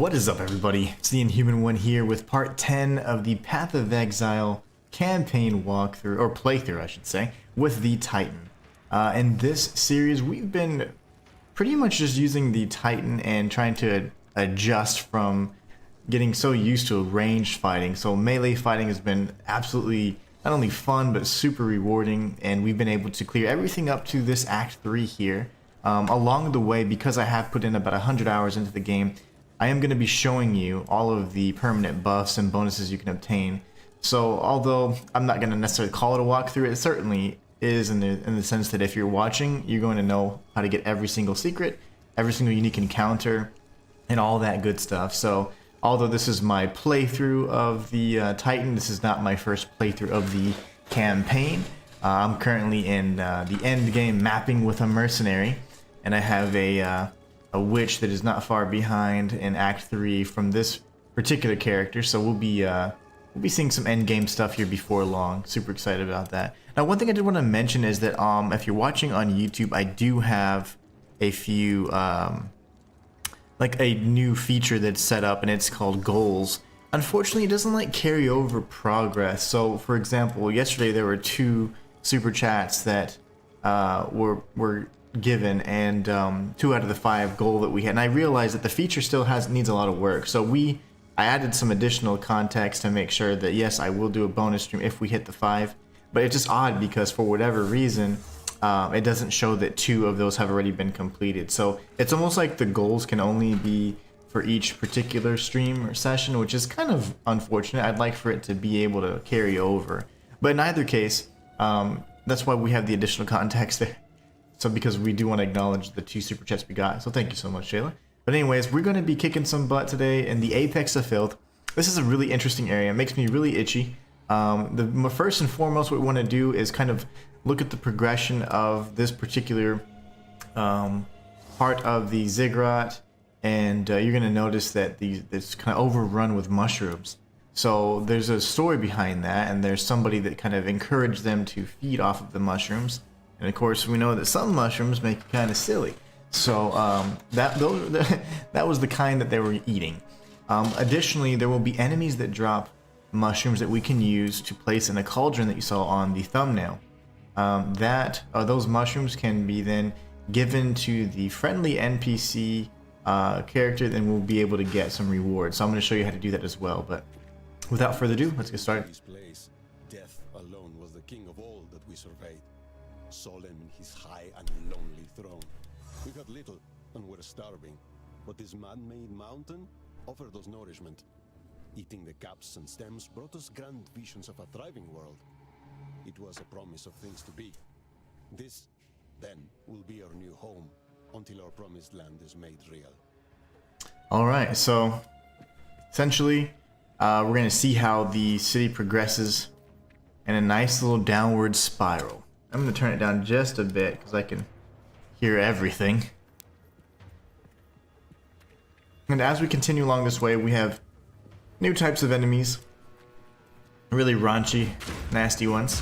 What is up, everybody? It's the Inhuman one here with part 10 of the Path of Exile campaign walkthrough, or playthrough I should say, with the Titan. In this series we've been pretty much just using the Titan and trying to adjust from getting so used to ranged fighting. So melee fighting has been absolutely not only fun but super rewarding, and we've been able to clear everything up to this Act 3 here. Along the way, because I have put in about 100 hours into the game, I am going to be showing you all of the permanent buffs and bonuses you can obtain. So although I'm not going to necessarily call it a walkthrough, it certainly is in the sense that if you're watching, you're going to know how to get every single secret, every single unique encounter, and all that good stuff. So although this is my playthrough of the Titan, this is not my first playthrough of the campaign. I'm currently in the end game mapping with a mercenary, and I have a witch that is not far behind in Act 3 from this particular character, so we'll be seeing some end game stuff here before long. Super excited about that. Now, one thing I did want to mention is that if you're watching on YouTube, I do have a few like a new feature that's set up, and it's called goals. Unfortunately, it doesn't like carry over progress. So, for example, yesterday there were 2 super chats that were given, and 2 out of the 5 goal that we had, and I realized that the feature still needs a lot of work. So I added some additional context to make sure that yes, I will do a bonus stream if we hit the 5, but it's just odd because for whatever reason it doesn't show that 2 of those have already been completed. So it's almost like the goals can only be for each particular stream or session, which is kind of unfortunate. I'd like for it to be able to carry over, but in either case, that's why we have the additional context there. So because we do want to acknowledge the 2 super chats we got. So thank you so much, Shayla. But anyways, we're going to be kicking some butt today in the apex of Filth. This is a really interesting area. It makes me really itchy. First and foremost, what we want to do is kind of look at the progression of this particular part of the ziggurat. And you're going to notice that it's kind of overrun with mushrooms. So there's a story behind that, and there's somebody that kind of encouraged them to feed off of the mushrooms. And of course, we know that some mushrooms make you kind of silly. So that was the kind that they were eating. Additionally, there will be enemies that drop mushrooms that we can use to place in a cauldron that you saw on the thumbnail. Those mushrooms can be then given to the friendly NPC character, then we'll be able to get some rewards. So I'm going to show you how to do that as well. But without further ado, let's get started. This place, death alone was the king of all that we surveyed. Solemn his high and lonely throne. We had little and were starving, but this man-made mountain offered us nourishment. Eating the caps and stems brought us grand visions of a thriving world. It was a promise of things to be. This, then, will be our new home until our promised land is made real. Alright, so essentially we're going to see how the city progresses in a nice little downward spiral. I'm going to turn it down just a bit because I can hear everything. And as we continue along this way, we have new types of enemies. Really raunchy, nasty ones.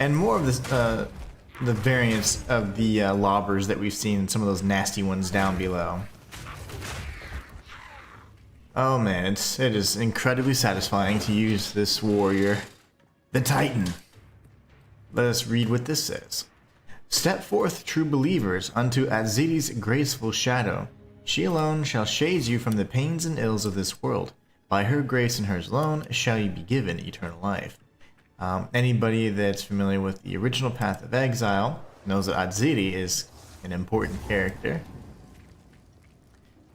And more of this, the variants of the lobbers that we've seen in some of those nasty ones down below. Oh man, it is incredibly satisfying to use this warrior, the Titan. Let us read what this says. Step forth, true believers, unto Aziri's graceful shadow. She alone shall shade you from the pains and ills of this world. By her grace and hers alone shall you be given eternal life. Anybody that's familiar with the original Path of Exile knows that Aziri is an important character.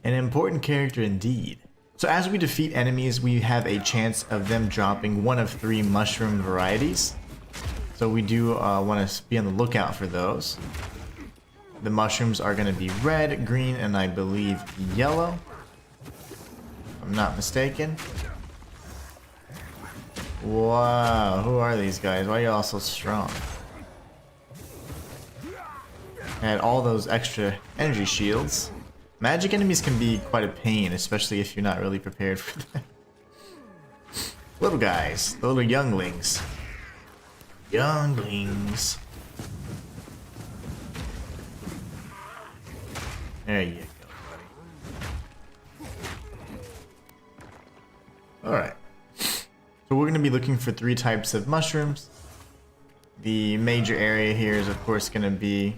An important character indeed. So as we defeat enemies, we have a chance of them dropping one of 3 mushroom varieties. So we do want to be on the lookout for those. The mushrooms are going to be red, green, and I believe yellow, if I'm not mistaken. Wow, who are these guys? Why are y'all so strong? And all those extra energy shields. Magic enemies can be quite a pain, especially if you're not really prepared for them. Little guys, the little younglings. Younglings. There you go, buddy. Alright. So we're going to be looking for 3 types of mushrooms. The major area here is, of course, going to be...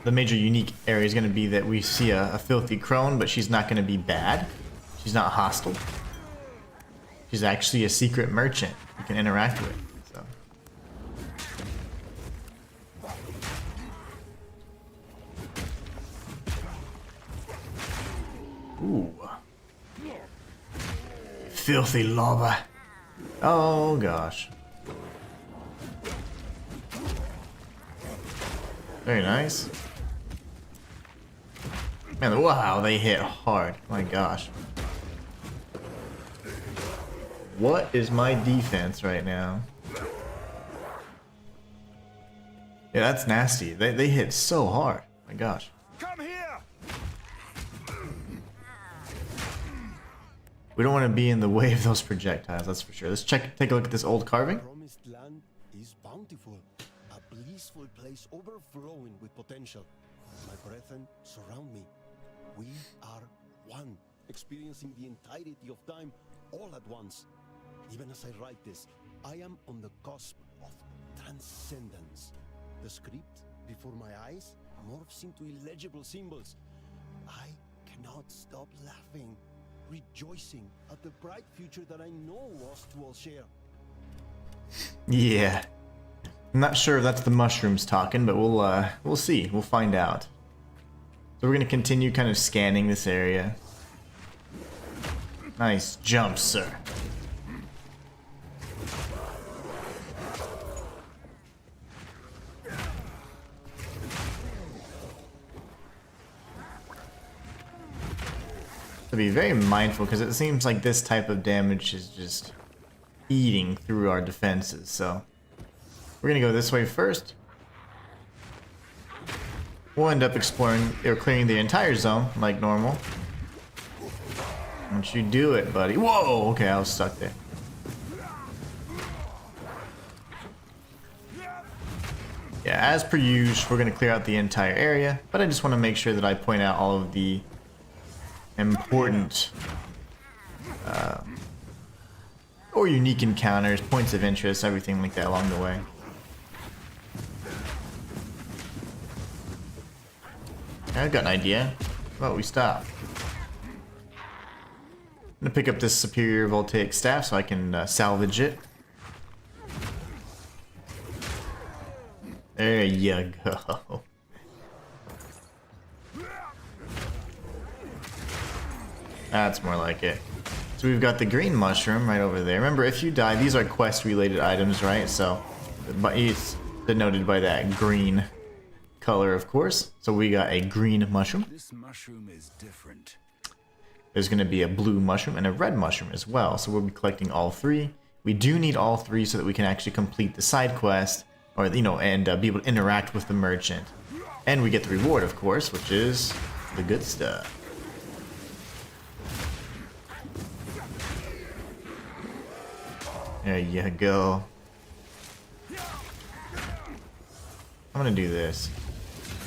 The major unique area is going to be that we see a filthy crone, but she's not going to be bad. She's not hostile. She's actually a secret merchant you can interact with. So. Ooh. Filthy lava. Oh gosh. Very nice. Man, wow, they hit hard. My gosh. What is my defense right now? Yeah, that's nasty. They hit so hard. My gosh. Come here. We don't want to be in the way of those projectiles, that's for sure. Let's take a look at this old carving. Promised land is bountiful, a blissful place overflowing with potential. My brethren surround me. We are one, experiencing the entirety of time all at once. Even as I write this, I am on the cusp of transcendence. The script before my eyes morphs into illegible symbols. I cannot stop laughing, rejoicing at the bright future that I know us two will share. Yeah. I'm not sure if that's the mushrooms talking, but we'll see. We'll find out. So we're gonna continue kind of scanning this area. Nice jump, sir. To be very mindful, because it seems like this type of damage is just eating through our defenses, so we're gonna go this way first. We'll end up exploring or clearing the entire zone like normal. Don't you do it, buddy. Whoa, okay, I was stuck there. Yeah, as per usual, we're gonna clear out the entire area, but I just want to make sure that I point out all of the important or unique encounters, points of interest, everything like that along the way. I've got an idea. How about we stop? I'm gonna pick up this superior voltaic staff so I can salvage it. There you go. That's more like it. So we've got the green mushroom right over there. Remember, if you die, these are quest-related items, right? So, but it's denoted by that green color, of course. So we got a green mushroom. This mushroom is different. There's going to be a blue mushroom and a red mushroom as well. So we'll be collecting all 3. We do need all 3 so that we can actually complete the side quest, or and be able to interact with the merchant. And we get the reward, of course, which is the good stuff. There you go. I'm gonna do this.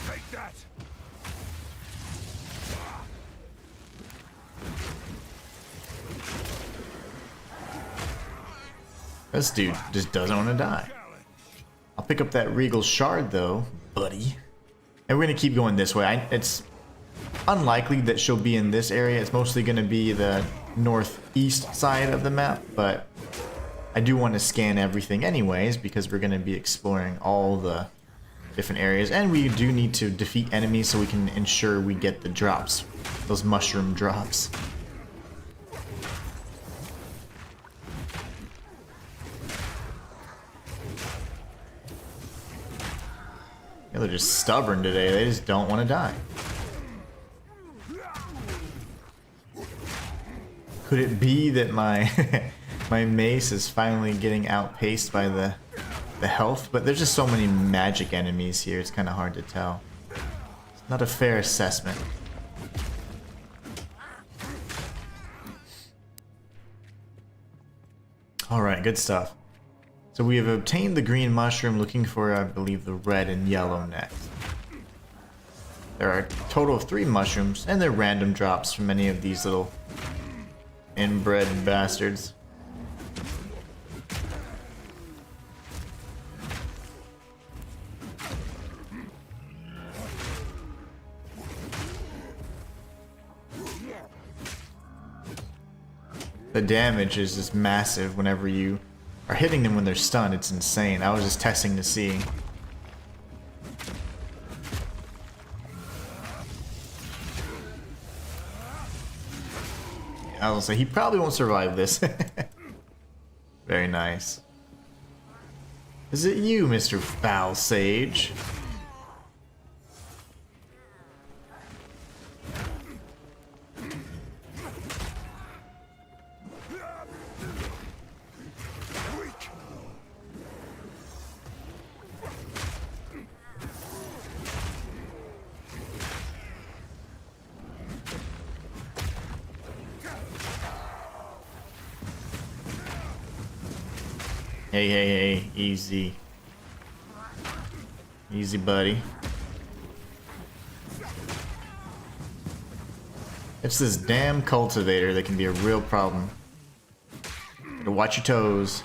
Take that. This dude just doesn't want to die. I'll pick up that regal shard though, buddy. And we're gonna keep going this way. It's unlikely that she'll be in this area. It's mostly gonna be the northeast side of the map, but I do want to scan everything anyways because we're going to be exploring all the different areas, and we do need to defeat enemies so we can ensure we get the drops, those mushroom drops. Yeah, they're just stubborn today. They just don't want to die. Could it be that my my mace is finally getting outpaced by the health? But there's just so many magic enemies here, it's kind of hard to tell. It's not a fair assessment. Alright, good stuff. So we have obtained the green mushroom, looking for, I believe, the red and yellow next. There are a total of 3 mushrooms, and they're random drops from any of these little inbred bastards. The damage is just massive whenever you are hitting them when they're stunned. It's insane. I was just testing to see. I was gonna say, he probably won't survive this. Very nice. Is it you, Mr. Foul Sage? Hey, hey, hey, easy. Easy, buddy. It's this damn cultivator that can be a real problem. Gotta watch your toes.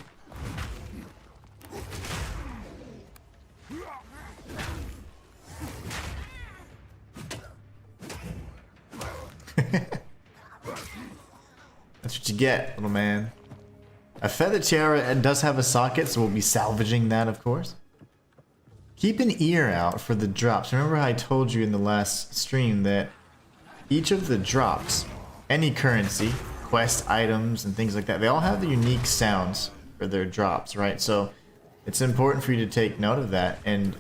That's what you get, little man. A feather tiara does have a socket, so we'll be salvaging that, of course. Keep an ear out for the drops. Remember how I told you in the last stream that each of the drops, any currency, quest items, and things like that, they all have the unique sounds for their drops, right? So it's important for you to take note of that and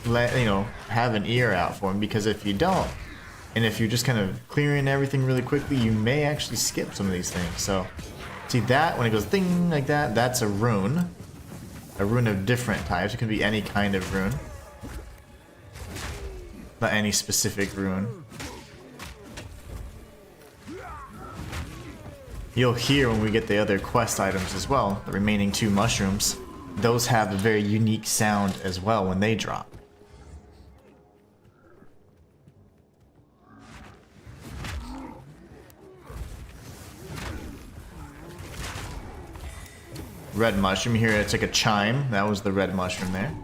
have an ear out for them, because if you don't, and if you're just kind of clearing everything really quickly, you may actually skip some of these things. So see that, when it goes ding like that, that's a rune. A rune of different types. It can be any kind of rune. Not any specific rune. You'll hear when we get the other quest items as well, the remaining 2 mushrooms. Those have a very unique sound as well when they drop. Red mushroom here, it's like a chime. That was the red mushroom there.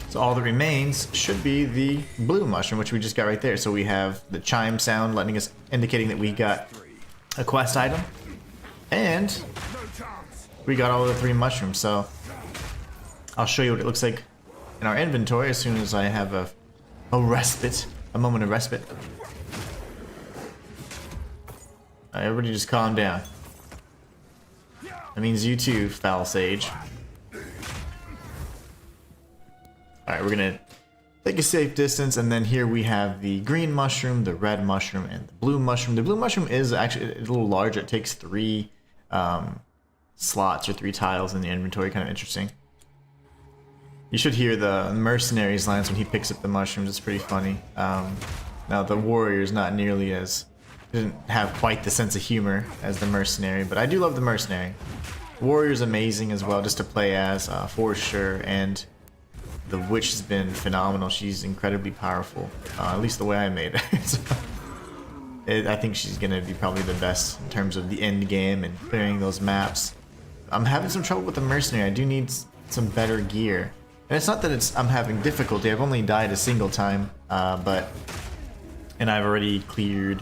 So all that remains should be the blue mushroom, which we just got right there. So we have the chime sound letting us, indicating that we got a quest item, and we got all the 3 mushrooms. So I'll show you what it looks like in our inventory as soon as I have a respite, a moment of respite. Alright, everybody just calm down. That means you too, Foul Sage. Alright, we're gonna take a safe distance, and then here we have the green mushroom, the red mushroom, and the blue mushroom. The blue mushroom is actually a little larger. It takes 3 slots or 3 tiles in the inventory. Kind of interesting. You should hear the mercenary's lines when he picks up the mushrooms. It's pretty funny. Now the warrior's not nearly as... didn't have quite the sense of humor as the mercenary, but I do love the mercenary. Warrior's amazing as well, just to play as, for sure, and the witch has been phenomenal. She's incredibly powerful, at least the way I made it. So, I think she's gonna be probably the best in terms of the end game and clearing those maps. I'm having some trouble with the mercenary. I do need some better gear, and it's not that I'm having difficulty. I've only died a single time, and I've already cleared,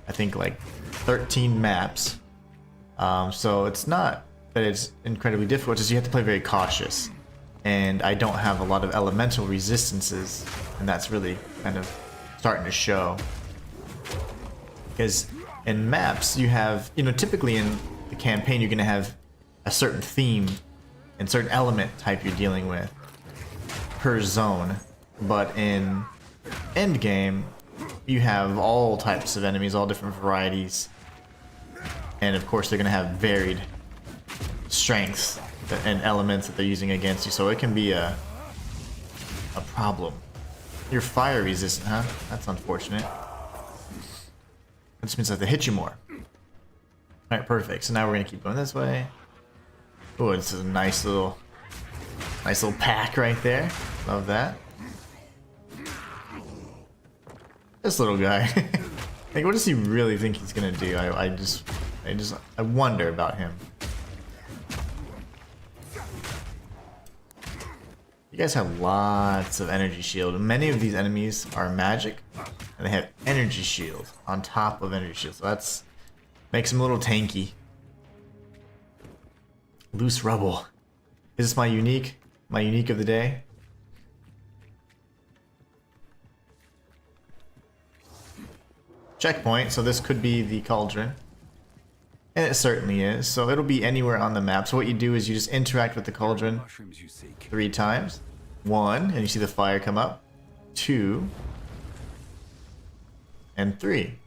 I think, like 13 maps. So it's not that it's incredibly difficult, just you have to play very cautious. And I don't have a lot of elemental resistances, and that's really kind of starting to show. Because in maps, you have, typically in the campaign, you're going to have a certain theme and certain element type you're dealing with per zone. But in endgame, you have all types of enemies, all different varieties, and of course they're going to have varied strengths and elements that they're using against you, so it can be a problem. You're fire resistant, huh? That's unfortunate. That just means I have to hit you more. Alright, perfect. So now we're going to keep going this way. Oh, this is a nice little Nice little pack right there. Love that. This little guy. Like, what does he really think he's gonna do? I wonder about him. You guys have lots of energy shield. Many of these enemies are magic, and they have energy shield on top of energy shield. So that's makes them a little tanky. Loose rubble. Is this my unique? My unique of the day? Checkpoint, so this could be the cauldron. And it certainly is, so it'll be anywhere on the map. So what you do is you just interact with the cauldron Mushrooms you seek. 3 times. 1, and you see the fire come up. 2, and 3.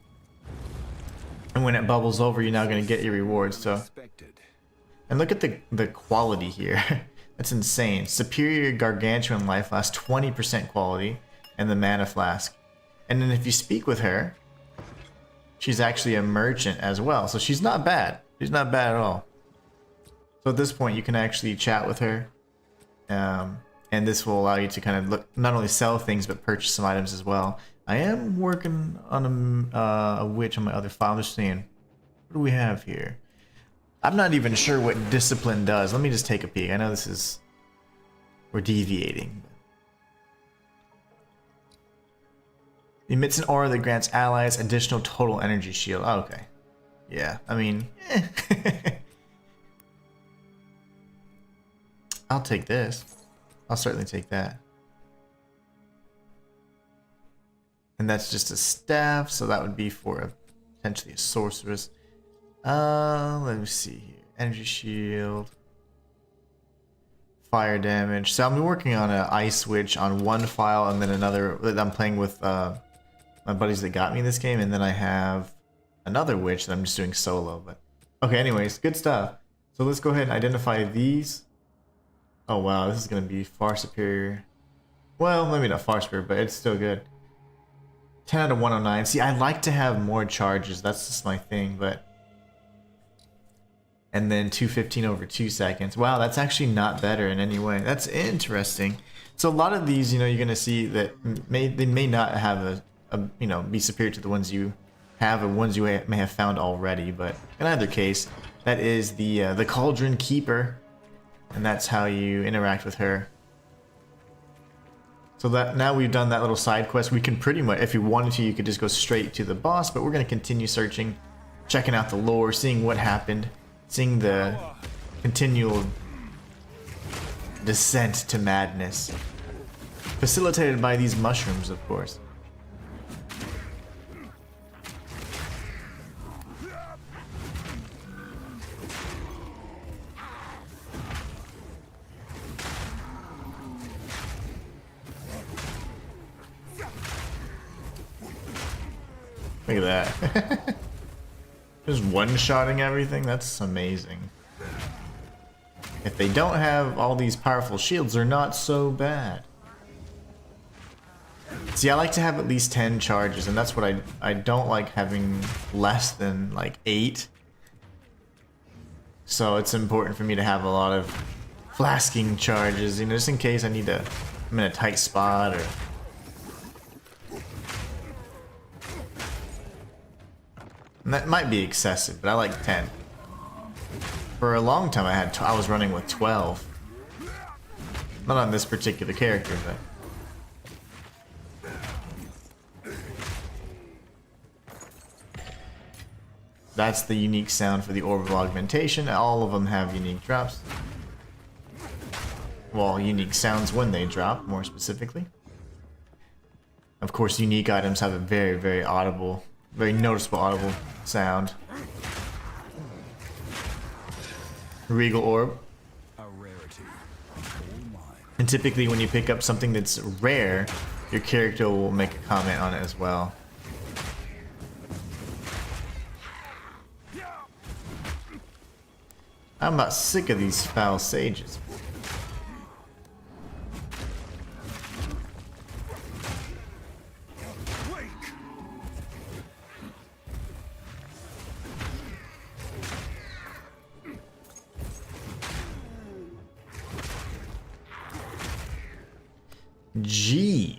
And when it bubbles over, you're now going to get your rewards. So, Expected. and look at the quality here. That's insane. Superior Gargantuan Life Flask, 20% quality, and the Mana Flask. And then if you speak with her, she's actually a merchant as well. So she's not bad. She's not bad at all. So at this point, you can actually chat with her. And this will allow you to kind of look, not only sell things, but purchase some items as well. I am working on a witch on my other file. I'm just saying, what do we have here? I'm not even sure what discipline does. Let me just take a peek. I know this is... we're deviating. Emits an aura that grants allies additional total energy shield. Oh, okay. Yeah, I mean... I'll take this. I'll certainly take that. And that's just a staff, so that would be for potentially a sorceress. Let me see here. Energy shield. Fire damage. So I'm working on an ice witch on one file, and then another that I'm playing with my buddies that got me this game, and then I have another witch that I'm just doing solo. But okay, anyways, good stuff. So let's go ahead and identify these. Oh wow, this is gonna be far superior. Well, maybe not far superior, but it's still good. 10 out of 109. See, I like to have more charges. That's just my thing, but... And then 215 over 2 seconds. Wow, that's actually not better in any way. That's interesting. So a lot of these, you know, you're gonna see that they may not have you know, be superior to the ones you have or ones you may have found already. But in either case, that is the Cauldron Keeper, and that's how you interact with her. So that now we've done that little side quest, we can pretty much, if you wanted to, you could just go straight to the boss, but we're going to continue searching, checking out the lore, seeing what happened, seeing the continual descent to madness. Facilitated by these mushrooms, of course. Look at that. Just one-shotting everything? That's amazing. If they don't have all these powerful shields, they're not so bad. See, I like to have at least 10 charges, and that's what I don't like having less than, like, 8. So it's important for me to have a lot of flasking charges, you know, just in case I'm in a tight spot, or... And that might be excessive, but I like 10. For a long time I was running with 12. Not on this particular character, but... That's the unique sound for the Orb of Augmentation. All of them have unique drops. Well, unique sounds when they drop, more specifically. Of course, unique items have a very, very audible, very noticeable audible sound. Regal Orb. A rarity. All mine. And typically when you pick up something that's rare, your character will make a comment on it as well. I'm about sick of these foul sages. Jeez.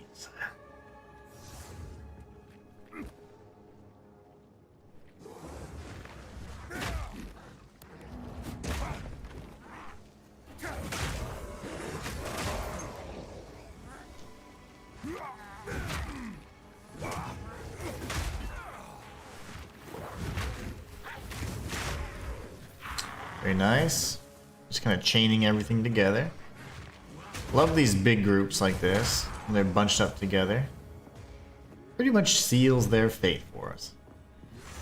Very nice. Just kind of chaining everything together. Love these big groups like this. When they're bunched up together. Pretty much seals their fate for us.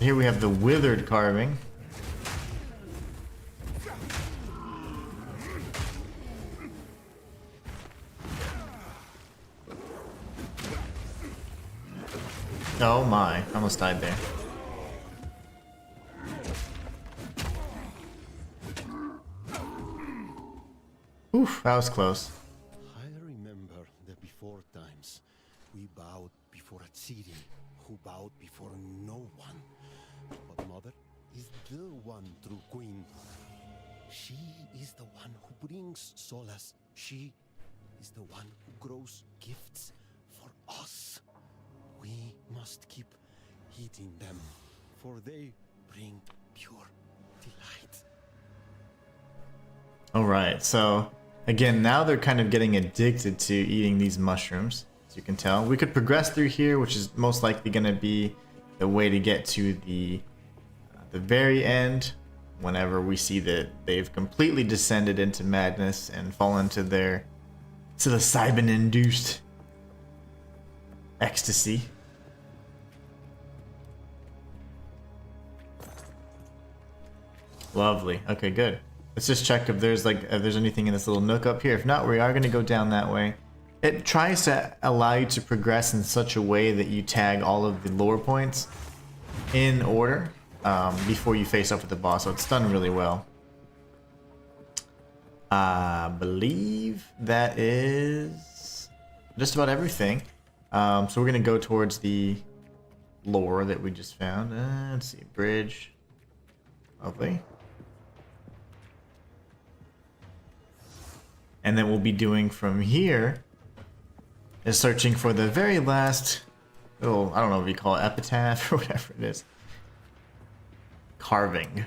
Here we have the withered carving. Oh my, I almost died there. Oof, that was close. I remember the before times. We bowed before a city who bowed before no one. But Mother is the one true queen. She is the one who brings solace. She is the one who grows gifts for us. We must keep heeding them, for they bring pure delight. Alright, so again, now they're kind of getting addicted to eating these mushrooms, as you can tell. We could progress through here, which is most likely going to be the way to get to the very end, whenever we see that they've completely descended into madness and fallen to their psilocybin-induced ecstasy. Lovely. Okay, good. Let's just check if there's anything in this little nook up here. If not, we are going to go down that way. It tries to allow you to progress in such a way that you tag all of the lore points in order before you face up with the boss, so it's done really well. I believe that is just about everything. So we're going to go towards the lore that we just found. Let's see, bridge. Lovely. And then we'll be doing from here is searching for the very last little, I don't know if you call it epitaph or whatever it is. Carving.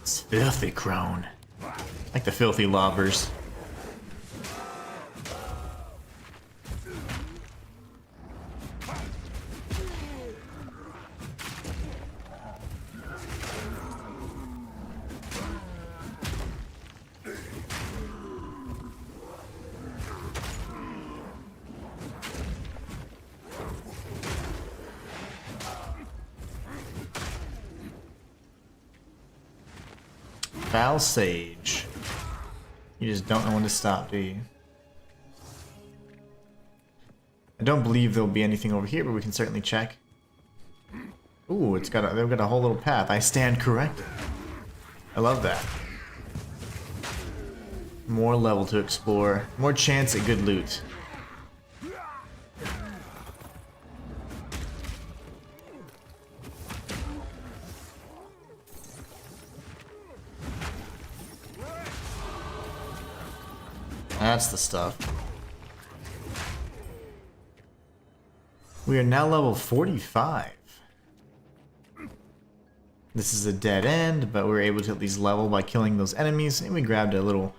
It's filthy crone. Like the filthy lobbers. Foul Sage. You just don't know when to stop, do you? I don't believe there'll be anything over here, but we can certainly check. Ooh, they've got a whole little path. I stand corrected. I love that. More level to explore. More chance at good loot. That's the stuff. We are now level 45. This is a dead end, but we were able to at least level by killing those enemies, and we grabbed a little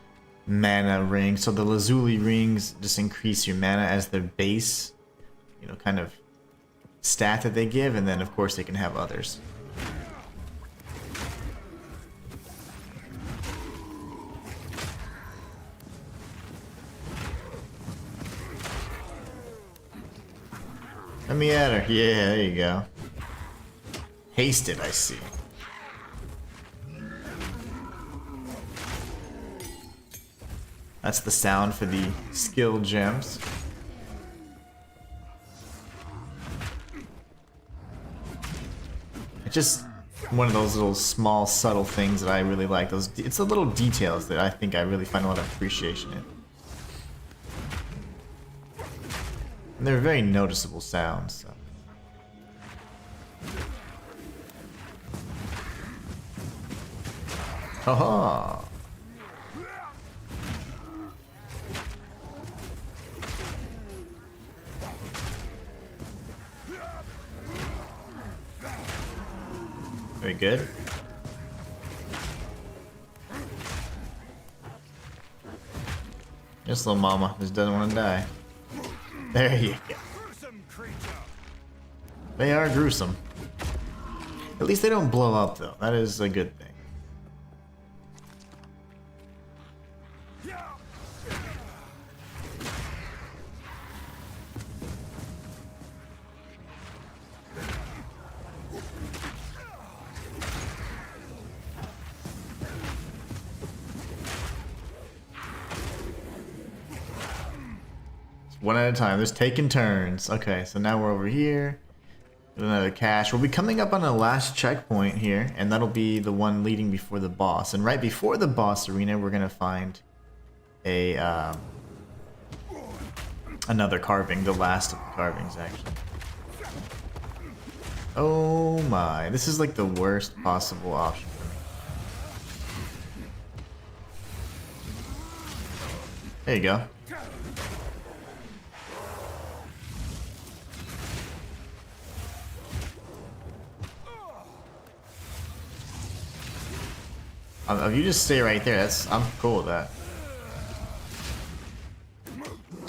mana ring. So the lazuli rings just increase your mana as their base, you know, kind of stat that they give, and then of course they can have others. Let me at her. Yeah, there you go. Hasted, I see. That's the sound for the skill gems. It's just one of those little small subtle things that I really like. It's the little details that I think I really find a lot of appreciation in. And they're very noticeable sounds. So. Haha. Very good. This little mama just doesn't want to die. There you go. They are gruesome. At least they don't blow up though. That is a good thing. One at a time. There's taking turns. Okay, so now we're over here. Another cache. We'll be coming up on the last checkpoint here, and that'll be the one leading before the boss. And right before the boss arena, we're gonna find a another carving, the last of the carvings, actually. Oh my! This is like the worst possible option for me. There you go. If you just stay right there, I'm cool with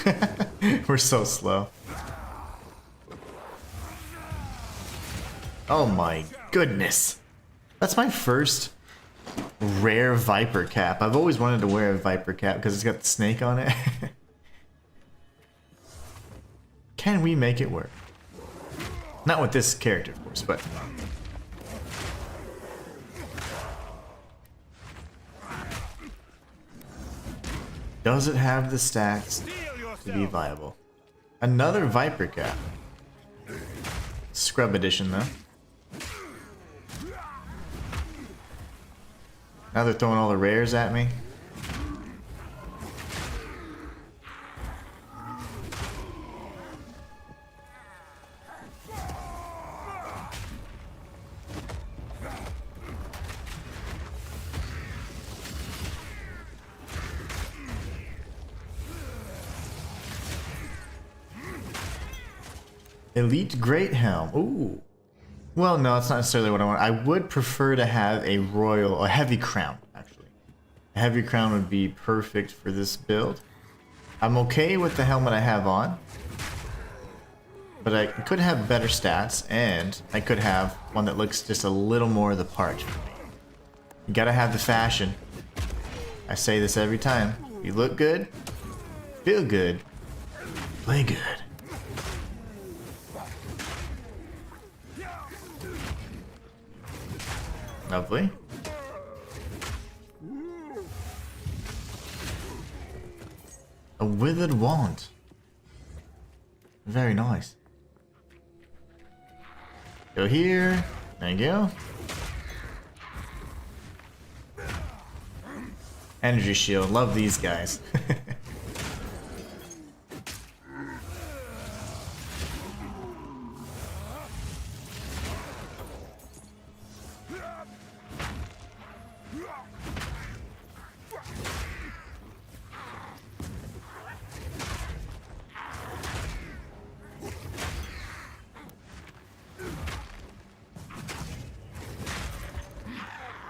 that. We're so slow. Oh my goodness. That's my first rare Viper cap. I've always wanted to wear a Viper cap because it's got the snake on it. Can we make it work? Not with this character, of course, but... Does it have the stats to be viable? Another Viper cap. Scrub edition, though. Now they're throwing all the rares at me. Elite Great Helm. Ooh. Well, no, it's not necessarily what I want. I would prefer to have a heavy crown, actually. A heavy crown would be perfect for this build. I'm okay with the helmet I have on, but I could have better stats, and I could have one that looks just a little more the part for me. You gotta have the fashion. I say this every time. You look good, feel good, play good. Lovely. A withered wand. Very nice. Go here. There you go. Energy shield. Love these guys.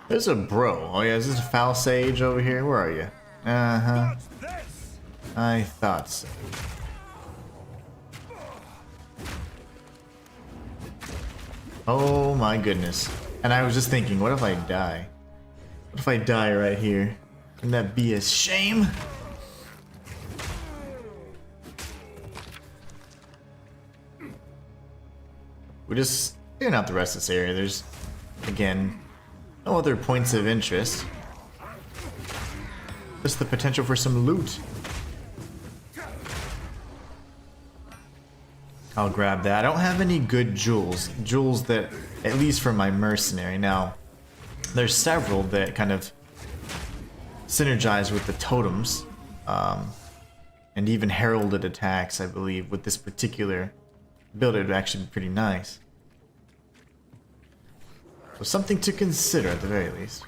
There's a bro. Oh yeah, is this a foul sage over here? Where are you? Uh-huh. I thought so. Oh my goodness. And I was just thinking, what if I die? What if I die right here? Wouldn't that be a shame? We're just clearing out the rest of this area. There's, again, no other points of interest. Just the potential for some loot. I'll grab that. I don't have any good jewels. Jewels that, at least for my mercenary. Now, there's several that kind of synergize with the totems. And even heralded attacks, I believe, with this particular build. It would actually be pretty nice. So something to consider at the very least.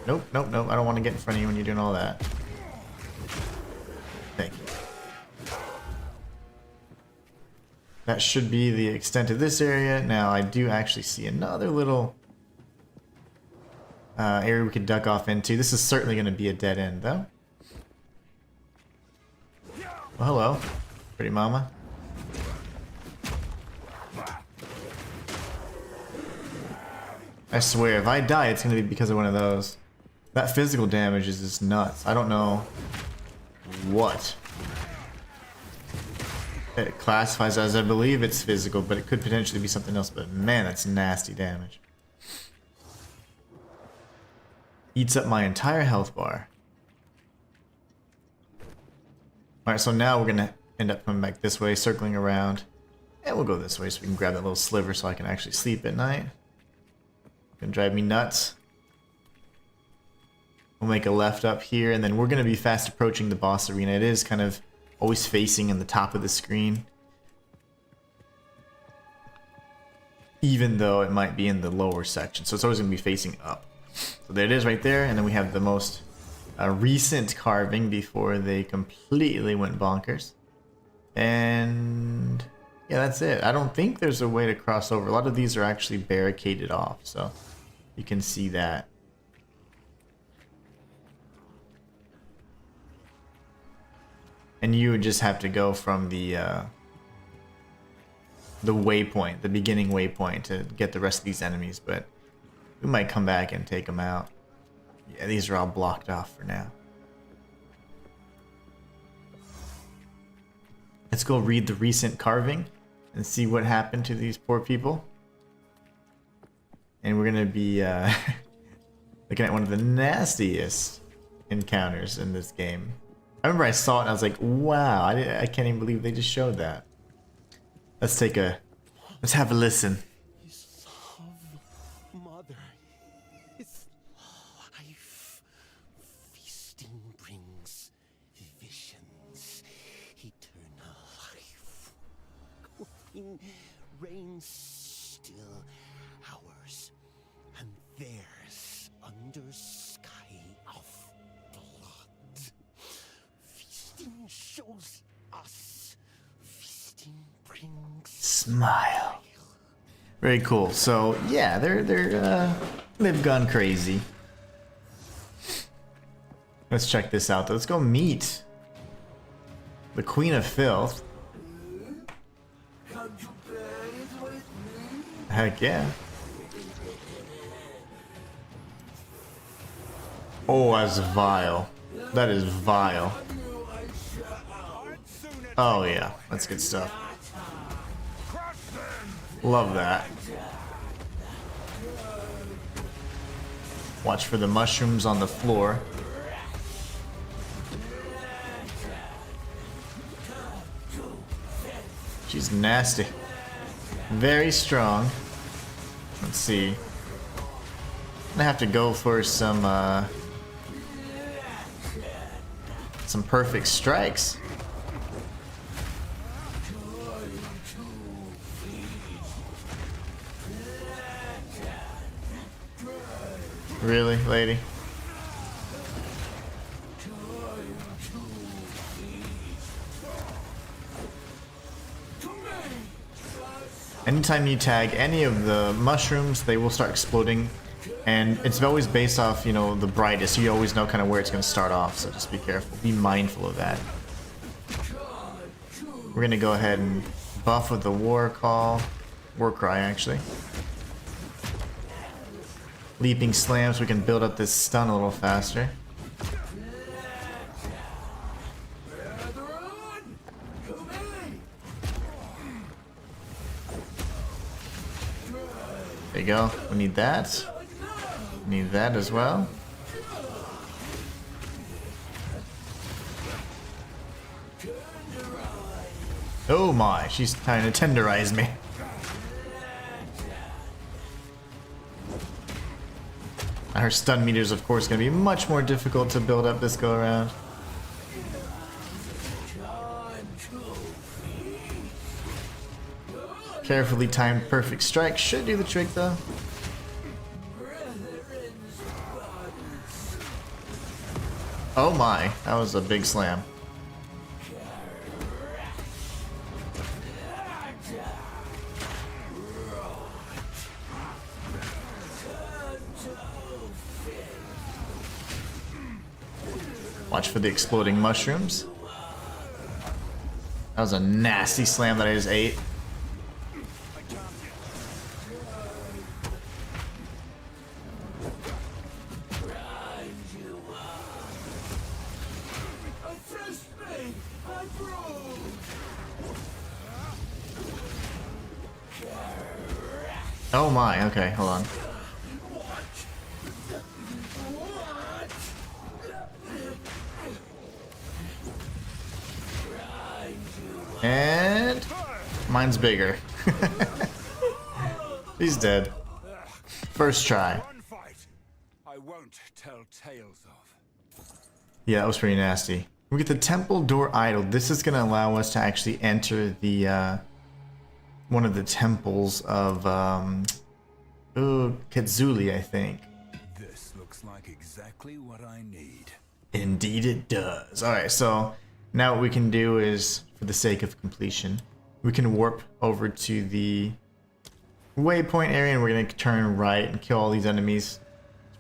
Nope, nope, nope. I don't want to get in front of you when you're doing all that. Thank you. That should be the extent of this area. Now, I do actually see another little area we could duck off into. This is certainly going to be a dead end, though. Well, hello, pretty mama. I swear, if I die, it's going to be because of one of those. That physical damage is just nuts. I don't know what it classifies as. I believe it's physical, but it could potentially be something else. But man, that's nasty damage. Eats up my entire health bar. Alright, so now we're going to end up coming back this way, circling around. And we'll go this way so we can grab that little sliver so I can actually sleep at night. Gonna drive me nuts. We'll make a left up here, and then we're going to be fast approaching the boss arena. It is kind of always facing in the top of the screen, even though it might be in the lower section. So it's always going to be facing up. So there it is right there, and then we have the most recent carving before they completely went bonkers. And yeah, that's it. I don't think there's a way to cross over. A lot of these are actually barricaded off, so you can see that. And you would just have to go from the waypoint, the beginning waypoint, to get the rest of these enemies, but we might come back and take them out. Yeah, these are all blocked off for now. Let's go read the recent carving and see what happened to these poor people. And we're going to be looking at one of the nastiest encounters in this game. I remember I saw it and I was like, wow, I can't even believe they just showed that. Let's have a listen. His love, mother, his life. Feasting brings visions, eternal life. Queen reigns still ours, and theirs under sky of blood. Feasting shows us, feasting brings Smile. Very cool. So yeah, they've gone crazy. Let's check this out. Let's go meet the Queen of Filth. Heck yeah. Oh, that's vile. That is vile. Oh yeah, that's good stuff. Love that. Watch for the mushrooms on the floor. She's nasty. Very strong. Let's see. I'm gonna have to go for some perfect strikes. Really, lady? Anytime you tag any of the mushrooms, they will start exploding. And it's always based off, you know, the brightest. You always know kind of where it's going to start off, so just be careful. Be mindful of that. We're going to go ahead and buff with the war cry, actually. Leaping slams, we can build up this stun a little faster. There you go. We need that. We need that as well. Oh my, she's trying to tenderize me. Her stun meter is, of course, going to be much more difficult to build up this go around. Carefully timed perfect strike should do the trick, though. Oh my, that was a big slam. Watch for the exploding mushrooms. That was a nasty slam that I just ate. Oh my, okay, hold on. And mine's bigger. He's dead. First try. One fight I won't tell tales of. Yeah, that was pretty nasty. We get the temple door idol. This is going to allow us to actually enter the one of the temples of Kazuli, I think. This looks like exactly what I need. Indeed it does. Alright, so now what we can do is, for the sake of completion, we can warp over to the waypoint area and we're going to turn right and kill all these enemies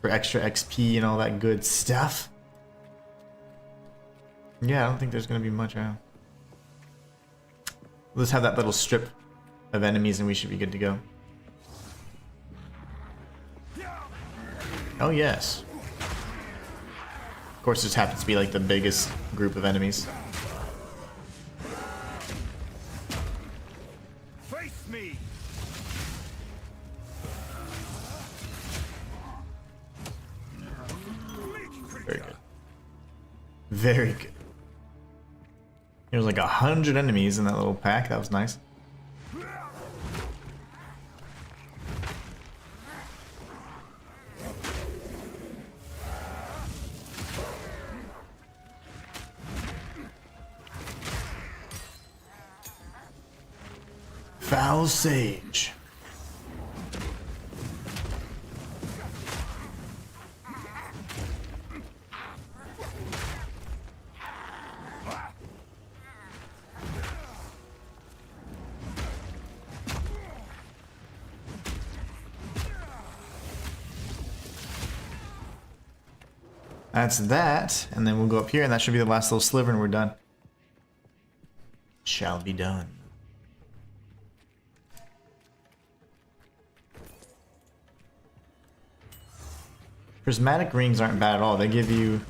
for extra XP and all that good stuff. Yeah, I don't think there's going to be much out. Let's have that little strip of enemies and we should be good to go. Oh yes. Of course, this happens to be like the biggest group of enemies. Face me. Very good. Very good. There's like 100 enemies in that little pack. That was nice. Foul Sage. That's that, and then we'll go up here, and that should be the last little sliver, and we're done. Shall be done. Prismatic rings aren't bad at all. They give you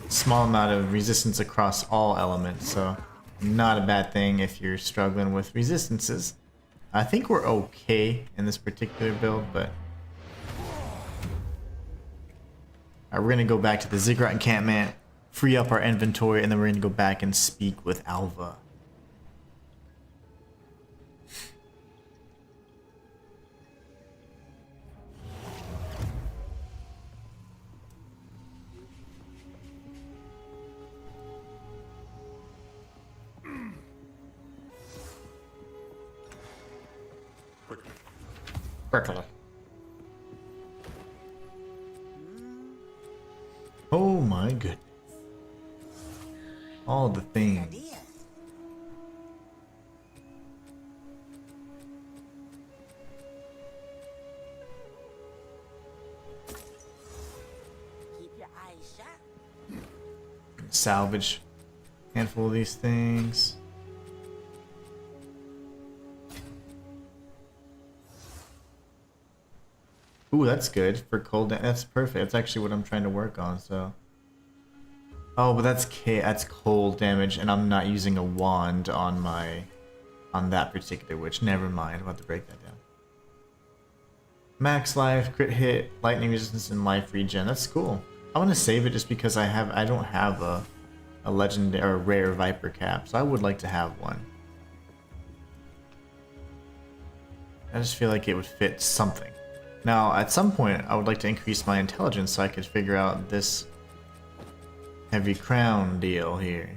a small amount of resistance across all elements, so not a bad thing if you're struggling with resistances. I think we're okay in this particular build, but we're going to go back to the Ziggurat encampment, free up our inventory, and then we're going to go back and speak with Alva. Oh my goodness. All the things. Keep your eyes shut. Salvage a handful of these things. Ooh, that's good for cold. That's perfect. That's actually what I'm trying to work on. So, oh, but that's cold damage, and I'm not using a wand on that particular witch. Never mind. I'll have to break that down. Max life, crit hit, lightning resistance, and life regen. That's cool. I want to save it just because I don't have a legendary or a rare Viper cap, so I would like to have one. I just feel like it would fit something. Now, at some point, I would like to increase my intelligence so I could figure out this heavy crown deal here.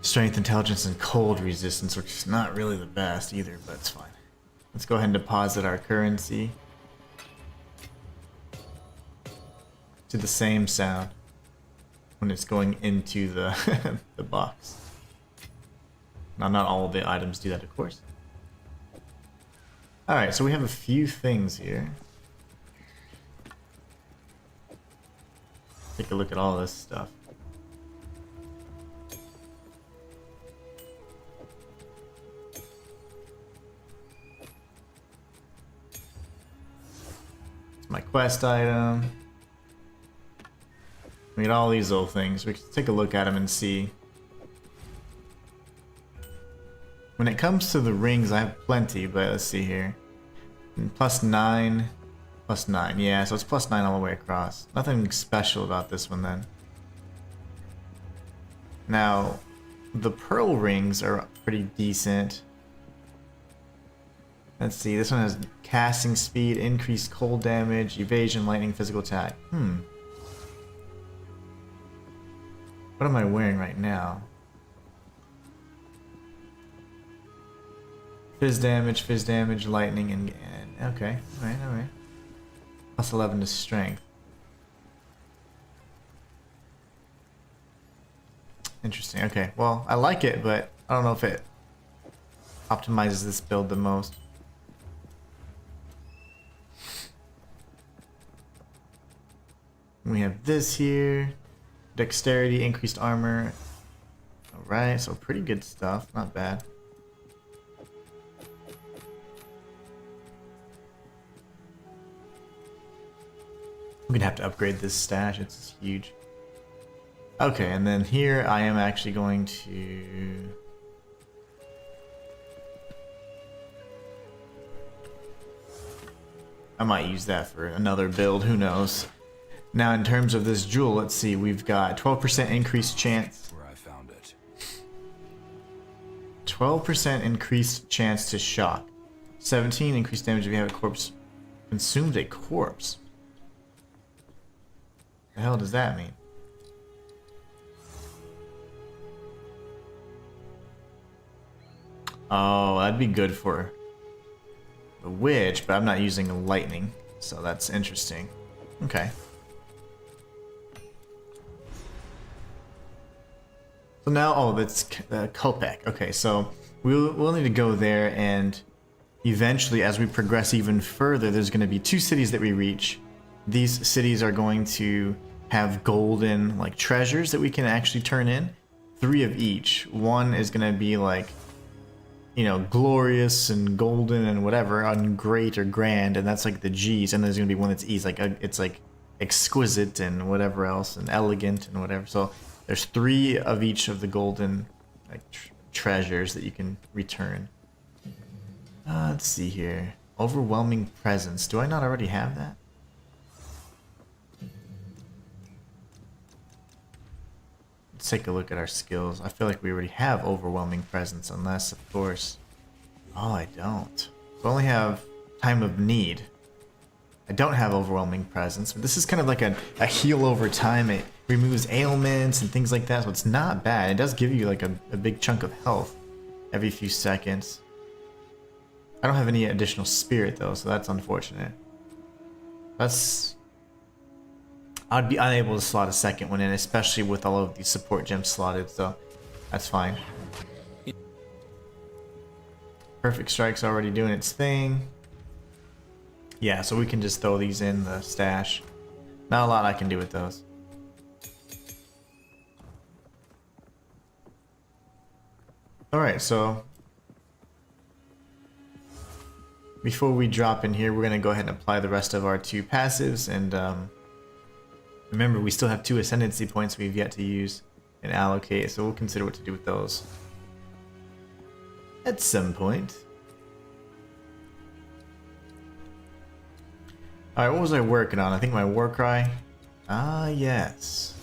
Strength, intelligence, and cold resistance, which is not really the best either, but it's fine. Let's go ahead and deposit our currency. to the same sound when it's going into the the box. Now, not all of the items do that, of course. Alright, so we have a few things here. Take a look at all this stuff. It's my quest item. We got all these little things. We can take a look at them and see. When it comes to the rings, I have plenty, but let's see here. +9, +9. Yeah, so it's +9 all the way across. Nothing special about this one then. Now, the pearl rings are pretty decent. Let's see, this one has casting speed, increased cold damage, evasion, lightning, physical attack. What am I wearing right now? Fizz damage, lightning, and okay, alright. +11 to strength. Interesting, okay. Well, I like it, but I don't know if it optimizes this build the most. We have this here. Dexterity, increased armor. Alright, so pretty good stuff, not bad. I'm gonna have to upgrade this stash, it's huge. Okay, and then here I am actually going to... I might use that for another build, who knows. Now in terms of this jewel, let's see, we've got 12% increased chance. Where I found it. 12% increased chance to shock. 17 increased damage if you have a corpse. Consumed a corpse. The hell does that mean? Oh, that'd be good for the witch, but I'm not using lightning, so that's interesting. Okay. So now, oh, that's Kopek. Okay, so we'll need to go there, and eventually, as we progress even further, there's going to be 2 cities that we reach. These cities are going to have golden like treasures that we can actually turn in. 3 of each. One is going to be like, you know, glorious and golden and whatever, on great or grand, and that's like the G's. And there's going to be one that's E's, like it's like exquisite and whatever else, and elegant and whatever. So there's 3 of each of the golden like treasures that you can return. Let's see here. Overwhelming presence. Do I not already have that? Let's take a look at our skills. I feel like we already have overwhelming presence, unless, of course... Oh, I don't. We only have time of need. I don't have overwhelming presence, but this is kind of like a heal over time. It removes ailments and things like that, so it's not bad. It does give you like a big chunk of health every few seconds. I don't have any additional spirit though, so that's unfortunate. I'd be unable to slot a second one in, especially with all of these support gems slotted, so that's fine. Perfect Strike's already doing its thing. Yeah, so we can just throw these in the stash. Not a lot I can do with those. Alright, so before we drop in here, we're going to go ahead and apply the rest of our 2 passives, and remember, we still have 2 ascendancy points we've yet to use and allocate, so we'll consider what to do with those at some point. Alright, what was I working on? I think my war cry. Ah, yes.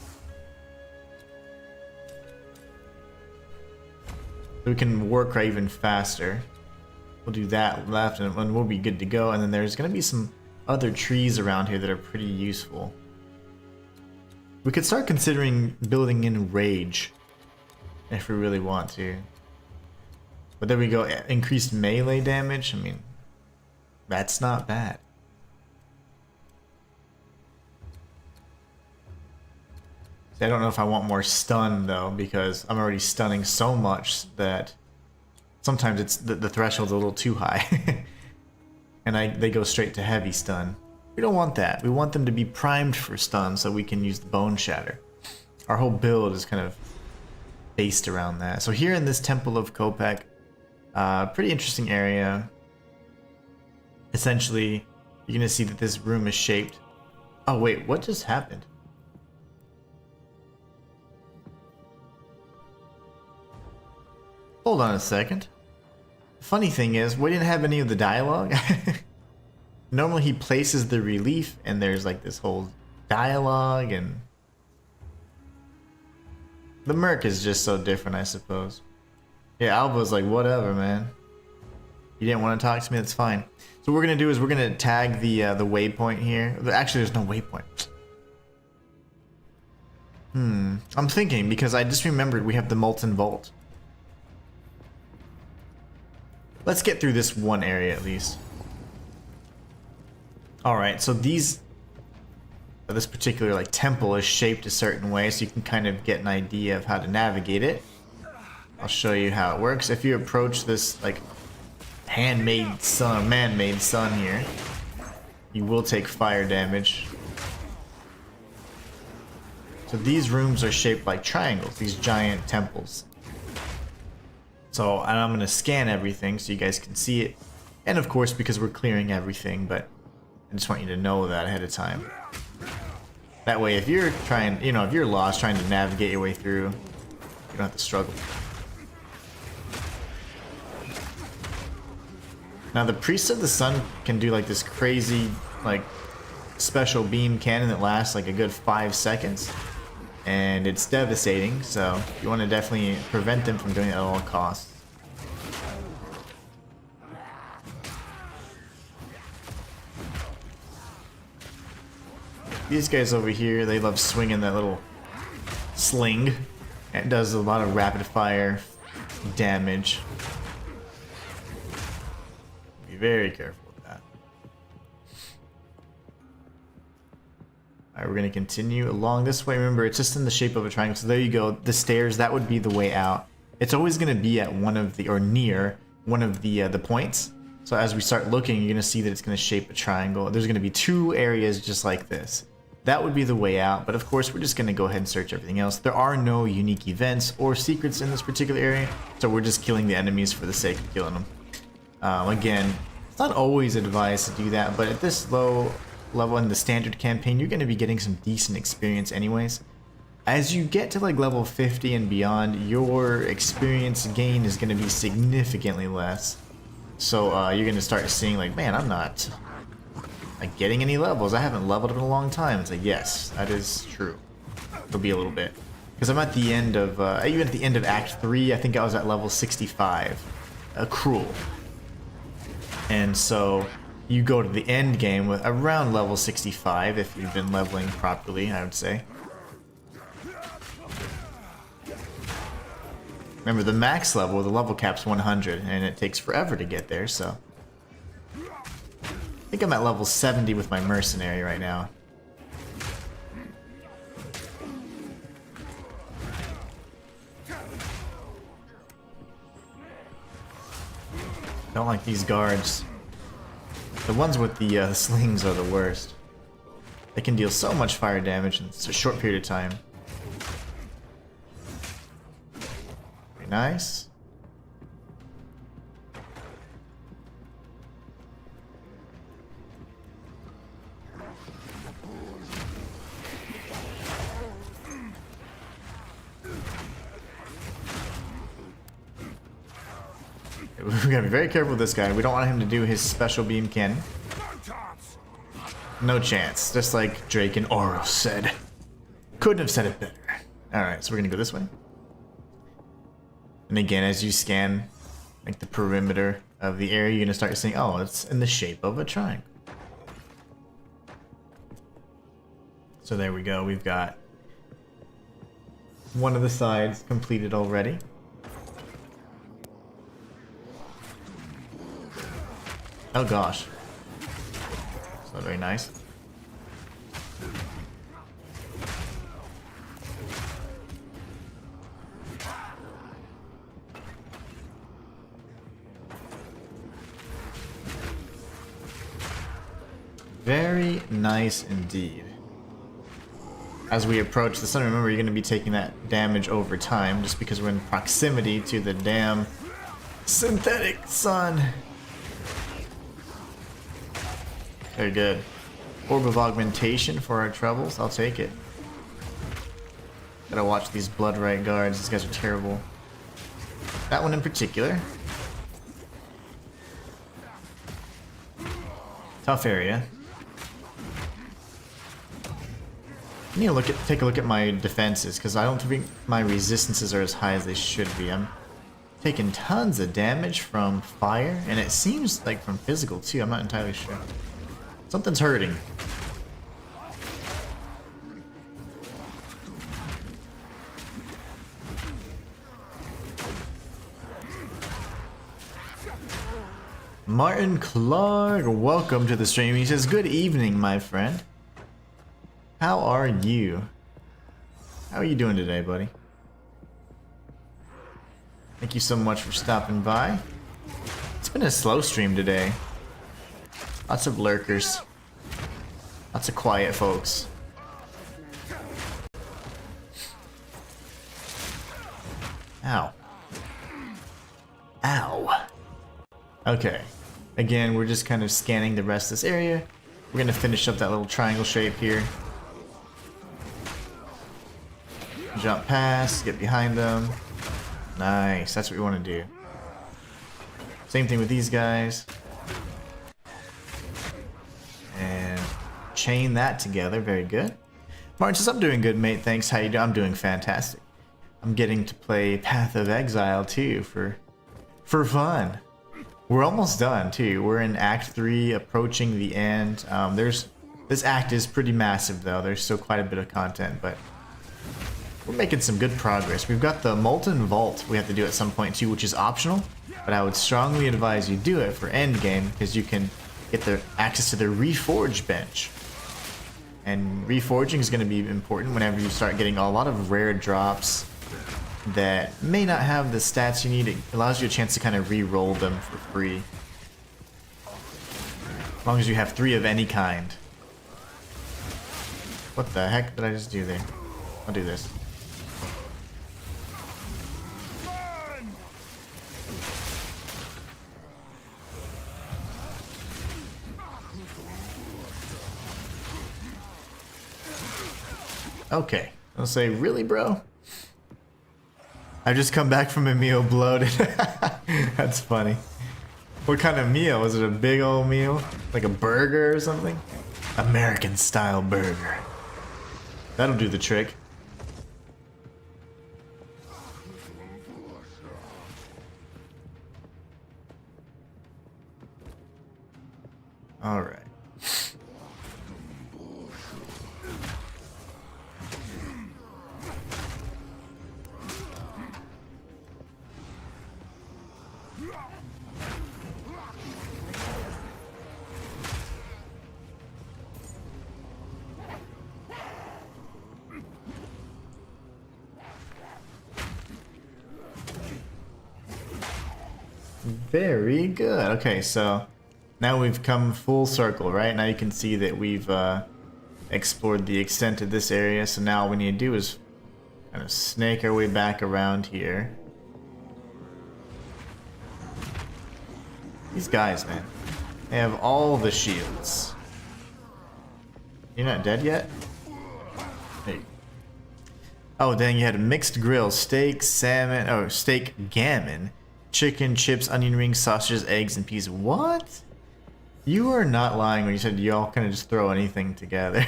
So we can war cry even faster. We'll do that left and we'll be good to go. And then there's going to be some other trees around here that are pretty useful. We could start considering building in rage if we really want to. But there we go, increased melee damage. I mean, that's not bad. See, I don't know if I want more stun though, because I'm already stunning so much that sometimes it's the threshold's a little too high. And they go straight to heavy stun. We don't want that. We want them to be primed for stun so we can use the Bone Shatter. Our whole build is kind of based around that. So here in this Temple of Kopek, pretty interesting area. Essentially, you're going to see that this room is shaped. Oh wait, what just happened? Hold on a second. Funny thing is, we didn't have any of the dialogue. Normally he places the relief and there's like this whole dialogue, and the Merc is just so different, I suppose. Yeah, Alva's like, whatever, man. You didn't want to talk to me, that's fine. So what we're gonna do is we're gonna tag the waypoint here. Actually, there's no waypoint. I'm thinking, because I just remembered we have the Molten Vault. Let's get through this one area at least. Alright, so this particular like temple is shaped a certain way, so you can kind of get an idea of how to navigate it. I'll show you how it works. If you approach this like man-made sun here, you will take fire damage. So these rooms are shaped like triangles, these giant temples. So, and I'm going to scan everything so you guys can see it. And of course, because we're clearing everything, but I just want you to know that ahead of time. That way, if you're trying, if you're lost trying to navigate your way through, you don't have to struggle. Now, the Priest of the Sun can do like this crazy, like, special beam cannon that lasts like a good 5 seconds. And it's devastating, so you want to definitely prevent them from doing it at all costs. These guys over here, they love swinging that little sling. It does a lot of rapid fire damage. Be very careful with that. Alright, we're going to continue along this way. Remember, it's just in the shape of a triangle. So there you go. The stairs, that would be the way out. It's always going to be at one of the, or near one of the points. So as we start looking, you're going to see that it's going to shape a triangle. There's going to be 2 areas just like this. That would be the way out, but of course we're just going to go ahead and search everything else. There are no unique events or secrets in this particular area, so we're just killing the enemies for the sake of killing them. Again, it's not always advised to do that, but at this low level in the standard campaign, you're going to be getting some decent experience anyways. As you get to like level 50 and beyond, your experience gain is going to be significantly less. So you're going to start seeing like, man, I'm not like getting any levels. I haven't leveled up in a long time. It's like, yes, that is true. It'll be a little bit. Because I'm at the end of, even at the end of Act 3, I think I was at level 65. Cruel. And so you go to the end game with around level 65 if you've been leveling properly, I would say. Remember, the max level, the level cap's 100, and it takes forever to get there, so... I think I'm at level 70 with my mercenary right now. Don't like these guards. The ones with the slings are the worst. They can deal so much fire damage in such a short period of time. Very nice. We gotta be very careful with this guy. We don't want him to do his special beam cannon. No chance. Just like Drake and Oro said. Couldn't have said it better. Alright, so we're gonna go this way. And again, as you scan like the perimeter of the area, you're gonna start seeing, oh, it's in the shape of a triangle. So there we go. We've got one of the sides completed already. Oh gosh. It's not very nice. Very nice indeed. As we approach the sun, remember you're going to be taking that damage over time just because we're in proximity to the damn synthetic sun. Very good. Orb of augmentation for our troubles. I'll take it. Gotta watch these blood right guards. These guys are terrible. That one in particular. Tough area. I need to take a look at my defenses because I don't think my resistances are as high as they should be. I'm taking tons of damage from fire, and it seems like from physical too. I'm not entirely sure. Something's hurting. Martin Clark, welcome to the stream. He says, good evening, my friend. How are you? How are you doing today, buddy? Thank you so much for stopping by. It's been a slow stream today. Lots of lurkers. Lots of quiet folks. Ow. Ow. Okay. Again, we're just kind of scanning the rest of this area. We're going to finish up that little triangle shape here. Jump past, get behind them. Nice, that's what we want to do. Same thing with these guys. And chain that together, very good. Martin says, I'm doing good, mate, thanks. How you doing? I'm doing fantastic. I'm getting to play Path of Exile too for fun. We're almost done too. We're in Act 3, approaching the end. This act is pretty massive though. There's still quite a bit of content, but we're making some good progress. We've got the Molten Vault we have to do at some point too, which is optional, but I would strongly advise you do it for endgame because you can get the access to the Reforge bench. And Reforging is going to be important whenever you start getting a lot of rare drops that may not have the stats you need. It allows you a chance to kind of re-roll them for free. As long as you have 3 of any kind. What the heck did I just do there? I'll do this. Okay, I'll say, really, bro? I've just come back from a meal bloated. That's funny. What kind of meal? Was it a big old meal? Like a burger or something? American style burger. That'll do the trick. Alright. Very good. Okay, so now we've come full circle, right? Now you can see that we've explored the extent of this area. So now all we need to do is kind of snake our way back around here. These guys, man, they have all the shields. You're not dead yet? Hey. Oh, dang, you had a mixed grill, steak, salmon, oh, steak gammon. Chicken, chips, onion rings, sausages, eggs, and peas. What? You are not lying when you said y'all kind of just throw anything together.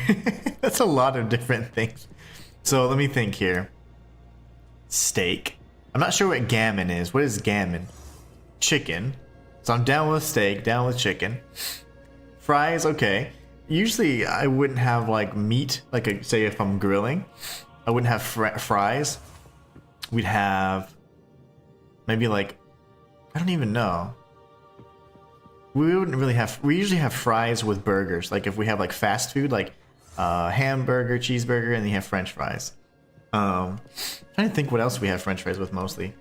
That's a lot of different things. So let me think here. Steak. I'm not sure what gammon is. What is gammon? Chicken. So I'm down with steak, down with chicken. Fries, okay. Usually I wouldn't have like meat, like say if I'm grilling. I wouldn't have fries. We'd have maybe like, I don't even know. We wouldn't really have, we usually have fries with burgers. Like if we have like fast food, like hamburger, cheeseburger, and then you have french fries. I'm trying to think what else we have french fries with mostly.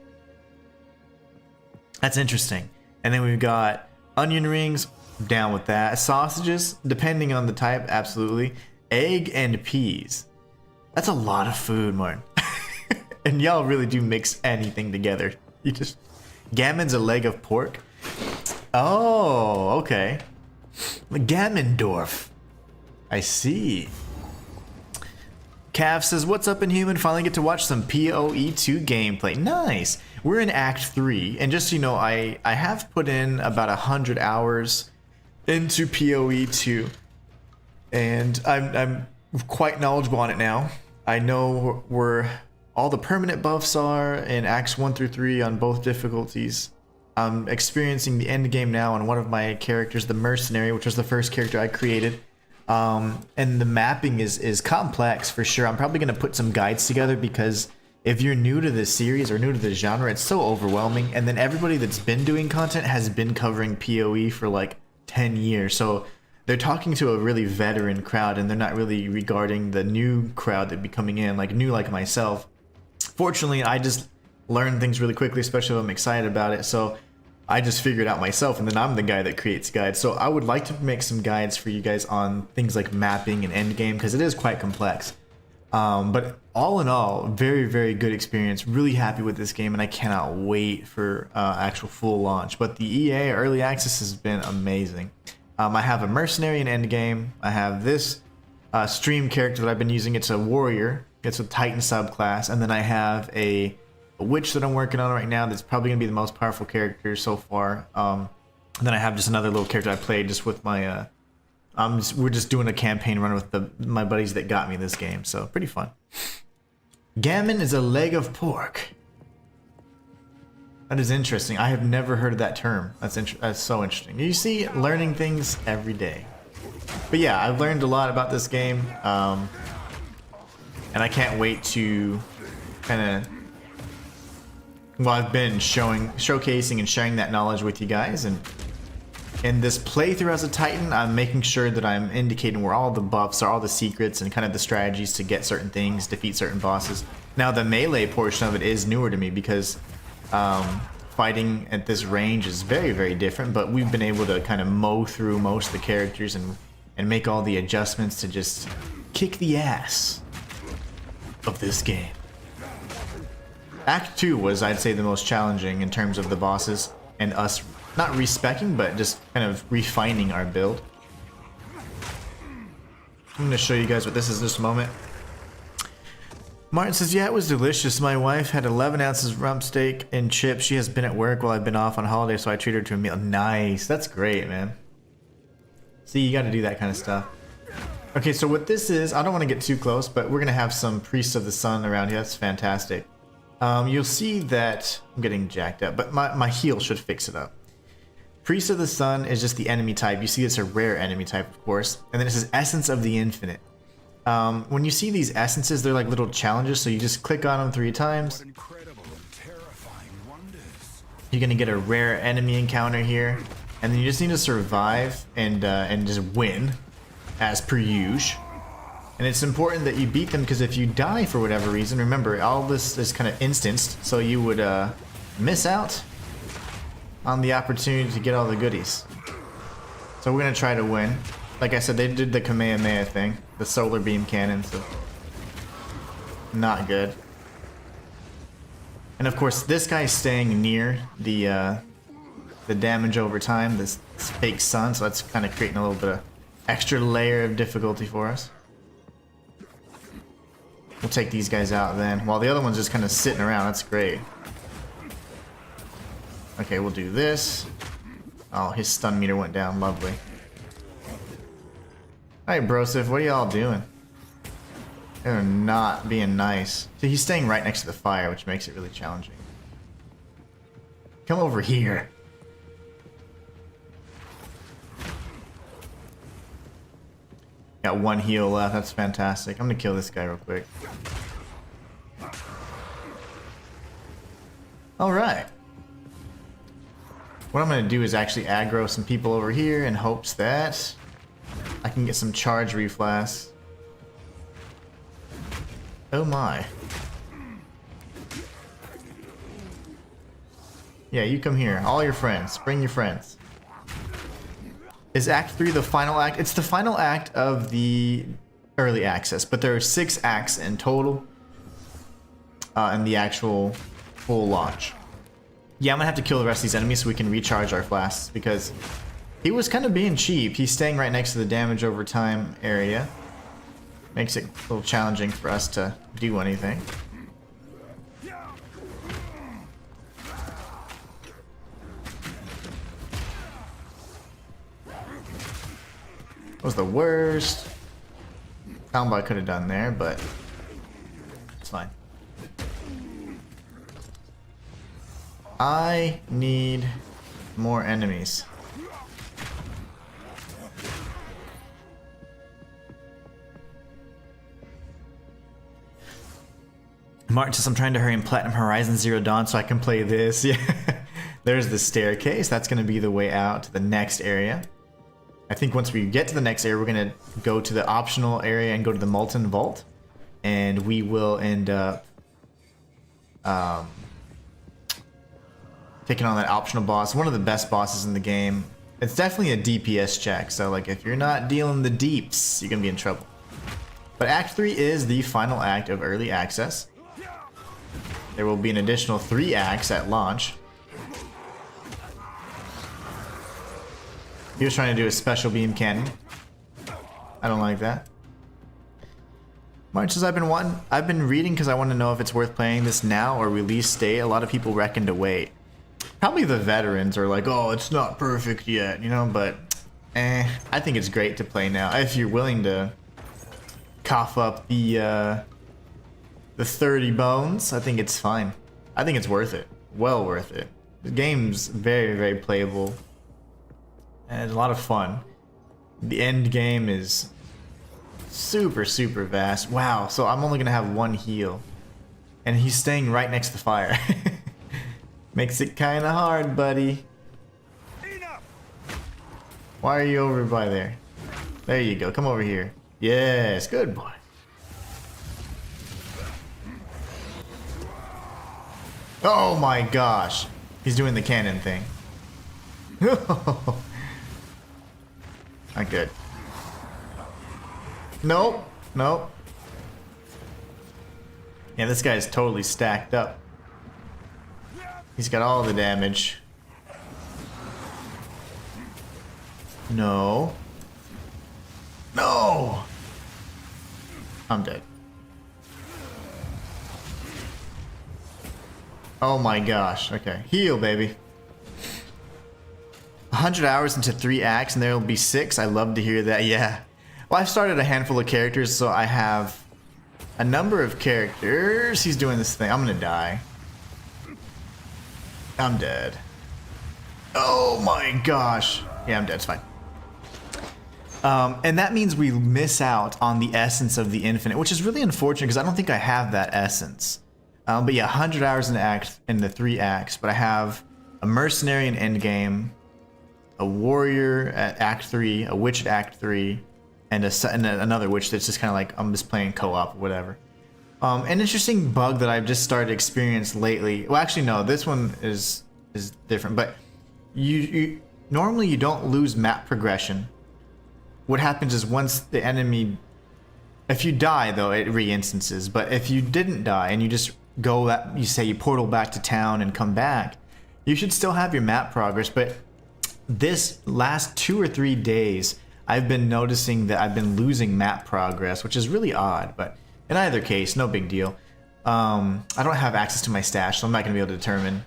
That's interesting. And then we've got onion rings. Down with that. Sausages, depending on the type, absolutely. Egg and peas. That's a lot of food, Martin. And y'all really do mix anything together. You just... Gammon's a leg of pork. Oh, okay. Gammondorf. I see. Cav says, what's up, Inhuman? Finally get to watch some PoE2 gameplay. Nice. We're in Act 3, and just so you know, I have put in about 100 hours into PoE2, and I'm quite knowledgeable on it now. I know where all the permanent buffs are in Acts 1 through 3 on both difficulties. I'm experiencing the end game now on one of my characters, the Mercenary, which was the first character I created. And the mapping is complex for sure. I'm probably going to put some guides together because if you're new to this series or new to this genre, it's so overwhelming. And then everybody that's been doing content has been covering PoE for like 10 years. So they're talking to a really veteran crowd and they're not really regarding the new crowd that'd be coming in, like new like myself. Fortunately, I just learn things really quickly, especially if I'm excited about it. So I just figured it out myself, and then I'm the guy that creates guides. So I would like to make some guides for you guys on things like mapping and endgame, because it is quite complex. But all in all, very, very good experience. Really happy with this game, and I cannot wait for actual full launch. But the EA Early Access has been amazing. I have a Mercenary in endgame. I have this stream character that I've been using. It's a warrior. It's a Titan subclass. And then I have a witch that I'm working on right now that's probably going to be the most powerful character so far. And then I have just another little character I played just with my... we're just doing a campaign run with my buddies that got me this game, so pretty fun. Gammon is a leg of pork. That is interesting. I have never heard of that term. That's so interesting. You see, learning things every day. But yeah, I've learned a lot about this game, and I can't wait to kind of... Well, I've been showcasing and sharing that knowledge with you guys, and in this playthrough as a Titan, I'm making sure that I'm indicating where all the buffs are, all the secrets, and kind of the strategies to get certain things, defeat certain bosses. Now, the melee portion of it is newer to me because fighting at this range is very, very different, but we've been able to kind of mow through most of the characters and make all the adjustments to just kick the ass of this game. Act 2 was, I'd say, the most challenging in terms of the bosses and us not respecing, but just kind of refining our build. I'm going to show you guys what this is in just a moment. Martin says, yeah, it was delicious. My wife had 11 ounces of rump steak and chips. She has been at work while I've been off on holiday, so I treated her to a meal. Nice. That's great, man. See, you got to do that kind of stuff. Okay, so what this is, I don't want to get too close, but we're going to have some Priests of the Sun around here. That's fantastic. You'll see that I'm getting jacked up, but my heal should fix it up. Priest of the Sun is just the enemy type. You see it's a rare enemy type, of course. And then it says Essence of the Infinite. When you see these essences, they're like little challenges, so you just click on them 3 times. You're going to get a rare enemy encounter here. And then you just need to survive and just win, as per usual. And it's important that you beat them, because if you die for whatever reason, remember, all this is kind of instanced, so you would miss out on the opportunity to get all the goodies. So we're going to try to win. Like I said, they did the Kamehameha thing, the solar beam cannon, so not good. And of course, this guy's staying near the damage over time, this fake sun, so that's kind of creating a little bit of extra layer of difficulty for us. We'll take these guys out then, while the other one's just kind of sitting around. That's great. Okay, we'll do this. Oh, his stun meter went down. Lovely. Alright, Brosif, what are y'all doing? They're not being nice. See, he's staying right next to the fire, which makes it really challenging. Come over here. Got 1 heal left. That's fantastic. I'm gonna kill this guy real quick. Alright. What I'm gonna do is actually aggro some people over here in hopes that I can get some charge reflash. Oh my. Yeah, you come here. All your friends. Bring your friends. Is Act 3 the final act? It's the final act of the early access, but there are 6 acts in total in the actual full launch. Yeah, I'm gonna have to kill the rest of these enemies so we can recharge our flasks, because he was kind of being cheap. He's staying right next to the damage over time area. Makes it a little challenging for us to do anything. Was the worst combo I could have done there, but it's fine. I need more enemies. Martin says I'm trying to hurry in Platinum Horizon Zero Dawn so I can play this. Yeah, there's the staircase. That's going to be the way out to the next area. I think once we get to the next area, we're going to go to the optional area and go to the Molten Vault. And we will end up taking on that optional boss. One of the best bosses in the game. It's definitely a DPS check. So like if you're not dealing the deeps, you're going to be in trouble. But Act 3 is the final act of early access. There will be an additional 3 acts at launch. He was trying to do a special beam cannon. I don't like that. Much as I've been reading because I want to know if it's worth playing this now or release date. A lot of people reckon to wait. Probably the veterans are like, oh, it's not perfect yet, you know, but I think it's great to play now. If you're willing to cough up the 30 bones, I think it's fine. I think it's worth it. Well worth it. The game's very, very playable. And it's a lot of fun. The end game is super, super vast. Wow, so I'm only gonna have 1 heal. And he's staying right next to the fire. Makes it kinda hard, buddy. Why are you over by there? There you go, come over here. Yes, good boy. Oh my gosh. He's doing the cannon thing. Not good. Nope. Nope. Yeah, this guy's totally stacked up. He's got all the damage. No. No! I'm dead. Oh my gosh. Okay. Heal, baby. 100 hours into 3 acts and there will be 6. I love to hear that. Yeah. Well, I've started a handful of characters, so I have a number of characters. He's doing this thing. I'm gonna die. I'm dead. Oh my gosh. Yeah, I'm dead. It's fine. And that means we miss out on the essence of the infinite, which is really unfortunate because I don't think I have that essence. But yeah, 100 hours in the 3 acts. But I have a mercenary in endgame, a warrior at Act 3, a witch at Act 3, and another witch that's just kind of like, I'm just playing co-op or whatever. An interesting bug that I've just started to experience lately. Well, actually, no, this one is different. But you normally you don't lose map progression. What happens is once the enemy, if you die though, it re-instances. But if you didn't die and you just go, you say you portal back to town and come back, you should still have your map progress. But this last 2 or 3 days, I've been noticing that I've been losing map progress, which is really odd. But in either case, no big deal. I don't have access to my stash, so I'm not going to be able to determine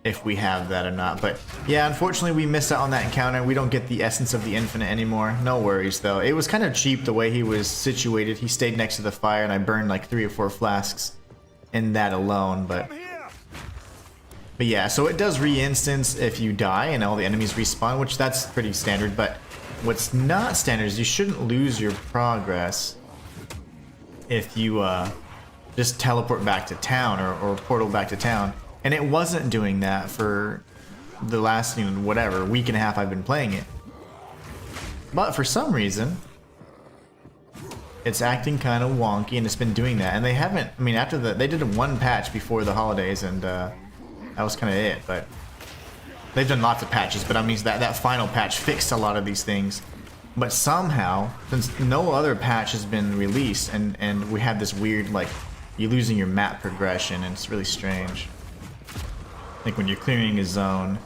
if we have that or not. But yeah, unfortunately we missed out on that encounter. We don't get the essence of the infinite anymore. No worries though. It was kind of cheap the way he was situated. He stayed next to the fire and I burned like 3 or 4 flasks in that alone. But yeah, so it does re-instance if you die and all the enemies respawn, which that's pretty standard. But what's not standard is you shouldn't lose your progress if you just teleport back to town or portal back to town. And it wasn't doing that for the last, whatever, week and a half I've been playing it. But for some reason, it's acting kind of wonky and it's been doing that. And they haven't, after they did 1 patch before the holidays and that was kind of it. But They've done lots of patches, but I mean that final patch fixed a lot of these things. But somehow, since no other patch has been released, and we have this weird, like, you're losing your map progression, and it's really strange. Like when you're clearing a zone,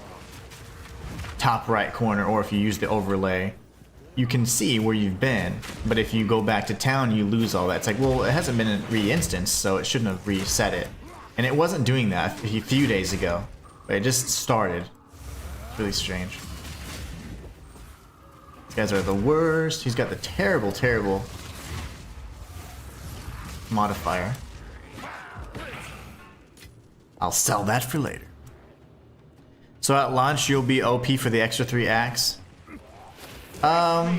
top right corner, or if you use the overlay, you can see where you've been, but if you go back to town, you lose all that. It's like, well, it hasn't been re-instanced, so it shouldn't have reset it. And it wasn't doing that a few days ago, but it just started. It's really strange. These guys are the worst. He's got the terrible, terrible modifier. I'll sell that for later. So at launch, you'll be OP for the extra 3 acts. So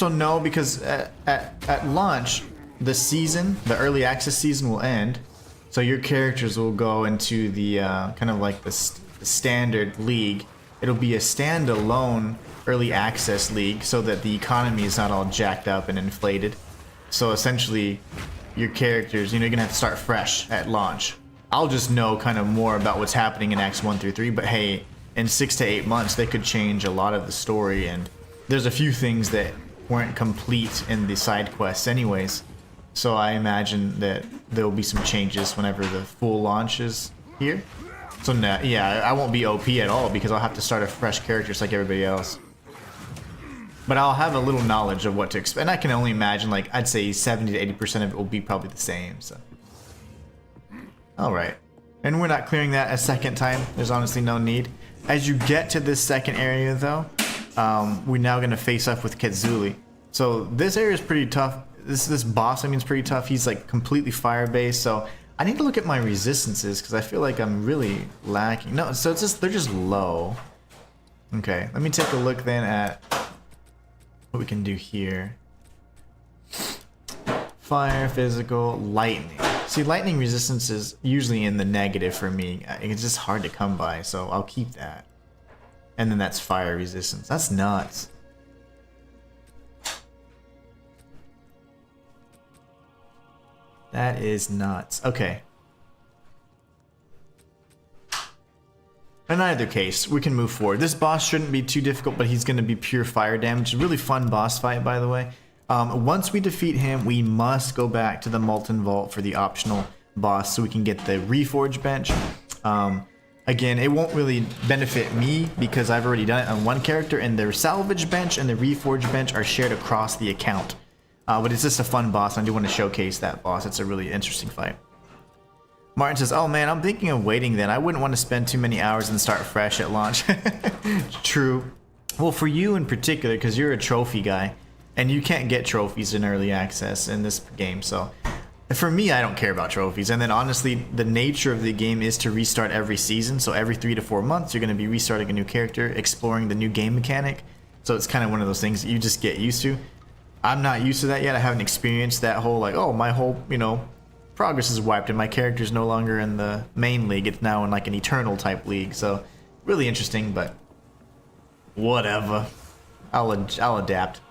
no, because at launch, the season, the early access season will end. So your characters will go into the kind of like the standard league. It'll be a standalone early access league so that the economy is not all jacked up and inflated. So essentially, your characters, you know, you're gonna have to start fresh at launch. I'll just know kind of more about what's happening in Acts 1 through 3, but hey, in 6 to 8 months, they could change a lot of the story, and there's a few things that weren't complete in the side quests anyways. So I imagine that there will be some changes whenever the full launch is here. So no, yeah, I won't be OP at all because I'll have to start a fresh character just like everybody else. But I'll have a little knowledge of what to expect, and I can only imagine, like, I'd say 70 to 80% of it will be probably the same, so. Alright. And we're not clearing that a second time. There's honestly no need. As you get to this second area, though, we're now going to face up with Ketsuli. So this area is pretty tough. This boss, I mean, is pretty tough. He's, like, completely fire-based, so I need to look at my resistances, because I feel like I'm really lacking. No, so it's just, they're just low. Okay, let me take a look then at what we can do here. Fire, physical, lightning. See, lightning resistance is usually in the negative for me. It's just hard to come by, so I'll keep that. And then that's fire resistance. That's nuts. That is nuts. Okay. In either case, we can move forward. This boss shouldn't be too difficult, but he's going to be pure fire damage. A really fun boss fight, by the way. Once we defeat him, we must go back to the Molten Vault for the optional boss so we can get the Reforge bench. Again, it won't really benefit me because I've already done it on one character, and the Salvage bench and the Reforge bench are shared across the account. But it's just a fun boss, and I do want to showcase that boss. It's a really interesting fight. Martin says, oh man, I'm thinking of waiting then. I wouldn't want to spend too many hours and start fresh at launch. True. Well, for you in particular, because you're a trophy guy, and you can't get trophies in early access in this game, so for me, I don't care about trophies. And then honestly, the nature of the game is to restart every season, so every 3 to 4 months, you're going to be restarting a new character, exploring the new game mechanic. So it's kind of one of those things that you just get used to. I'm not used to that yet. I haven't experienced that whole, like, oh, my whole, you know, progress is wiped and my character's no longer in the main league. It's now in like an eternal type league. So really interesting, but whatever. I'll adapt.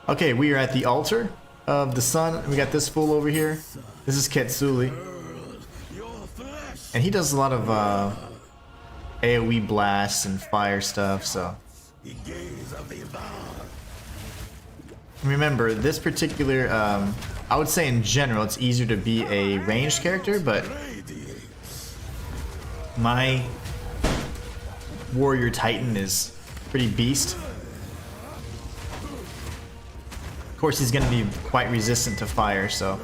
Okay, we are at the altar of the sun. We got this fool over here. This is Ketsuli. And he does a lot of AoE blasts and fire stuff, so. Remember, this particular, I would say in general, it's easier to be a ranged character, but my warrior titan is pretty beast. Of course, he's going to be quite resistant to fire, so.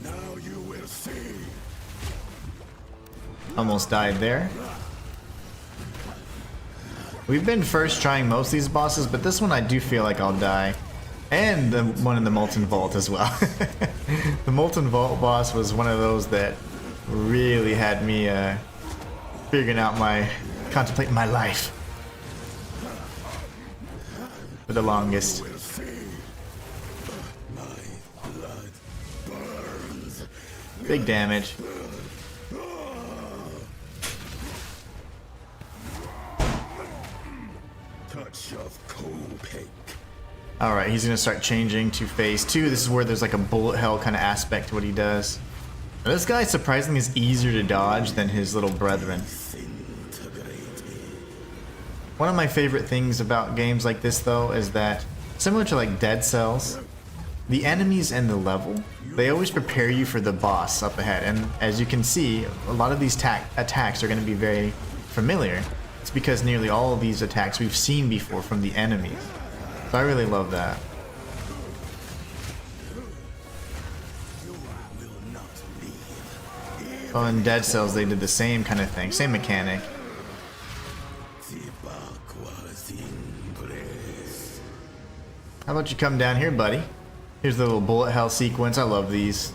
Now you will see. Almost died there. We've been first trying most of these bosses, but this one I do feel like I'll die. And the one in the Molten Vault as well. The Molten Vault boss was one of those that really had me figuring out contemplating my life for the longest. Big damage. Alright, he's gonna start changing to phase 2. This is where there's like a bullet hell kind of aspect to what he does. This guy surprisingly is easier to dodge than his little brethren. One of my favorite things about games like this though is that, similar to like Dead Cells, the enemies in the level, they always prepare you for the boss up ahead, and as you can see, a lot of these attacks are going to be very familiar. It's because nearly all of these attacks we've seen before from the enemies. So I really love that. Oh, in Dead Cells they did the same kind of thing, same mechanic. How about you come down here, buddy? Here's the little bullet hell sequence. I love these.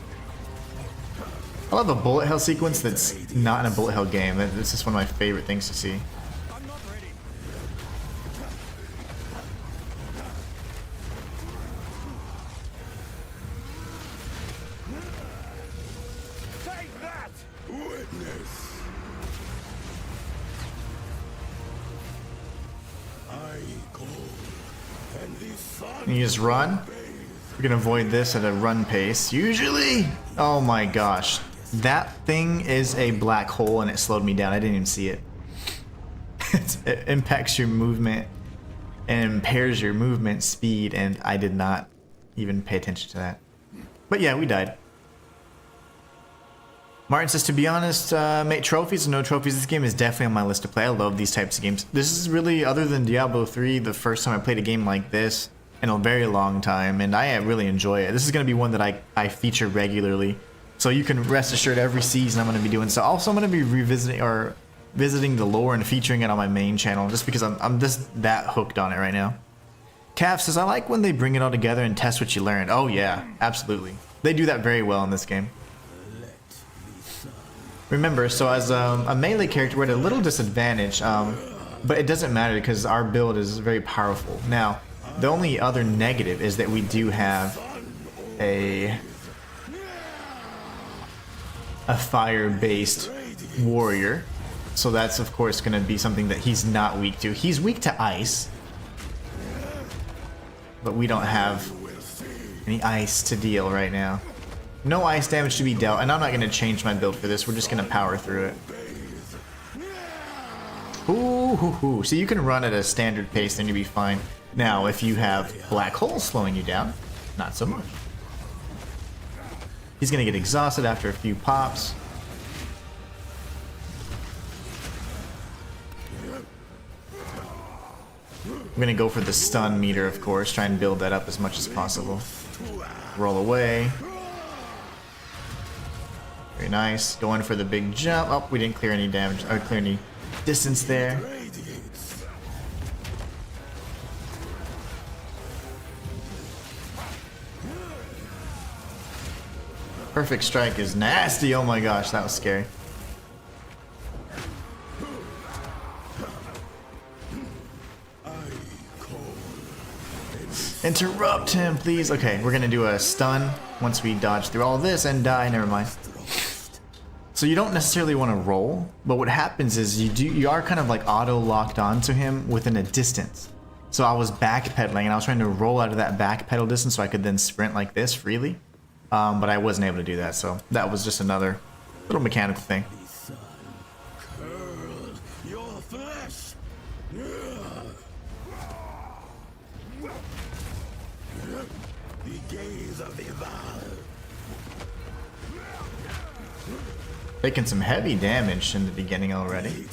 I love a bullet hell sequence that's not in a bullet hell game. It's just one of my favorite things to see. I'm not ready. Take that! Witness. I call, and the sun. You just run. We can avoid this at a run pace. Usually! Oh my gosh. That thing is a black hole and it slowed me down. I didn't even see it. It impacts your movement and impairs your movement speed, and I did not even pay attention to that. But yeah, we died. Martin says, to be honest, mate, trophies or no trophies, this game is definitely on my list to play. I love these types of games. This is really, other than Diablo 3, the first time I played a game like this in a very long time, and I really enjoy it. This is going to be one that I feature regularly, so you can rest assured every season I'm going to be doing so. Also, I'm going to be revisiting or visiting the lore and featuring it on my main channel, just because I'm just that hooked on it right now. Cav says, I like when they bring it all together and test what you learned. Oh yeah, absolutely. They do that very well in this game. Remember, so as a melee character, we're at a little disadvantage, but it doesn't matter because our build is very powerful. Now, the only other negative is that we do have a fire-based warrior, so that's of course going to be something that he's not weak to. He's weak to ice, but we don't have any ice to deal right now. No ice damage to be dealt, and I'm not going to change my build for this. We're just going to power through it. Ooh, hoo, hoo. So you can run at a standard pace, then you'll be fine. Now, if you have black holes slowing you down, not so much. He's going to get exhausted after a few pops. I'm going to go for the stun meter, of course, try and build that up as much as possible. Roll away. Very nice. Going for the big jump. Oh, we didn't clear any damage, or clear any distance there. Perfect strike is nasty. Oh my gosh, that was scary. Interrupt him, please. Okay, we're gonna do a stun once we dodge through all this and die. Never mind. So you don't necessarily want to roll, but what happens is you are kind of like auto locked onto him within a distance. So I was backpedaling and I was trying to roll out of that backpedal distance so I could then sprint like this freely. But I wasn't able to do that, so that was just another little mechanical thing. Taking some heavy damage in the beginning already.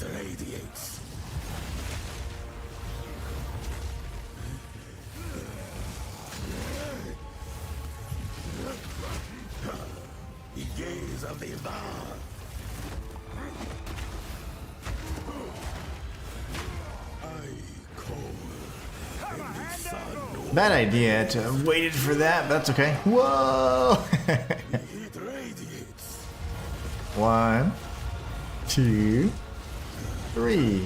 Bad idea to have waited for that, but that's okay. Whoa! 1, 2, 3.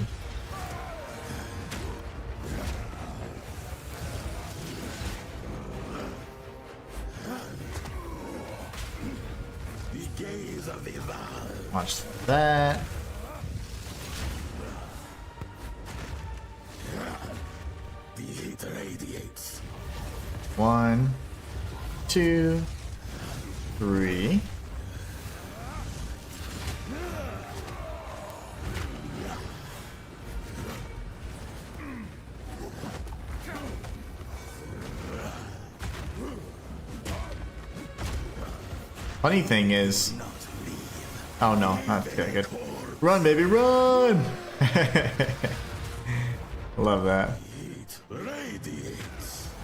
Watch that. The heat radiates. 1, 2, 3. Funny thing is, oh no, not good. Good. Run, baby, run! Love that.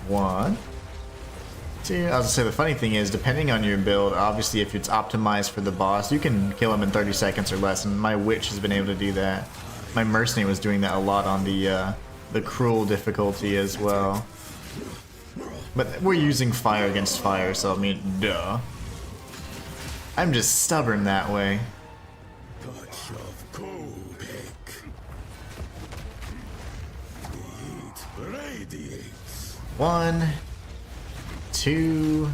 1, 2. I was gonna say the funny thing is, depending on your build, obviously if it's optimized for the boss, you can kill him in 30 seconds or less, and my witch has been able to do that. My mercenary was doing that a lot on the cruel difficulty as well. But we're using fire against fire, so I mean, duh. I'm just stubborn that way. Touch of Copic. The heat radiates. 1, 2,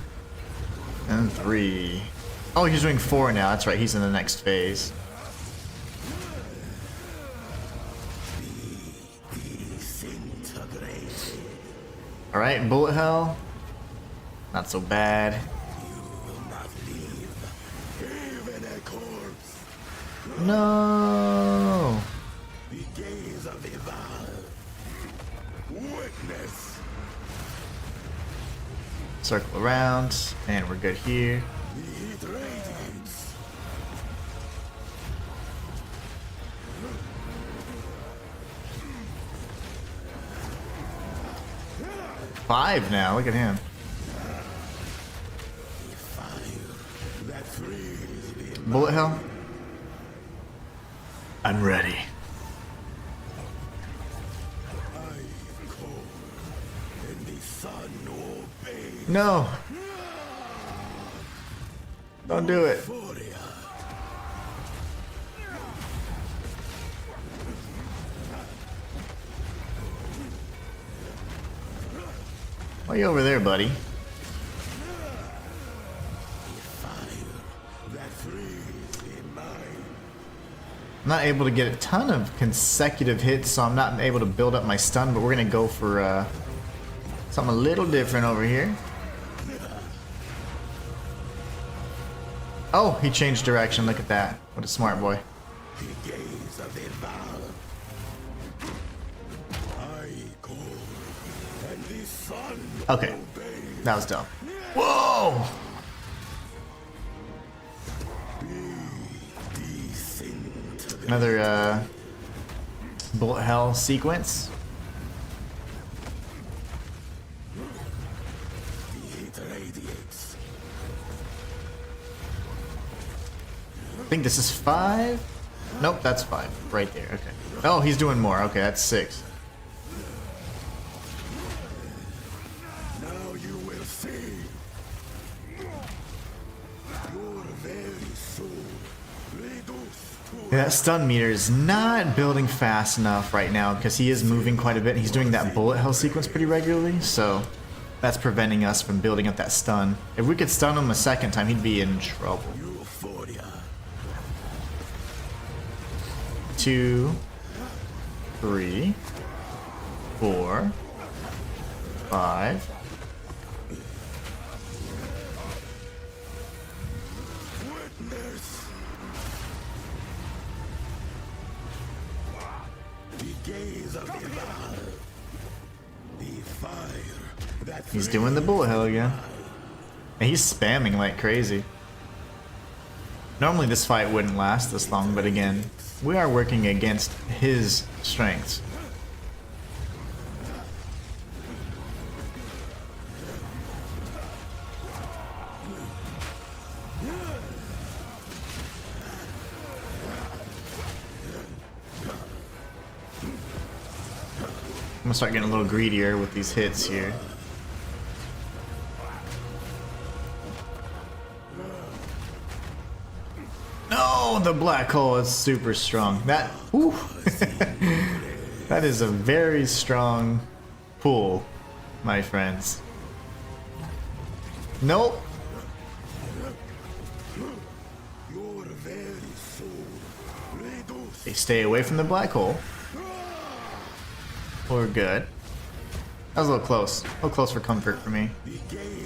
and 3. Oh, he's doing 4 now. That's right. He's in the next phase. All right, bullet hell. Not so bad. No. The gaze of the Val. Witness. Circle around, and we're good here. The heat radiates. 5 now. Look at him. That frees the Bullet hell. I'm ready. cold, and the sun obeys. No. Don't do it. Euphoria. Why are you over there, buddy? That frees the mind. I'm not able to get a ton of consecutive hits, so I'm not able to build up my stun, but we're gonna go for something a little different over here. Oh, he changed direction. Look at that. What a smart boy. The gaze of the Val. I cold, and the sun Okay, obeys. that was dumb. Whoa! Another bullet hell sequence. The heat radiates. I think this is 5. Nope, that's 5. Right there. Okay. Oh, he's doing more. Okay, that's 6. Now you will see. Your very soul reduced to Yeah, that stun meter is not building fast enough right now because he is moving quite a bit. He's doing that bullet hell sequence pretty regularly, so that's preventing us from building up that stun. If we could stun him a second time, he'd be in trouble. euphoria. 2, 3, 4, 5. Witness. The gaze of the Val. The fire that He's doing the bullet hell again. And he's spamming like crazy. Normally this fight wouldn't last this long, but again, we are working against his strengths. I'm gonna start getting a little greedier with these hits here. No, the black hole is super strong. That, whew. That is a very strong pull, my friends. Nope. your very soul reduced. They stay away from the black hole. We're good. That was a little close. A little close for comfort for me.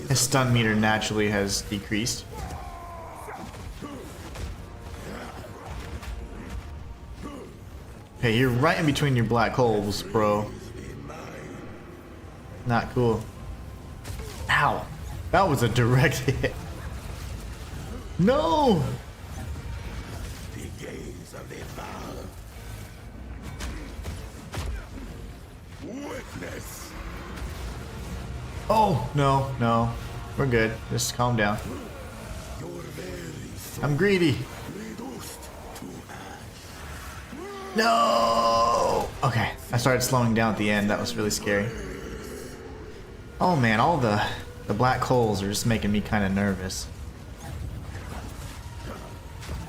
His stun meter naturally has decreased. Hey, you're right in between your black holes, bro. Not cool. Ow. That was a direct hit. No! The gaze of the Val. Witness. Oh, no, no. We're good. Just calm down. Your very soul I'm greedy. reduced to ash. No! Okay, I started slowing down at the end. That was really scary. Oh man, all the black holes are just making me kind of nervous.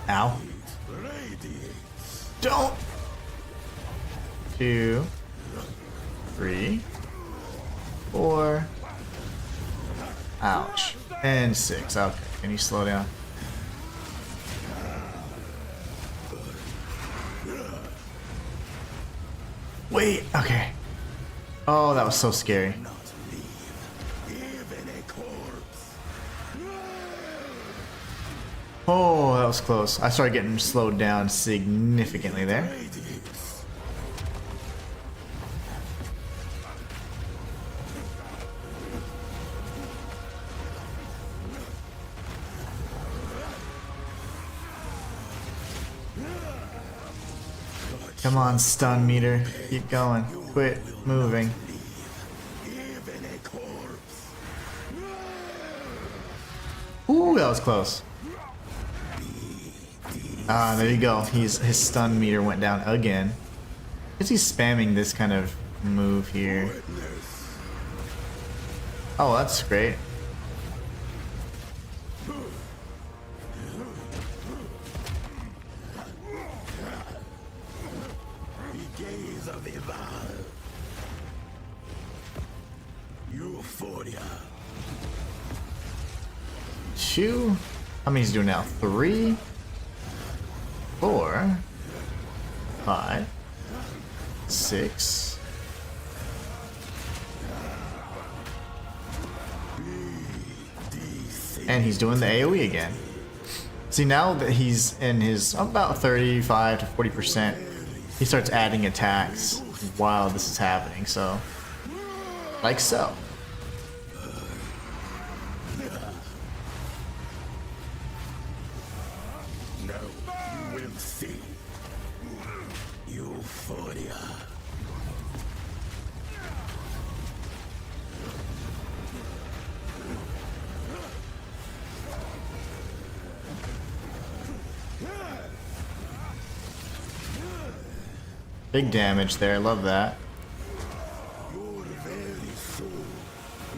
Ow. Radiates. Don't! 2, 3, 4. Ouch. And 6. Okay, can you slow down? Wait, okay. Oh, that was so scary. Not leave. Even a corpse. Oh, that was close. I started getting slowed down significantly there. Radiates. Come on, stun meter. Keep going. Quit moving. Even a corpse. Ooh, that was close. Ah, there you go. His stun meter went down again. Is he spamming this kind of move here? Witness. Oh, that's great. The gaze of the Val. Euphoria. 2. How many he's doing now? 3, 4, 5, 6. And he's doing the AoE again. See, now that he's in his about 35 to 40%, he starts adding attacks while this is happening, so like so. No, you will see. Euphoria. Big damage there, love that. Your very soul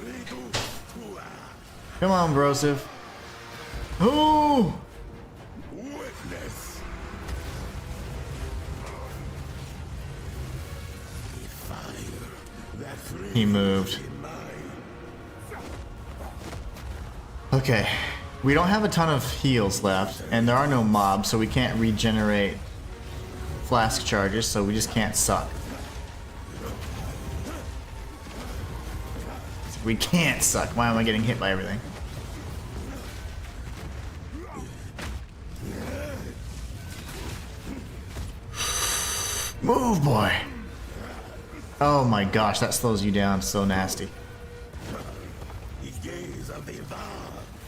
reduced to ash. Come on, Broseph. Ooh! Witness. The fire that He moved. in mine. Okay, we don't have a ton of heals left, and there are no mobs, so we can't regenerate flask charges, so we just can't suck. We can't suck. Why am I getting hit by everything? Move, boy! Oh my gosh, that slows you down so nasty. The gaze of the Val.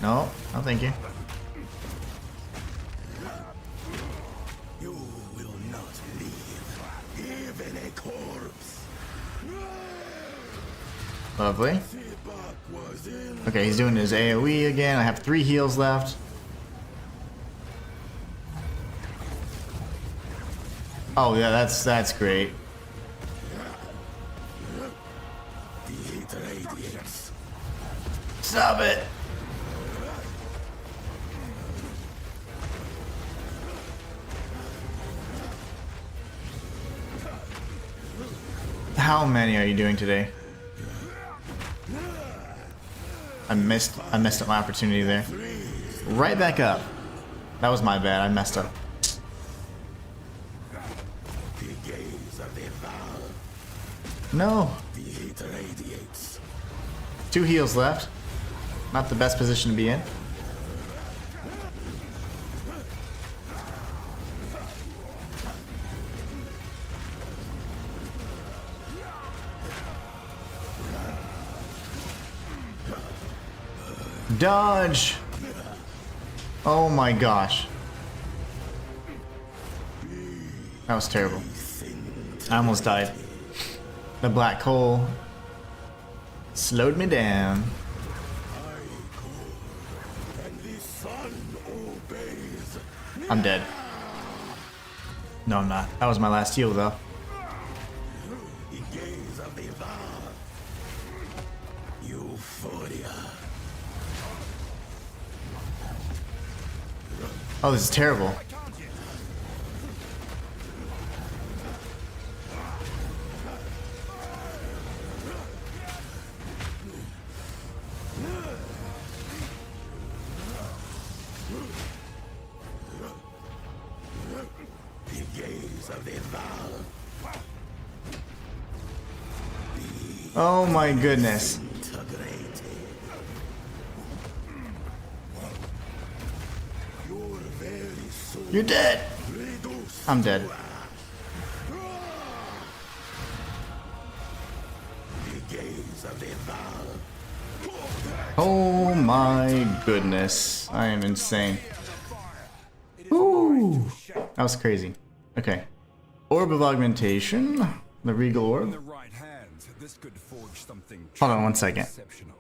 No, no thank you. You will not leave. Even a corpse. Lovely. Sebak was in. Okay, he's doing his AoE again. I have 3 heals left. Oh yeah, that's great. The heat radiates. Stop it! How many are you doing today? I missed up my opportunity there. Right back up. That was my bad. I messed up. The gaze of the Val. No. The heat radiates. 2 heals left. Not the best position to be in. Dodge! Oh my gosh. That was terrible. I almost died. The black hole slowed me down. I'm dead. No, I'm not. That was my last heal, though. Oh, this is terrible. Oh my goodness. You're dead. I'm dead. Oh my goodness. I am insane. Ooh. That was crazy. Okay. Orb of Augmentation. The Regal In Orb. the right hands, this could forge something Hold on truly 1 second. exceptional.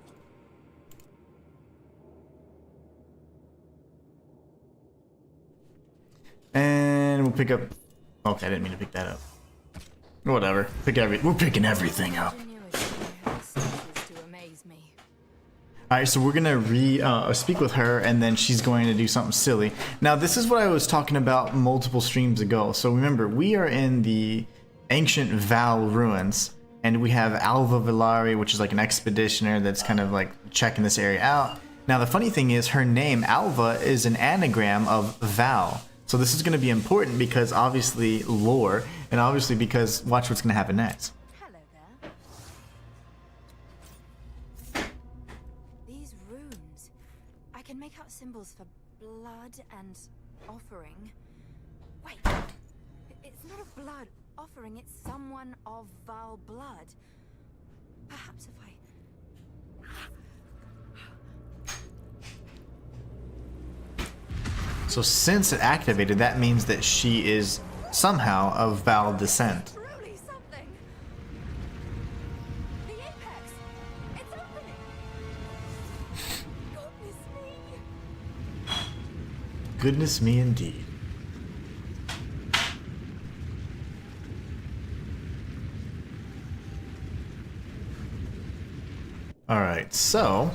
And we'll pick up... Okay, I didn't mean to pick that up. Whatever. We're picking everything up. Alright, so we're gonna speak with her, and then she's going to do something silly. Now, this is what I was talking about multiple streams ago. So remember, we are in the ancient Val ruins, and we have Alva Villari, which is like an expeditioner that's kind of like checking this area out. Now, the funny thing is, her name, Alva, is an anagram of Val. So this is going to be important because obviously lore, and obviously because watch what's going to happen next. Hello there. These runes. I can make out symbols for blood and offering. Wait, it's not a blood offering, it's someone of Val blood. Perhaps if I... So since it activated, that means that she is somehow of Val descent. Truly something! The apex! It's opening! Goodness me! Goodness me indeed. Alright, so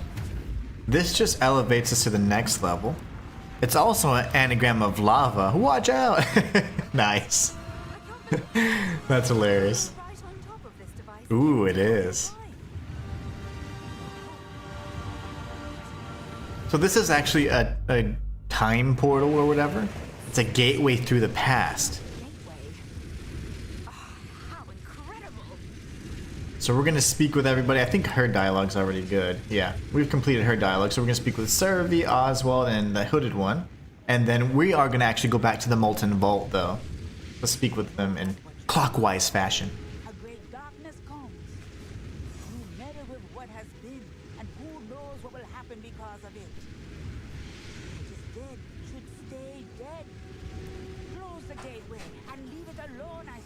this just elevates us to the next level. It's also an anagram of lava. Watch out! Nice. That's hilarious. Right on top of this device. Ooh, it is. So this is actually a time portal or whatever. It's a gateway through the past. Gateway. Oh, how incredible! So we're gonna speak with everybody. I think her dialogue's already good. Yeah, we've completed her dialogue. So we're gonna speak with Servi, Oswald, and the hooded one. And then we are gonna actually go back to the Molten Vault, though. Let's speak with them in clockwise fashion. A great darkness comes. You meddle with what has been, and who knows what will happen because of it. What is dead should stay dead. Close the gateway and leave it alone, I say.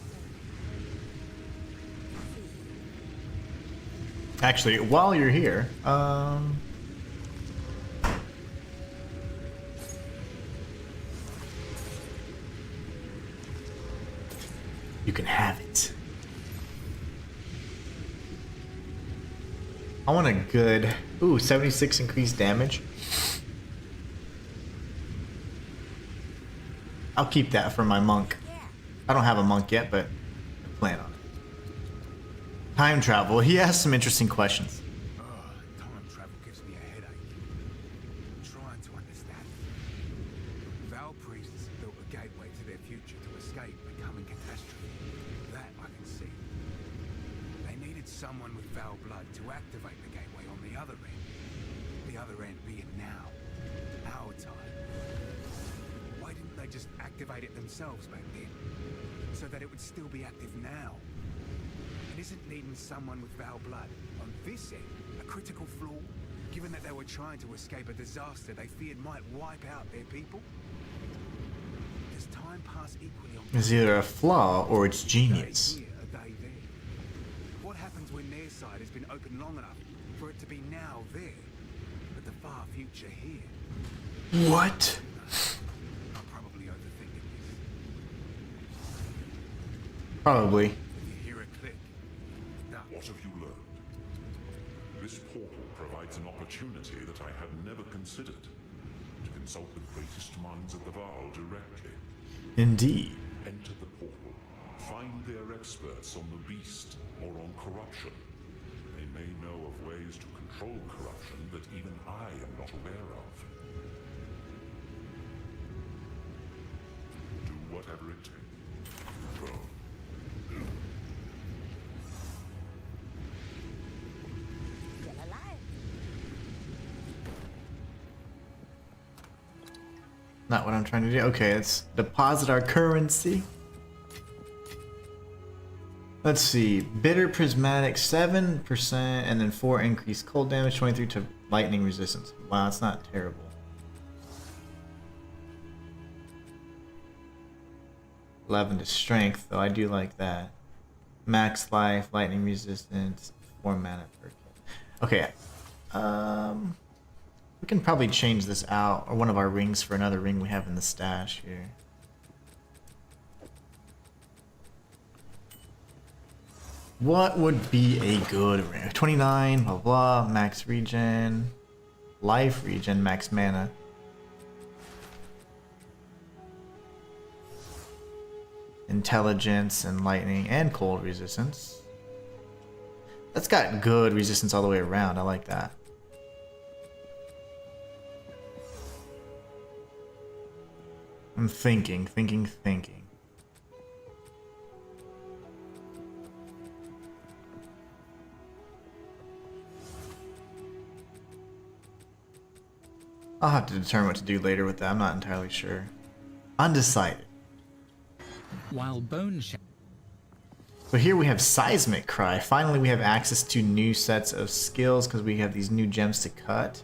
Actually, while you're here, you can have it. I want a good, 76 increased damage. I'll keep that for my monk. I don't have a monk yet, but I plan on it. Time travel. He asked some interesting questions. Time travel gives me a headache. I'm trying to understand. Val priests built a gateway to their future to escape the coming catastrophe. That I can see. They needed someone with Val blood to activate the gateway on the other end. The other end being now. Our time. Why didn't they just activate it themselves back then? So that it would still be active now. And isn't needing someone with Val blood on this end a critical flaw? Given that they were trying to escape a disaster they feared might wipe out their people? Does time pass equally on It's either a flaw or it's genius. Day here, a day there? What happens when their side has been open long enough for it to be now there, but the far future here? What? I'm probably overthinking this. Probably. If you hear a click, done. What have you learned? This portal provides an opportunity that I had never considered. To consult the greatest minds of the Varl directly. Indeed. Enter the portal. Find their experts on the beast or on corruption. They may know of ways to control corruption that even I am not aware of. Do whatever it takes. Go. Still alive. Not what I'm trying to do. Okay, let's deposit our currency. Let's see. Bitter prismatic 7% and then 4 increased cold damage, 23 to lightning resistance. Wow, that's not terrible. $11 to strength, though I do like that. Max life, lightning resistance, 4 mana per kill. Okay. We can probably change this out, or one of our rings for another ring we have in the stash here. What would be a good ring? 29, blah blah, max regen, life regen, max mana. Intelligence and lightning and cold resistance. That's got good resistance all the way around. I like that. I'm thinking. I'll have to determine what to do later with that. I'm not entirely sure. Undecided. While bone sh So here we have Seismic Cry. Finally we have access to new sets of skills because we have these new gems to cut.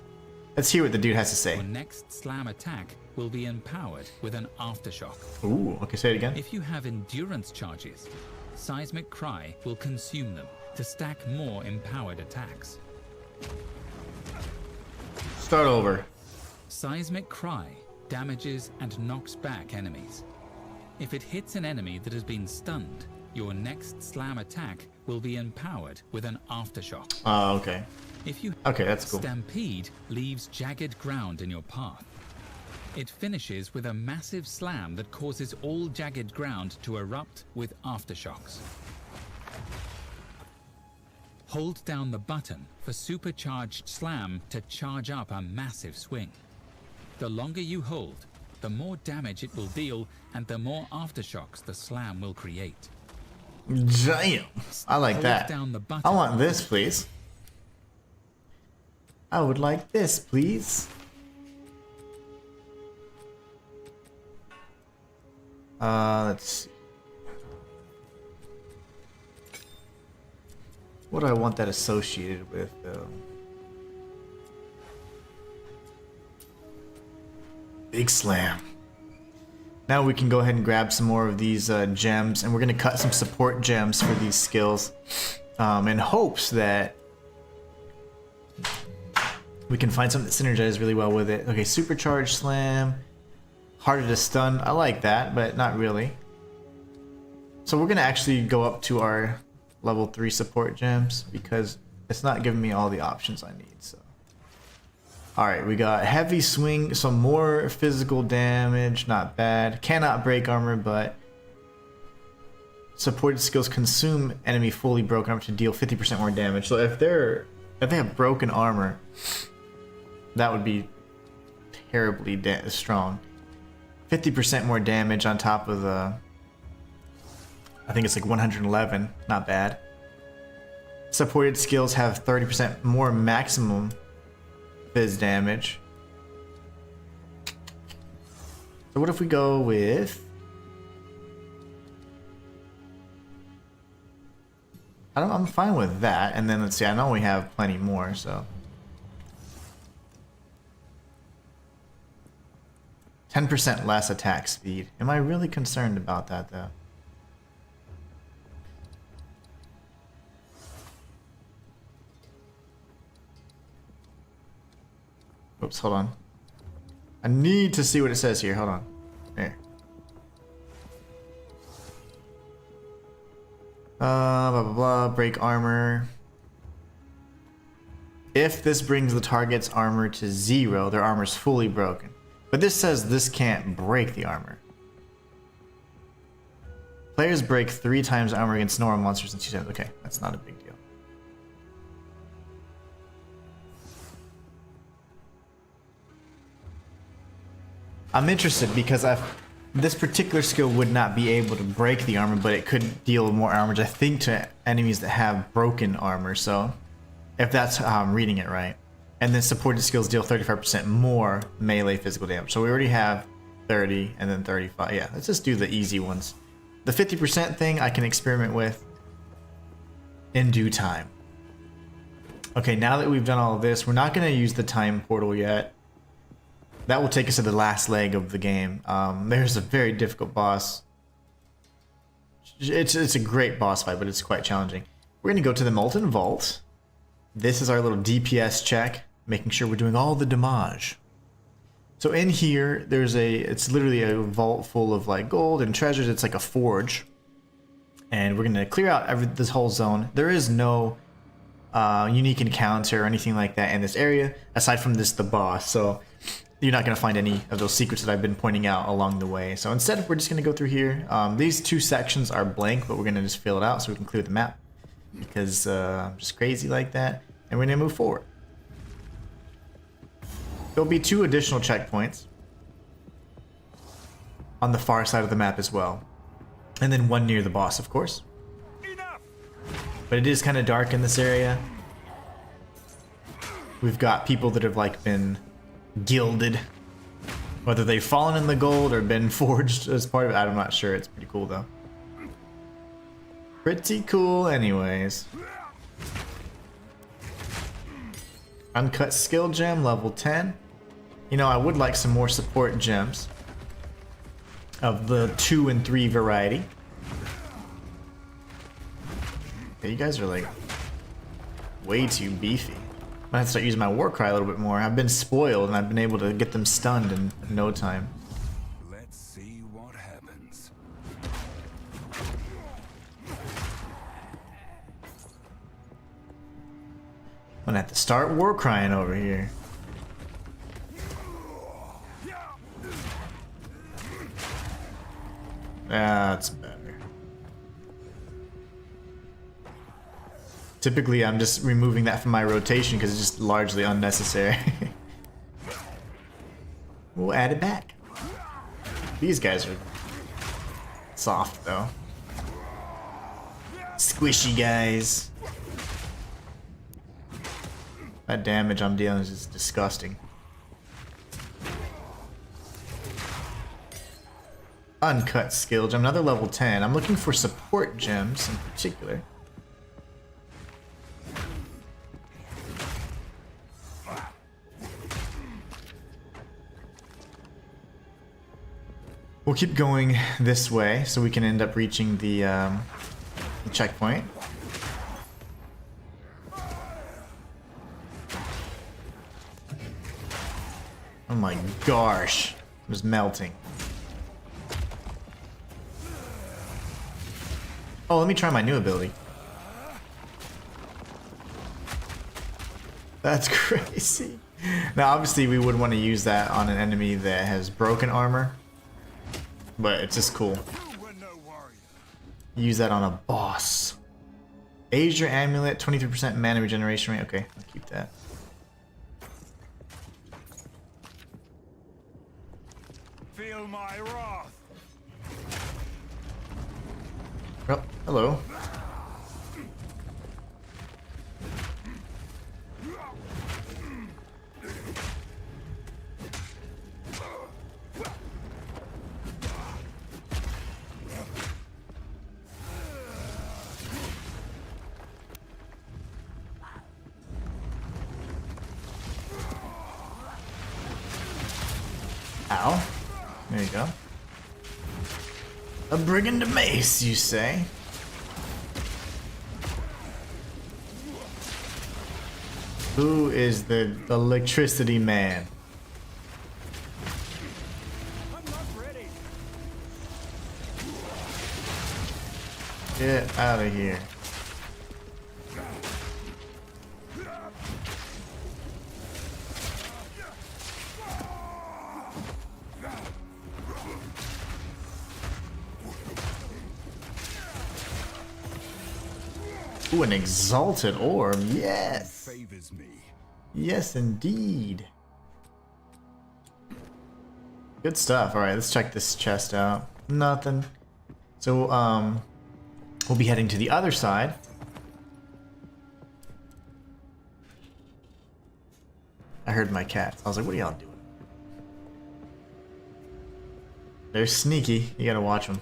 Let's hear what the dude has to say. your next slam attack will be empowered with an aftershock. Ooh, okay, say it again. If you have endurance charges, Seismic Cry will consume them to stack more empowered attacks. Start over. Seismic Cry damages and knocks back enemies. If it hits an enemy that has been stunned, your next slam attack will be empowered with an aftershock. Oh, okay. If you Okay, that's cool. Stampede leaves jagged ground in your path. It finishes with a massive slam that causes all jagged ground to erupt with aftershocks. Hold down the button for supercharged slam to charge up a massive swing. The longer you hold, the more damage it will deal and the more aftershocks the slam will create. Damn. I like Hold that. down the button. I want this, please. I would like this, please. Let's see. What do I want that associated with, though? Big Slam. Now we can go ahead and grab some more of these gems, and we're going to cut some support gems for these skills in hopes that we can find something that synergizes really well with it. Okay, Supercharged Slam. Harder to stun. I like that, but not really. So we're going to actually go up to our level 3 support gems because it's not giving me all the options I need. So, alright, we got Heavy Swing, some more physical damage, not bad. Cannot break armor, but supported skills consume enemy fully broken armor to deal 50% more damage. So if they have broken armor, that would be terribly strong. 50% more damage on top of the, I think it's like 111, not bad. Supported skills have 30% more maximum phys damage. So what if we go with, I'm fine with that, and then let's see, I know we have plenty more, so 10% less attack speed. Am I really concerned about that though? Oops, hold on. I need to see what it says here. Hold on. There. Blah blah blah. Break armor. If this brings the target's armor to 0, their armor is fully broken. But this says this can't break the armor. Players break 3 times armor against normal monsters and 2 times. Okay, that's not a big deal. I'm interested because this particular skill would not be able to break the armor, but it could deal more damage, I think, to enemies that have broken armor. So, if that's how I'm reading it right. And then supported skills deal 35% more melee physical damage. So we already have 30 and then 35. Yeah, let's just do the easy ones. The 50% thing I can experiment with in due time. Okay, now that we've done all of this, we're not going to use the time portal yet. That will take us to the last leg of the game. There's a very difficult boss. It's a great boss fight, but it's quite challenging. We're going to go to the Molten Vault. This is our little DPS check, making sure we're doing all the damage. So in here, it's literally a vault full of like gold and treasures. It's like a forge. And we're going to clear out this whole zone. There is no unique encounter or anything like that in this area, aside from the boss. So you're not going to find any of those secrets that I've been pointing out along the way. So instead, we're just going to go through here. These 2 sections are blank, but we're going to just fill it out so we can clear the map. Because I'm just crazy like that. And we're going to move forward. There'll be 2 additional checkpoints on the far side of the map as well. And then 1 near the boss, of course. But it is kind of dark in this area. We've got people that have like been gilded. Whether they've fallen in the gold or been forged as part of it, I'm not sure. It's pretty cool though. Pretty cool anyways. Uncut skill gem, level 10. You know, I would like some more support gems of the 2 and 3 variety. Yeah, you guys are like way too beefy. I'm gonna have to start using my war cry a little bit more. I've been spoiled and I've been able to get them stunned in no time. Let's see what happens. I'm gonna have to start war crying over here. That's better. Typically, I'm just removing that from my rotation because it's just largely unnecessary. We'll add it back. These guys are soft, though. Squishy guys. That damage I'm dealing is just disgusting. Uncut skill gem, another level 10. I'm looking for support gems in particular. We'll keep going this way so we can end up reaching the checkpoint. Oh my gosh, it was melting. Oh, let me try my new ability. That's crazy. Now, obviously, we would want to use that on an enemy that has broken armor. But it's just cool. Use that on a boss. Azure Amulet, 23% mana regeneration rate. Okay, I'll keep that. Feel my wrath. Oh, hello. Ow. There you go. A brigand mace, you say? Who is the electricity man? I'm not ready. Get out of here. Ooh, an exalted orb. Yes. Favors me. Yes, indeed. Good stuff. All right, let's check this chest out. Nothing. So, we'll be heading to the other side. I heard my cats. I was like, what are y'all doing? They're sneaky. You gotta watch them.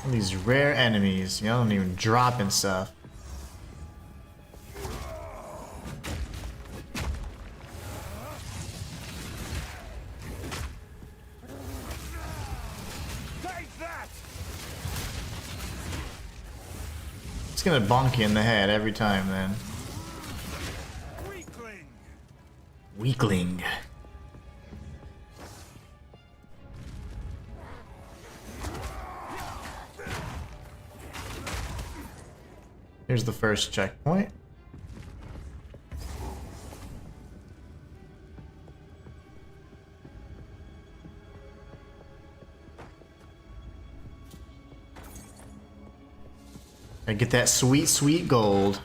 These rare enemies, you don't even drop and stuff. Take that! It's gonna bonk you in the head every time then. Weakling! Weakling. Here's the first checkpoint. I get that sweet, sweet gold.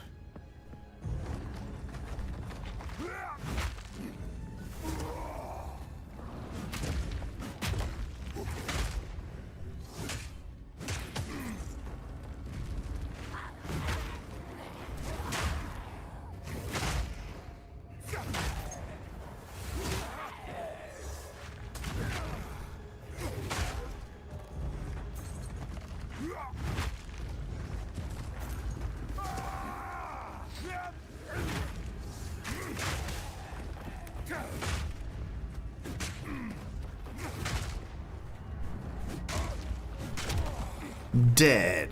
Dead.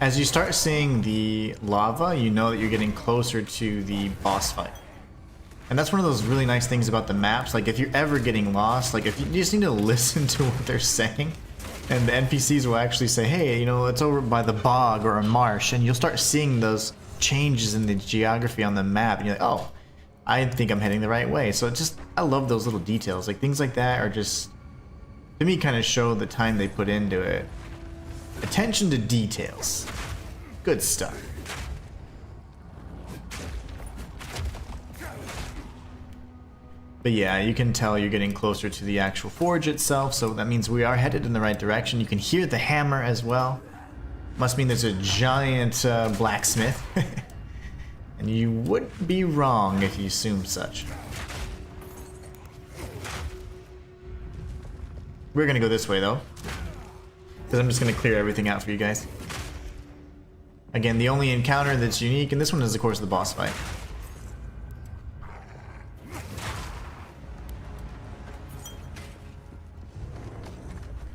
As you start seeing the lava, you know that you're getting closer to the boss fight. And that's one of those really nice things about the maps. Like, if you're ever getting lost, like, if you just need to listen to what they're saying, and the NPCs will actually say, hey, you know, it's over by the bog or a marsh, and you'll start seeing those changes in the geography on the map, and you're like, oh, I think I'm heading the right way. So it just, I love those little details. Like, things like that are just, to me, kind of show the time they put into it. Attention to details. Good stuff. But yeah, you can tell you're getting closer to the actual forge itself, so that means we are headed in the right direction. You can hear the hammer as well. Must mean there's a giant blacksmith. And you wouldn't be wrong if you assumed such. We're gonna go this way though, because I'm just gonna clear everything out for you guys. Again, the only encounter that's unique, and this one is of course the boss fight.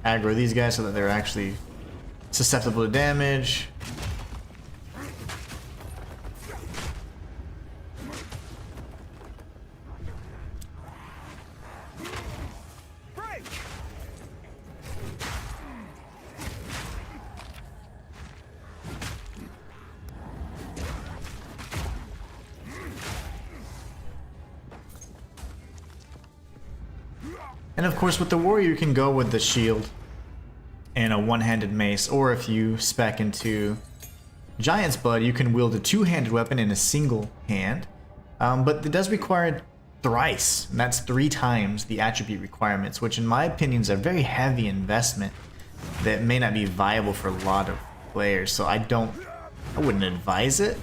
Aggro these guys so that they're actually susceptible to damage. And of course with the warrior you can go with the shield and a one-handed mace, or if you spec into Giant's Blood you can wield a two-handed weapon in a single hand. But it does require thrice, and that's 3 times the attribute requirements, which in my opinion is a very heavy investment that may not be viable for a lot of players. So I wouldn't advise it,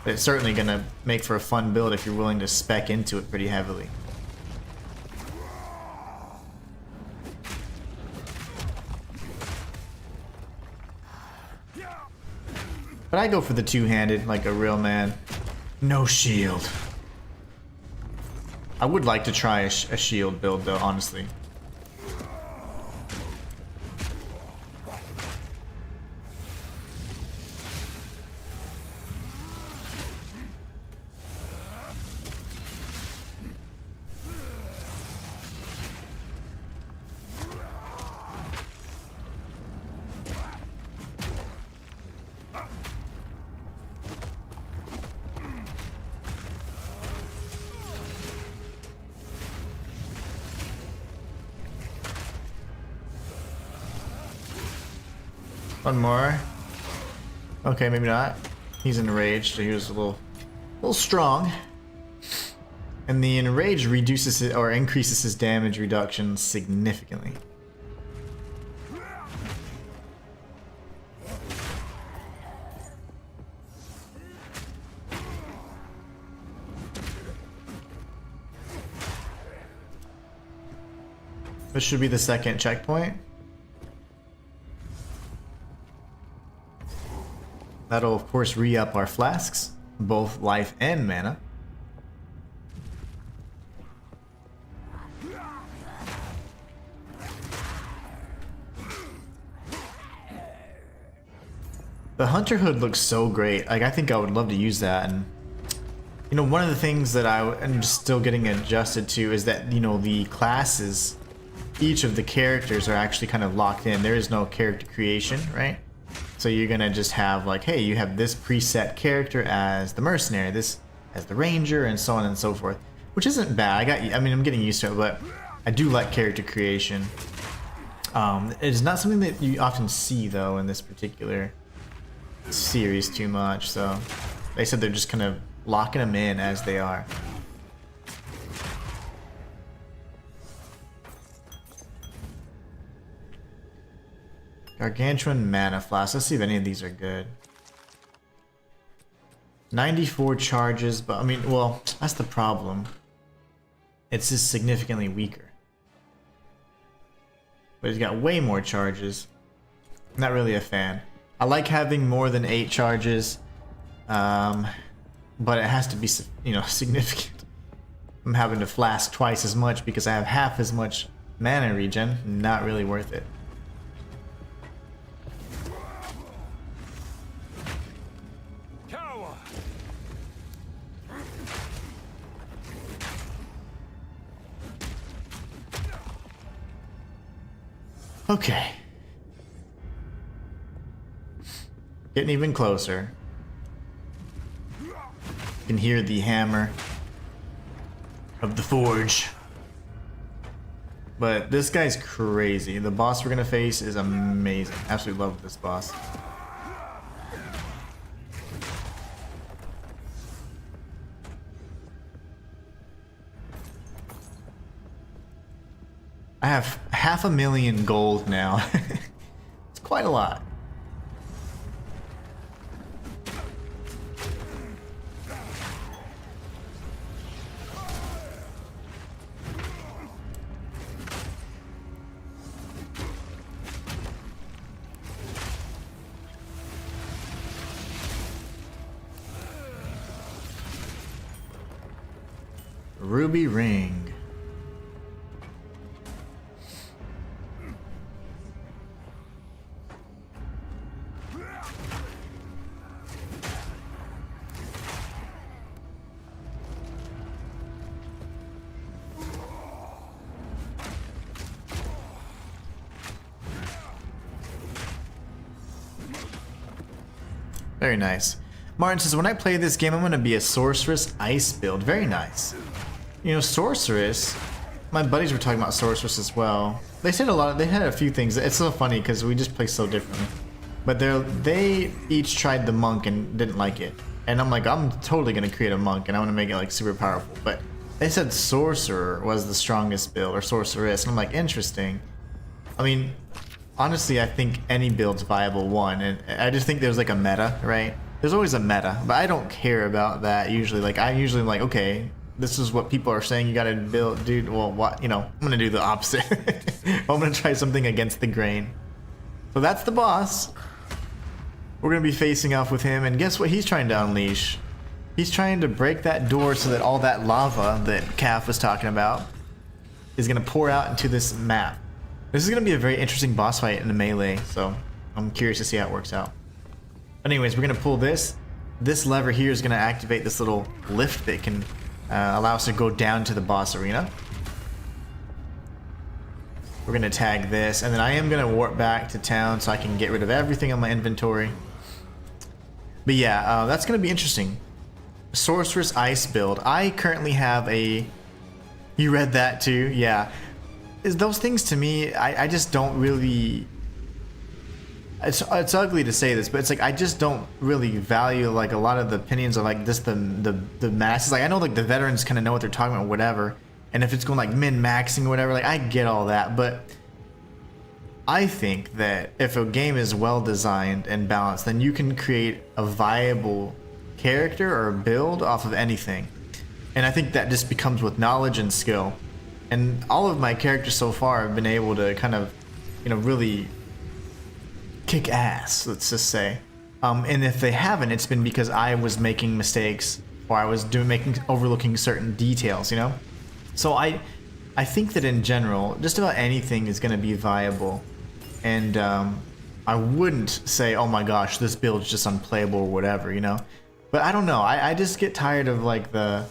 but it's certainly gonna make for a fun build if you're willing to spec into it pretty heavily. But I go for the two-handed like a real man. No shield. I would like to try a shield build though, honestly. One more. Okay, maybe not. He's enraged, so he was a little strong. And the enrage reduces it or increases his damage reduction significantly. This should be the second checkpoint. That'll of course re-up our flasks, both life and mana. The Hunter Hood looks so great. Like, I think I would love to use that. And you know, one of the things that I'm still getting adjusted to is that, you know, the classes, each of the characters are actually kind of locked in. There is no character creation, right? So you're gonna just have like, hey, you have this preset character as the mercenary, this as the ranger, and so on and so forth, which isn't bad. I'm getting used to it, but I do like character creation. It's not something that you often see though in this particular series too much. So they said they're just kind of locking them in as they are. Gargantuan Mana Flask. Let's see if any of these are good. 94 charges, but I mean, well, that's the problem. It's just significantly weaker. But it's got way more charges. Not really a fan. I like having more than 8 charges, but it has to be, you know, significant. I'm having to flask twice as much because I have half as much mana regen. Not really worth it. Okay. Getting even closer. You can hear the hammer of the forge. But this guy's crazy. The boss we're gonna face is amazing. Absolutely love this boss. I have 500,000 gold now. It's quite a lot. Ruby ring. Very nice. Martin says, when I play this game, I'm going to be a Sorceress Ice build. Very nice. You know, Sorceress, my buddies were talking about Sorceress as well. They said they had a few things. It's so funny because we just play so differently. But they each tried the monk and didn't like it. And I'm like, I'm totally going to create a monk and I want to make it like super powerful. But They said Sorcerer was the strongest build, or Sorceress, and I'm like, interesting. I mean, honestly, I think any build's viable, one, and I just think there's like a meta, right? There's always a meta, but I don't care about that usually. Like, I'm usually like, okay, this is what people are saying you gotta build, dude, well, what, you know, I'm gonna do the opposite. I'm gonna try something against the grain. So that's the boss. We're gonna be facing off with him, and guess what he's trying to unleash? He's trying to break that door so that all that lava that Calf was talking about is gonna pour out into this map. This is gonna be a very interesting boss fight in the melee, so I'm curious to see how it works out. Anyways, we're gonna pull this. This lever here is gonna activate this little lift that can allow us to go down to the boss arena. We're gonna tag this, and then I am gonna warp back to town so I can get rid of everything on my inventory. But yeah, that's gonna be interesting. Sorceress Ice build. I currently have a... You read that too? Yeah. Those things to me, I just don't really... It's ugly to say this, but it's like I just don't really value like a lot of the opinions of like this the masses. Like I know like the veterans kind of know what they're talking about, whatever. And if it's going like min-maxing or whatever, like I get all that, but I think that if a game is well designed and balanced, then you can create a viable character or build off of anything. And I think that just becomes with knowledge and skill. And all of my characters so far have been able to kind of, you know, really kick ass, let's just say. And if they haven't, it's been because I was making mistakes or I was overlooking certain details, you know? So I think that in general, just about anything is going to be viable. And I wouldn't say, oh my gosh, this build's just unplayable or whatever, you know? But I don't know, I just get tired of like the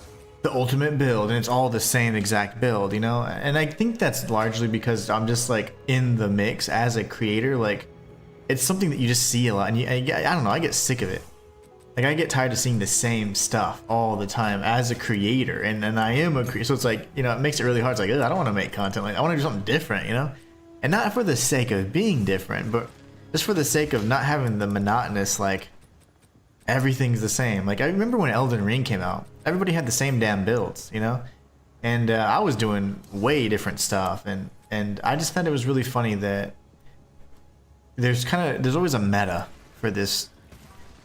ultimate build and it's all the same exact build, you know? And I think that's largely because I'm just like in the mix as a creator. Like it's something that you just see a lot, and I don't know, I get sick of it. Like I get tired of seeing the same stuff all the time as a creator, and I am a creator, so it's like, you know, it makes it really hard. It's like, I don't want to make content, like I want to do something different, you know? And not for the sake of being different, but just for the sake of not having the monotonous, like everything's the same. Like I remember when Elden Ring came out, everybody had the same damn builds, you know? And I was doing way different stuff, and I just thought it was really funny that there's always a meta for this,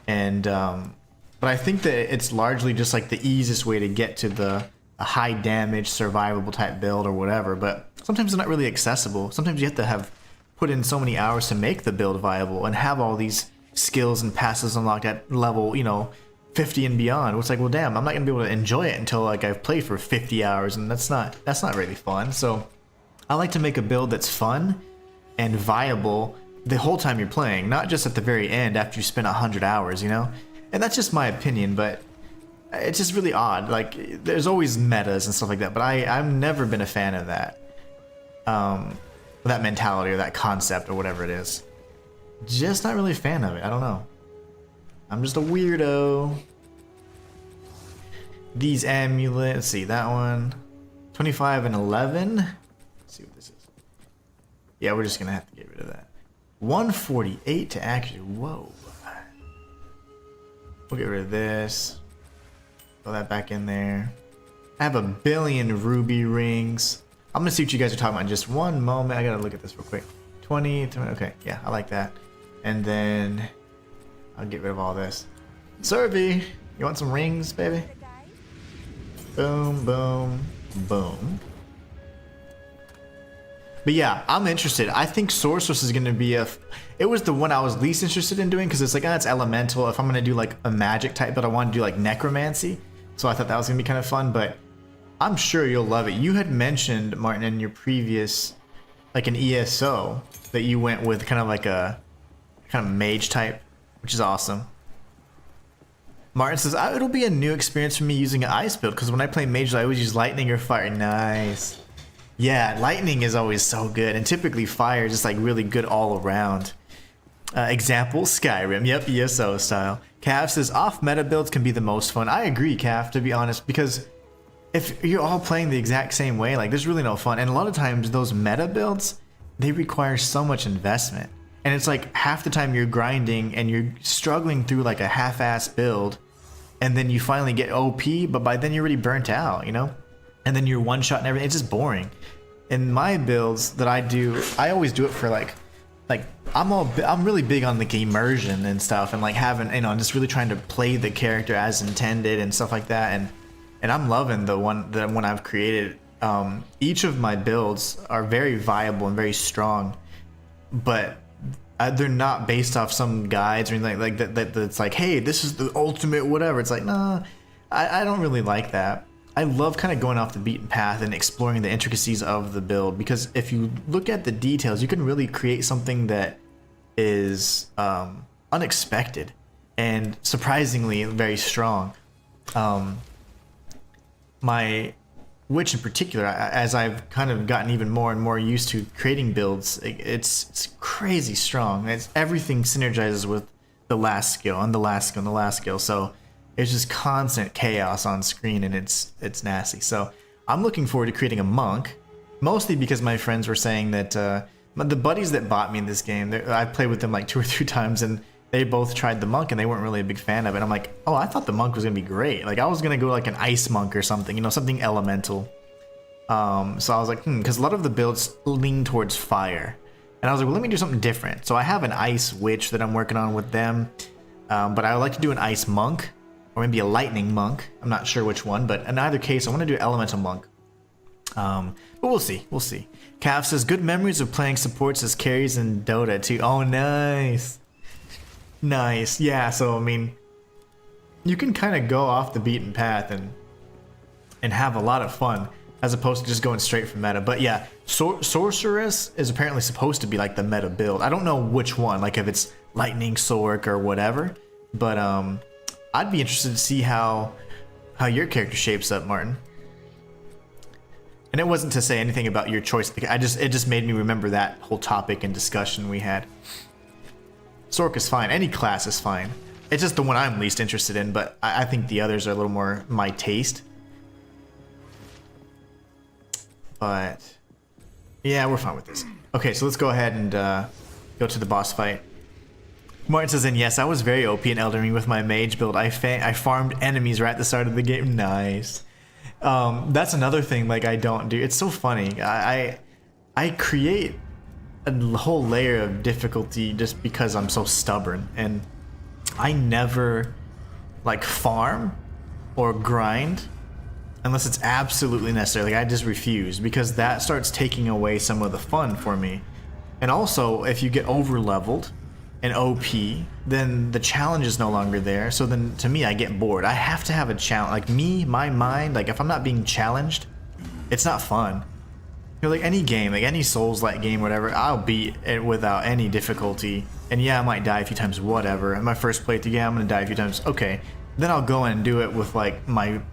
and but I think that it's largely just like the easiest way to get to a high damage survivable type build or whatever. But sometimes it's not really accessible. Sometimes you have to have put in so many hours to make the build viable and have all these skills and passes unlocked at level, you know, 50 and beyond. It's like, well, damn, I'm not gonna be able to enjoy it until like I've played for 50 hours, and that's not really fun. So I like to make a build that's fun and viable the whole time you're playing, not just at the very end after you spend 100 hours, you know? And that's just my opinion, but it's just really odd. Like, there's always metas and stuff like that, but I've never been a fan of that. That mentality or that concept or whatever it is. Just not really a fan of it, I don't know. I'm just a weirdo. These amulets, let's see, that one. 25 and 11. Let's see what this is. Yeah, we're just gonna have to get rid of that. 148 to accuracy. Whoa. We'll get rid of this. Throw that back in there. I have 1 billion ruby rings. I'm gonna see what you guys are talking about in just one moment. I gotta look at this real quick. 20, okay, yeah, I like that. And then I'll get rid of all this. Servy, you want some rings, baby? Boom, boom, boom. But yeah, I'm interested. I think Sorceress is going to be it was the one I was least interested in doing because it's like, it's elemental. If I'm going to do like a magic type, but I want to do like necromancy. So I thought that was going to be kind of fun, but I'm sure you'll love it. You had mentioned, Martin, in your previous, like an ESO, that you went with kind of like a kind of mage type, which is awesome. Martin says, it'll be a new experience for me using an ice build because when I play mage, I always use lightning or fire. Nice. Yeah, lightning is always so good, and typically fire is just like really good all around. Example, Skyrim. Yep, ESO style. Cav says, off-meta builds can be the most fun. I agree, Cav, to be honest, because if you're all playing the exact same way, like there's really no fun. And a lot of times those meta builds, they require so much investment. And it's like half the time you're grinding and you're struggling through like a half-ass build, and then you finally get OP, but by then you're already burnt out, you know? and then you're one shot and everything. It's just boring. In my builds that I do, I always do it for like I'm really big on like immersion and stuff, and like having, you know, just really trying to play the character as intended and stuff like that. And I'm loving the one I've created. Each of my builds are very viable and very strong, but they're not based off some guides or anything like that. That's like, hey, this is the ultimate whatever. It's like, nah, I don't really like that. I love kind of going off the beaten path and exploring the intricacies of the build, because if you look at the details, you can really create something that is unexpected and surprisingly very strong. My witch in particular, as I've kind of gotten even more and more used to creating builds, it's crazy strong. Everything synergizes with the last skill and the last skill and the last skill. So it's just constant chaos on screen, and it's nasty. So I'm looking forward to creating a monk, mostly because my friends were saying that the buddies that bought me in this game, I played with them like 2 or 3 times, and they both tried the monk and they weren't really a big fan of it. I'm like, oh, I thought the monk was gonna be great. Like I was gonna go like an ice monk or something, you know, something elemental. So I was like, because a lot of the builds lean towards fire, and I was like, well, let me do something different. So I have an ice witch that I'm working on with them, but I would like to do an ice monk, or maybe a lightning monk. I'm not sure which one, but in either case, I want to do elemental monk. But we'll see. We'll see. Cav says, good memories of playing supports as carries in Dota too. Oh, nice. Nice. Yeah, so I mean, you can kind of go off the beaten path and have a lot of fun, as opposed to just going straight from meta. But yeah, Sorceress is apparently supposed to be like the meta build. I don't know which one, like if it's Lightning, Sorc, or whatever, but I'd be interested to see how your character shapes up, Martin. And it wasn't to say anything about your choice. It just made me remember that whole topic and discussion we had. Sorc is fine. Any class is fine. It's just the one I'm least interested in, but I think the others are a little more my taste. But yeah, we're fine with this. Okay, so let's go ahead and go to the boss fight. Martin says, and yes, I was very OP in Elden Ring with my mage build. I farmed enemies right at the start of the game. Nice. That's another thing like I don't do. It's so funny. I create a whole layer of difficulty just because I'm so stubborn, and I never like farm or grind unless it's absolutely necessary. Like I just refuse, because that starts taking away some of the fun for me. And also, if you get over leveled and OP, then the challenge is no longer there. So then to me, I get bored. I have to have a challenge. Like my mind, like if I'm not being challenged, it's not fun. You know, like any game, like any Souls-like game, whatever, I'll beat it without any difficulty. And yeah, I might die a few times, whatever. In my first playthrough, yeah, I'm gonna die a few times. Okay, then I'll go and do it with like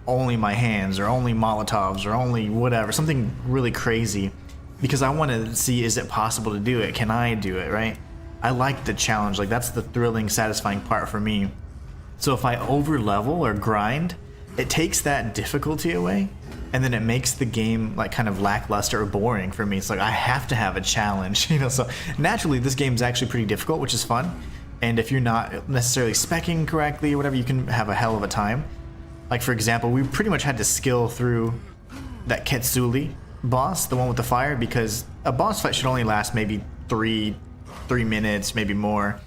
only my hands, or only Molotovs, or only whatever, something really crazy, because I want to see, is it possible to do it? Can I do it? Right? I like the challenge. Like that's the thrilling, satisfying part for me. So if I over level or grind, it takes that difficulty away, and then it makes the game like kind of lackluster or boring for me. It's like I have to have a challenge, you know. So naturally, this game's actually pretty difficult, which is fun. And if you're not necessarily speccing correctly or whatever, you can have a hell of a time. Like for example, we pretty much had to skill through that Ketsuli boss, the one with the fire, because a boss fight should only last maybe three minutes, maybe more.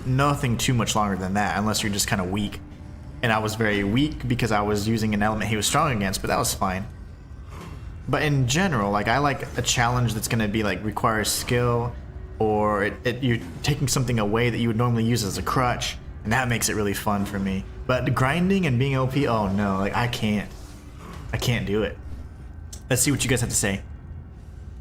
Nothing too much longer than that, unless you're just kind of weak. And I was very weak because I was using an element he was strong against, but that was fine. But in general, like I like a challenge that's going to be like requires skill, or you're taking something away that you would normally use as a crutch, and that makes it really fun for me. But grinding and being OP, oh no, like I can't do it. Let's see what you guys have to say.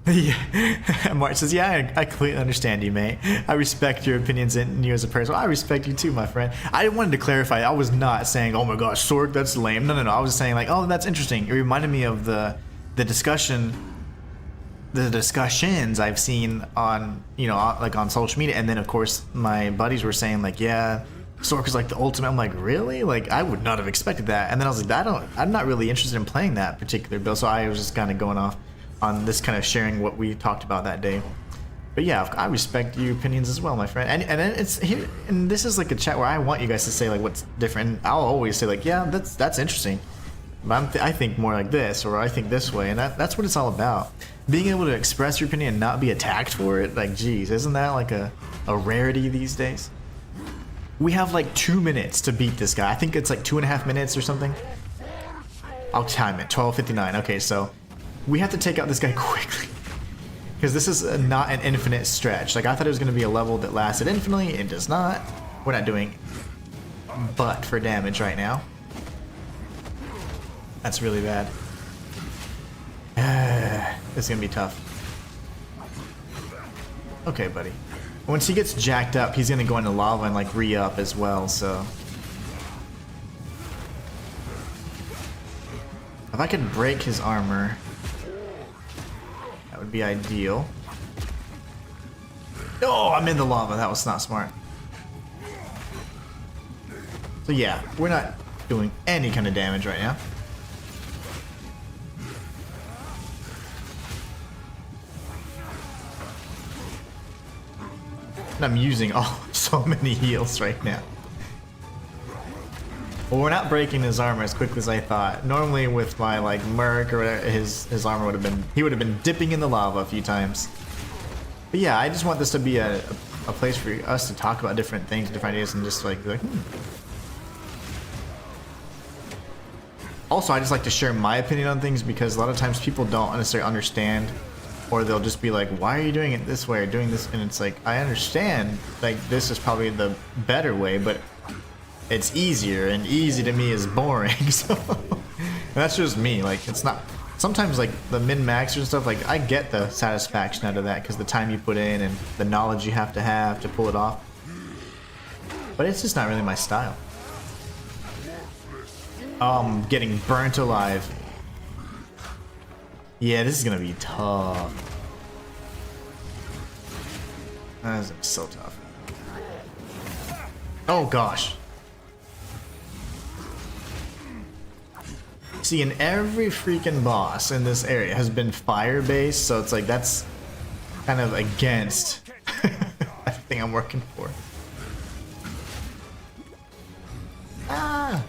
Yeah. Mark says, yeah, I completely understand you, mate. I respect your opinions and you as a person. I respect you too, my friend. I wanted to clarify, I was not saying, oh my gosh, Sorc, that's lame. No. I was saying like, oh, that's interesting. It reminded me of the discussions I've seen on, you know, like on social media. And then of course my buddies were saying like, yeah, Sorc is like the ultimate. I'm like, really? Like I would not have expected that. And then I was like, I'm not really interested in playing that particular build. So I was just kind of going off on this, kind of sharing what we talked about that day. But yeah, I respect your opinions as well, my friend. And it's here, and this is like a chat where I want you guys to say like what's different. And I'll always say like, yeah, that's interesting. But I think more like this, or I think this way, and that's what it's all about. Being able to express your opinion and not be attacked for it, like, geez, isn't that like a rarity these days? We have like 2 minutes to beat this guy. I think it's like 2.5 minutes or something. I'll time it, 12:59. Okay, so we have to take out this guy quickly. Because this is not an infinite stretch. Like, I thought it was going to be a level that lasted infinitely. It does not. We're not doing butt for damage right now. That's really bad. This is going to be tough. Okay, buddy. Once he gets jacked up, he's going to go into lava and, like, re-up as well, so... If I could break his armor, that would be ideal. Oh, I'm in the lava. That was not smart. So yeah, we're not doing any kind of damage right now. And I'm using so many heals right now. Well, we're not breaking his armor as quickly as I thought. Normally with my like Merc or whatever, his armor would have been, he would have been dipping in the lava a few times. But yeah, I just want this to be a place for us to talk about different things, different ideas, and just like, Also, I just like to share my opinion on things because a lot of times people don't necessarily understand, or they'll just be like, why are you doing it this way or doing this? And it's like, I understand, like, this is probably the better way, but it's easier, and easy to me is boring. So that's just me. Like, it's not, sometimes like the min-maxers and stuff, like, I get the satisfaction out of that because the time you put in and the knowledge you have to pull it off, but it's just not really my style. Getting burnt alive. Yeah, this is gonna be tough. That is so tough. Oh gosh. See, and every freaking boss in this area has been fire-based, so it's like that's kind of against everything I'm working for. Ah!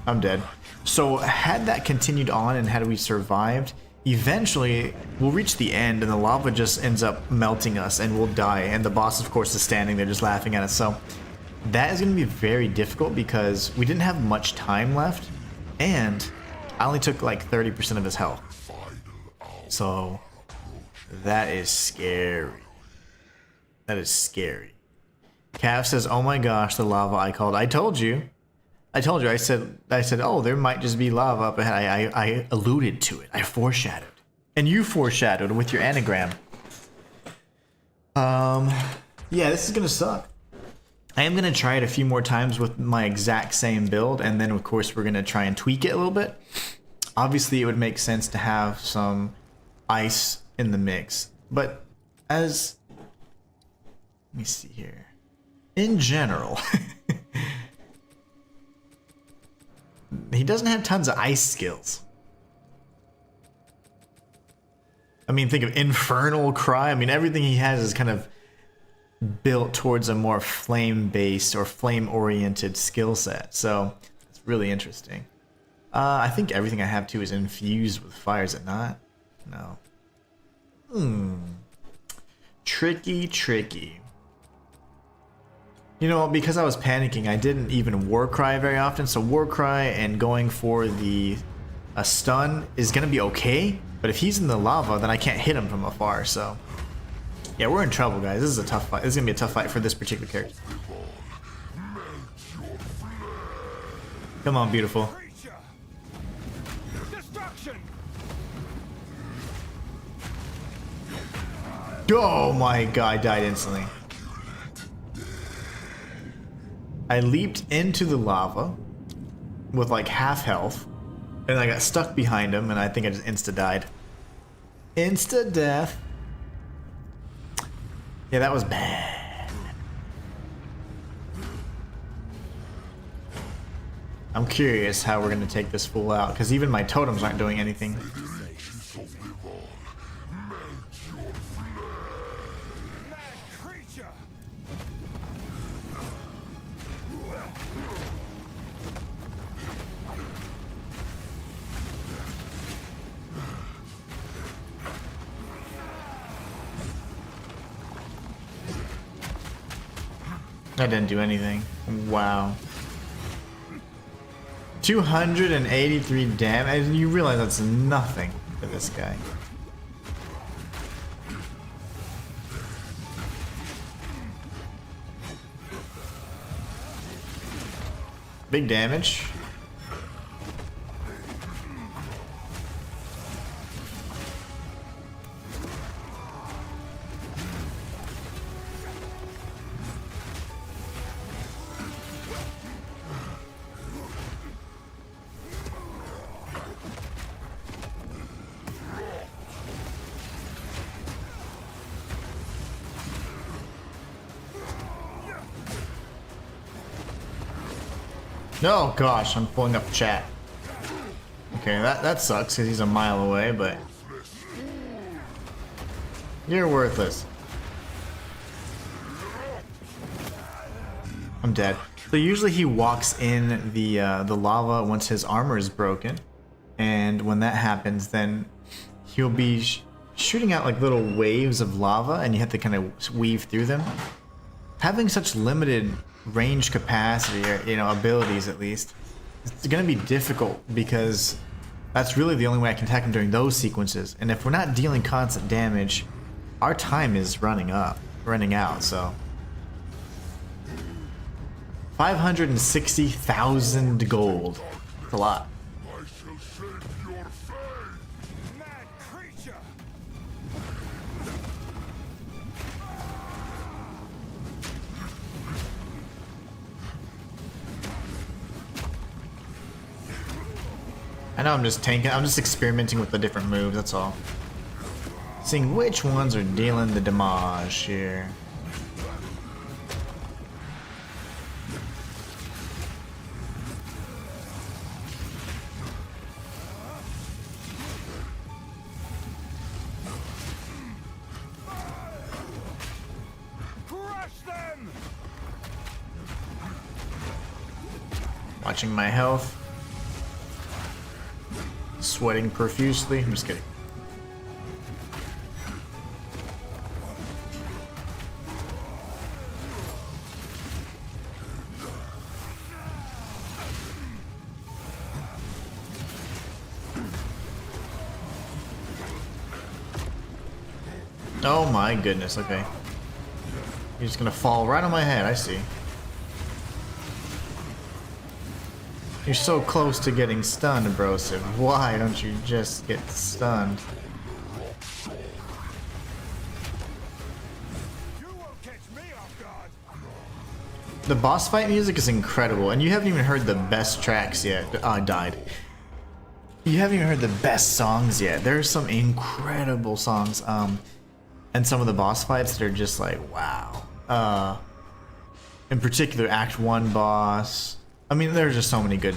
I'm dead. So had that continued on and had we survived, eventually we'll reach the end and the lava just ends up melting us and we'll die, and the boss of course is standing there just laughing at us. So that is going to be very difficult because we didn't have much time left and I only took like 30% of his health. So that is scary. That is scary. Cav says, oh my gosh, the lava I called. I told you. I said, oh, there might just be lava up ahead. I alluded to it. I foreshadowed. And you foreshadowed with your anagram. Yeah, this is gonna suck. I am gonna try it a few more times with my exact same build, and then of course we're gonna try and tweak it a little bit. Obviously, it would make sense to have some ice in the mix, but let me see here. In general, he doesn't have tons of ice skills. I mean, think of Infernal Cry. I mean, everything he has is kind of built towards a more flame-based or flame-oriented skill set. So it's really interesting. I think everything I have too is infused with fire. Is it not? No. Tricky. You know, because I was panicking, I didn't even War Cry very often, so War Cry and going for a stun is going to be okay, but if he's in the lava, then I can't hit him from afar, so... Yeah, we're in trouble, guys. This is a tough fight. This is going to be a tough fight for this particular character. Come on, beautiful. Oh my god, I died instantly. I leaped into the lava with like half health, and I got stuck behind him, and I think I just insta-died. Insta-death. Yeah, that was bad. I'm curious how we're going to take this fool out, because even my totems aren't doing anything. That didn't do anything. Wow. 283 damage, and you realize that's nothing for this guy. Big damage. Oh gosh, I'm pulling up chat. Okay, that sucks because he's a mile away, but you're worthless. I'm dead. So usually he walks in the lava once his armor is broken, and when that happens, then he'll be shooting out like little waves of lava, and you have to kind of weave through them. Having such limited range capacity, or abilities at least, it's gonna be difficult because that's really the only way I can attack him during those sequences. And if we're not dealing constant damage, our time is running out. So 560,000 gold. That's a lot. I shall save your fate! Mad creature! I know I'm just tanking. I'm just experimenting with the different moves. That's all. Seeing which ones are dealing the damage here. Crush them! Watching my health. Sweating profusely. I'm just kidding. Oh my goodness, okay. You're just gonna fall right on my head, I see. You're so close to getting stunned, Broseph. Why don't you just get stunned? You won't catch me off guard! The boss fight music is incredible, and you haven't even heard the best tracks yet. Oh, I died. You haven't even heard the best songs yet. There's some incredible songs, and some of the boss fights that are just like, wow. In particular, Act 1 boss. I mean, there's just so many good.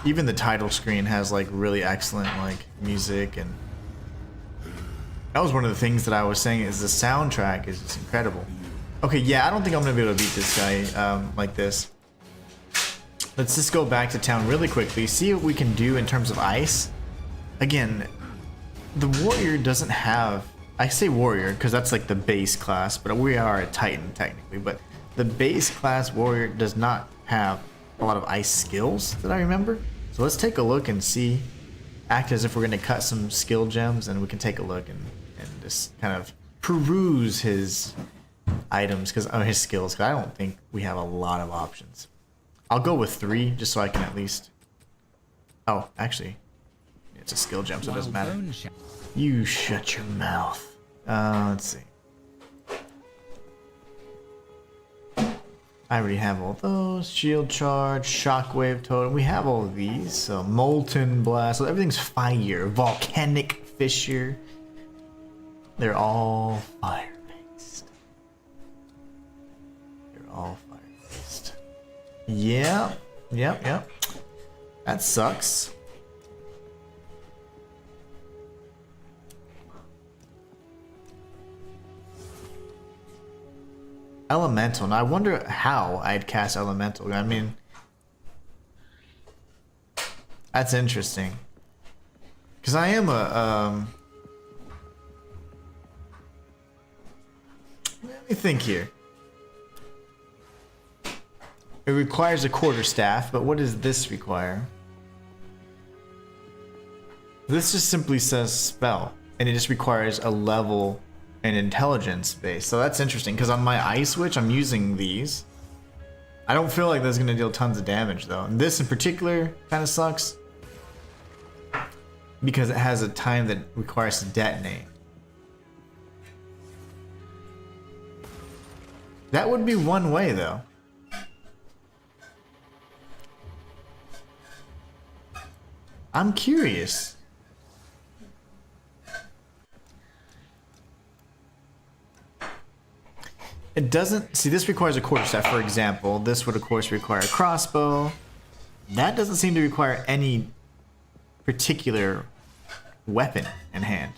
Even the title screen has like really excellent like music, and that was one of the things that I was saying is the soundtrack is just incredible. Okay, yeah, I don't think I'm gonna be able to beat this guy like this. Let's just go back to town really quickly, see what we can do in terms of ice. Again, the warrior doesn't have. I say warrior because that's like the base class, but we are a titan technically. But the base class warrior does not have a lot of ice skills that I remember. So let's take a look and see. Act as if we're going to cut some skill gems, and we can take a look and just kind of peruse his items, because his skills, because I don't think we have a lot of options. I'll go with 3 just so I can at least. Oh, actually, it's a skill gem, so it doesn't matter. You shut your mouth. Let's see. I already have all those. Shield charge, shockwave totem. We have all of these. So molten blast. So everything's fire. Volcanic fissure. They're all fire based. They're all fire based. Yeah. Yep. That sucks. Elemental. Now I wonder how I'd cast Elemental. I mean, that's interesting. Because I am a let me think here. It requires a quarterstaff, but what does this require? This just simply says spell, and it just requires a level and intelligence base. So that's interesting, because on my ice witch, I'm using these. I don't feel like that's going to deal tons of damage, though. And this in particular kind of sucks, because it has a time that requires to detonate. That would be one way, though. I'm curious. It doesn't... See, this requires a quarterstaff, for example. This would, of course, require a crossbow. That doesn't seem to require any particular weapon in hand.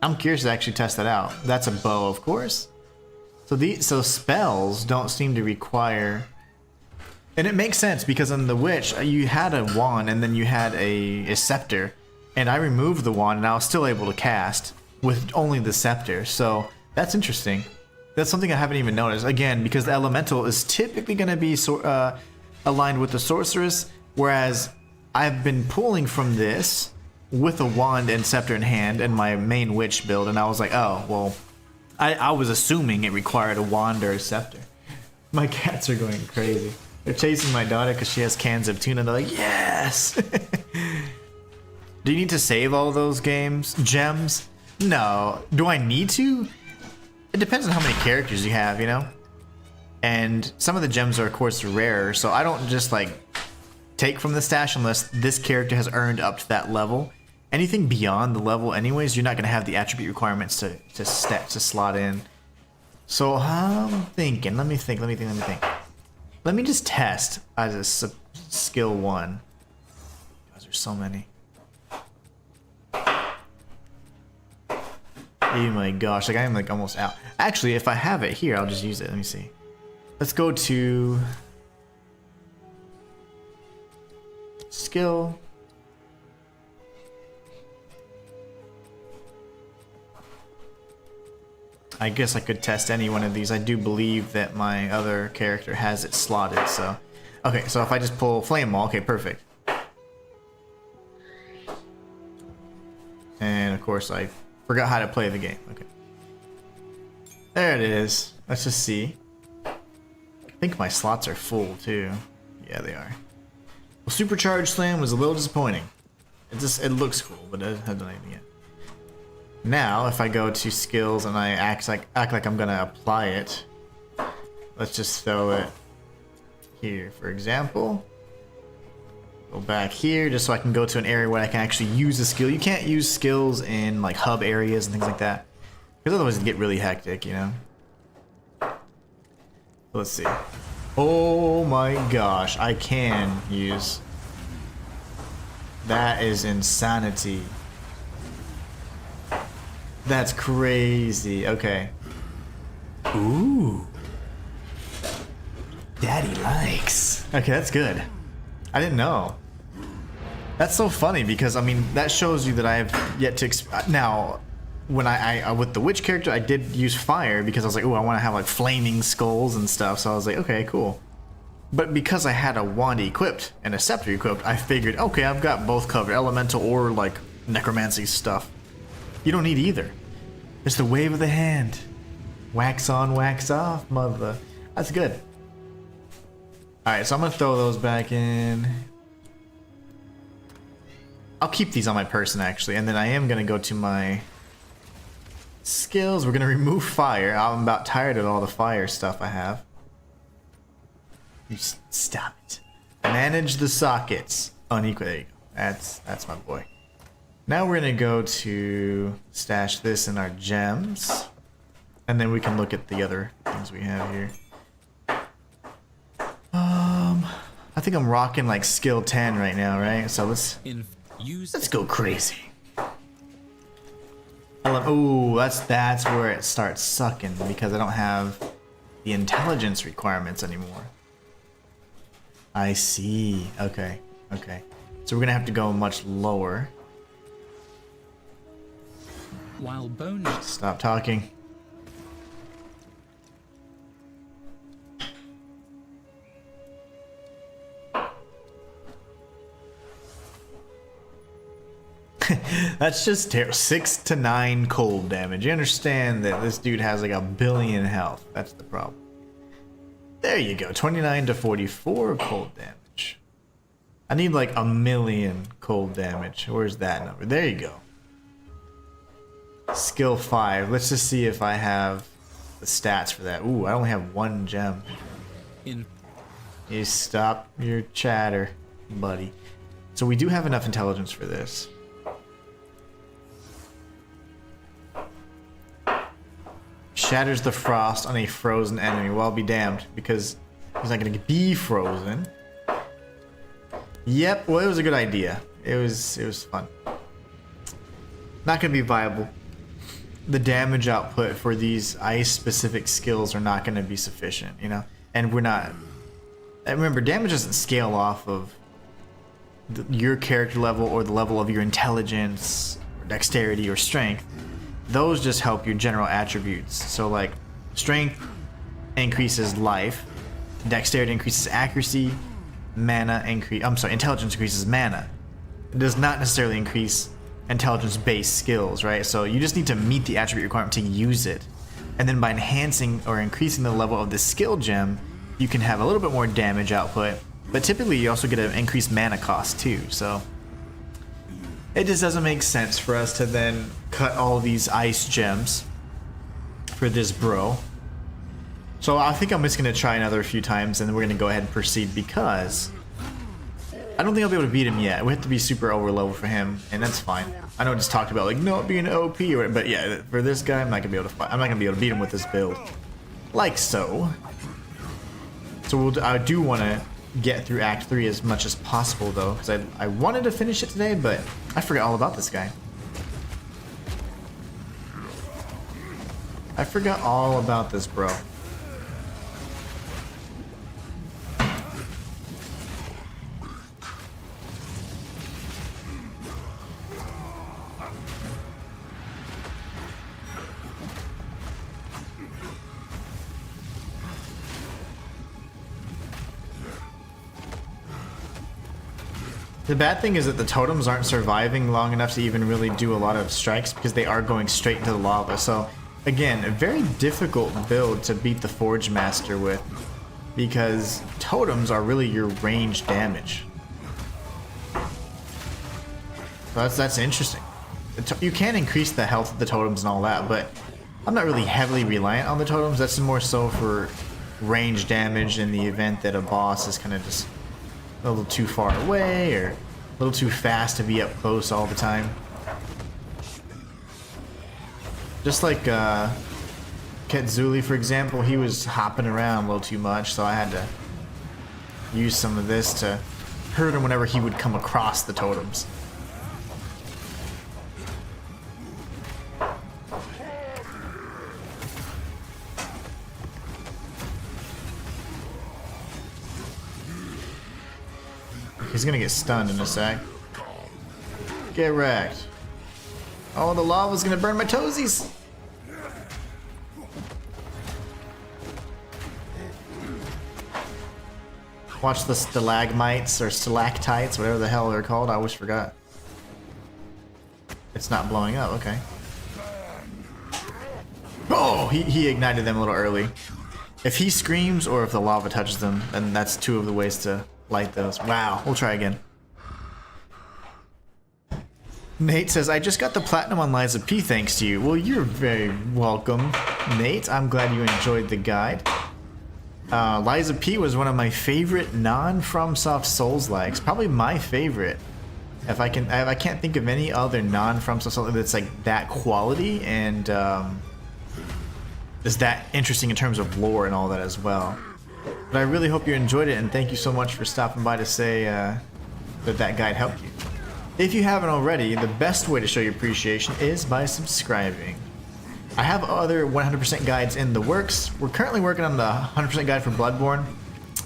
I'm curious to actually test that out. That's a bow, of course. So spells don't seem to require... And it makes sense, because on the witch, you had a wand and then you had a scepter. And I removed the wand and I was still able to cast with only the scepter. So that's interesting. That's something I haven't even noticed. Again, because the elemental is typically going to be aligned with the sorceress, whereas I've been pulling from this with a wand and scepter in hand in my main witch build, and I was like, oh, well, I was assuming it required a wand or a scepter. My cats are going crazy. They're chasing my daughter because she has cans of tuna, and they're like, yes! Do you need to save all those gems? No. Do I need to? It depends on how many characters you have, you know? And some of the gems are, of course, rarer, so I don't just, like, take from the stash unless this character has earned up to that level. Anything beyond the level anyways, you're not going to have the attribute requirements to slot in. So I'm thinking, let me think. Let me just test as a skill 1. Because there's so many. Oh my gosh, like I am like almost out. Actually, if I have it here, I'll just use it. Let me see. Let's go to skill. I guess I could test any one of these. I do believe that my other character has it slotted, so. Okay, so if I just pull Flame Maul, okay, perfect. And of course I forgot how to play the game. Okay. There it is. Let's just see. I think my slots are full too. Yeah, they are. Well, Supercharged Slam was a little disappointing. It looks cool, but it hasn't done anything yet. Now, if I go to skills and I act like I'm gonna apply it, let's just throw it here, for example. Go back here just so I can go to an area where I can actually use a skill. You can't use skills in like hub areas and things like that, because otherwise it'd get really hectic, you know. Let's see. Oh my gosh, I can use. That is insanity. That's crazy. Okay. Ooh. Daddy likes. Okay, that's good. I didn't know. That's so funny because, I mean, that shows you that I have yet to... Now, when I with the witch character, I did use fire because I was like, oh, I want to have like flaming skulls and stuff. So I was like, okay, cool. But because I had a wand equipped and a scepter equipped, I figured, okay, I've got both covered. Elemental or like necromancy stuff. You don't need either. It's the wave of the hand. Wax on, wax off, mother. That's good. Alright, so I'm going to throw those back in. I'll keep these on my person, actually. And then I am going to go to my skills. We're going to remove fire. I'm about tired of all the fire stuff I have. You stop it. Manage the sockets. Unequal. There you go. That's my boy. Now we're going to go to stash this in our gems. And then we can look at the other things we have here. I think I'm rocking like skill 10 right now, right? So let's go crazy. Oh, that's where it starts sucking because I don't have the intelligence requirements anymore. I see. Okay. So we're gonna have to go much lower. While bone... Stop talking. That's just terrible. 6 to 9 cold damage. You understand that this dude has like 1 billion health. That's the problem. There you go. 29 to 44 cold damage. I need like 1 million cold damage. Where's that number? There you go. Skill 5. Let's just see if I have the stats for that. Ooh, I only have 1 gem. You stop your chatter, buddy. So we do have enough intelligence for this. Shatters the frost on a frozen enemy. Well, I'll be damned, because he's not gonna be frozen. Yep, well, it was a good idea. It was fun. Not gonna be viable. The damage output for these ice-specific skills are not gonna be sufficient, you know? And we're not... And remember, damage doesn't scale off of your character level or the level of your intelligence, or dexterity, or strength. Those just help your general attributes. So like, strength increases life, dexterity increases accuracy, intelligence increases mana. It does not necessarily increase intelligence-based skills, right? So you just need to meet the attribute requirement to use it. And then by enhancing or increasing the level of the skill gem, you can have a little bit more damage output, but typically you also get an increased mana cost too, so it just doesn't make sense for us to then cut all these ice gems for this bro. So I think I'm just going to try another few times and then we're going to go ahead and proceed, because I don't think I'll be able to beat him yet. We have to be super over level for him, and that's fine. I know I just talked about like not being OP, but yeah, for this guy I'm not going to be able to fight. I'm not going to be able to beat him with this build. Like so. So I do want to get through Act 3 as much as possible, though, because I wanted to finish it today, but I forgot all about this guy. I forgot all about this bro. The bad thing is that the totems aren't surviving long enough to even really do a lot of strikes, because they are going straight into the lava. So again, a very difficult build to beat the Forge Master with, because totems are really your range damage. So that's interesting. You can increase the health of the totems and all that, but I'm not really heavily reliant on the totems. That's more so for range damage in the event that a boss is kind of just a little too far away or a little too fast to be up close all the time. Just like Ketzuli, for example, he was hopping around a little too much, so I had to use some of this to hurt him whenever he would come across the totems. He's gonna get stunned in a sec. Get wrecked. Oh, the lava's gonna burn my toesies! Watch the stalagmites or stalactites, whatever the hell they're called. I always forgot. It's not blowing up, okay. Oh, he ignited them a little early. If he screams or if the lava touches them, then that's two of the ways to light those. Wow, we'll try again. Nate says, I just got the platinum on Liza P thanks to you. Well, you're very welcome, Nate. I'm glad you enjoyed the guide. Liza P was one of my favorite non-FromSoft Souls-likes. Probably my favorite. I can't think of any other non-FromSoft Souls that's like that quality and is that interesting in terms of lore and all that as well. But I really hope you enjoyed it, and thank you so much for stopping by to say that guide helped you. If you haven't already, the best way to show your appreciation is by subscribing. I have other 100% guides in the works. We're currently working on the 100% guide for Bloodborne,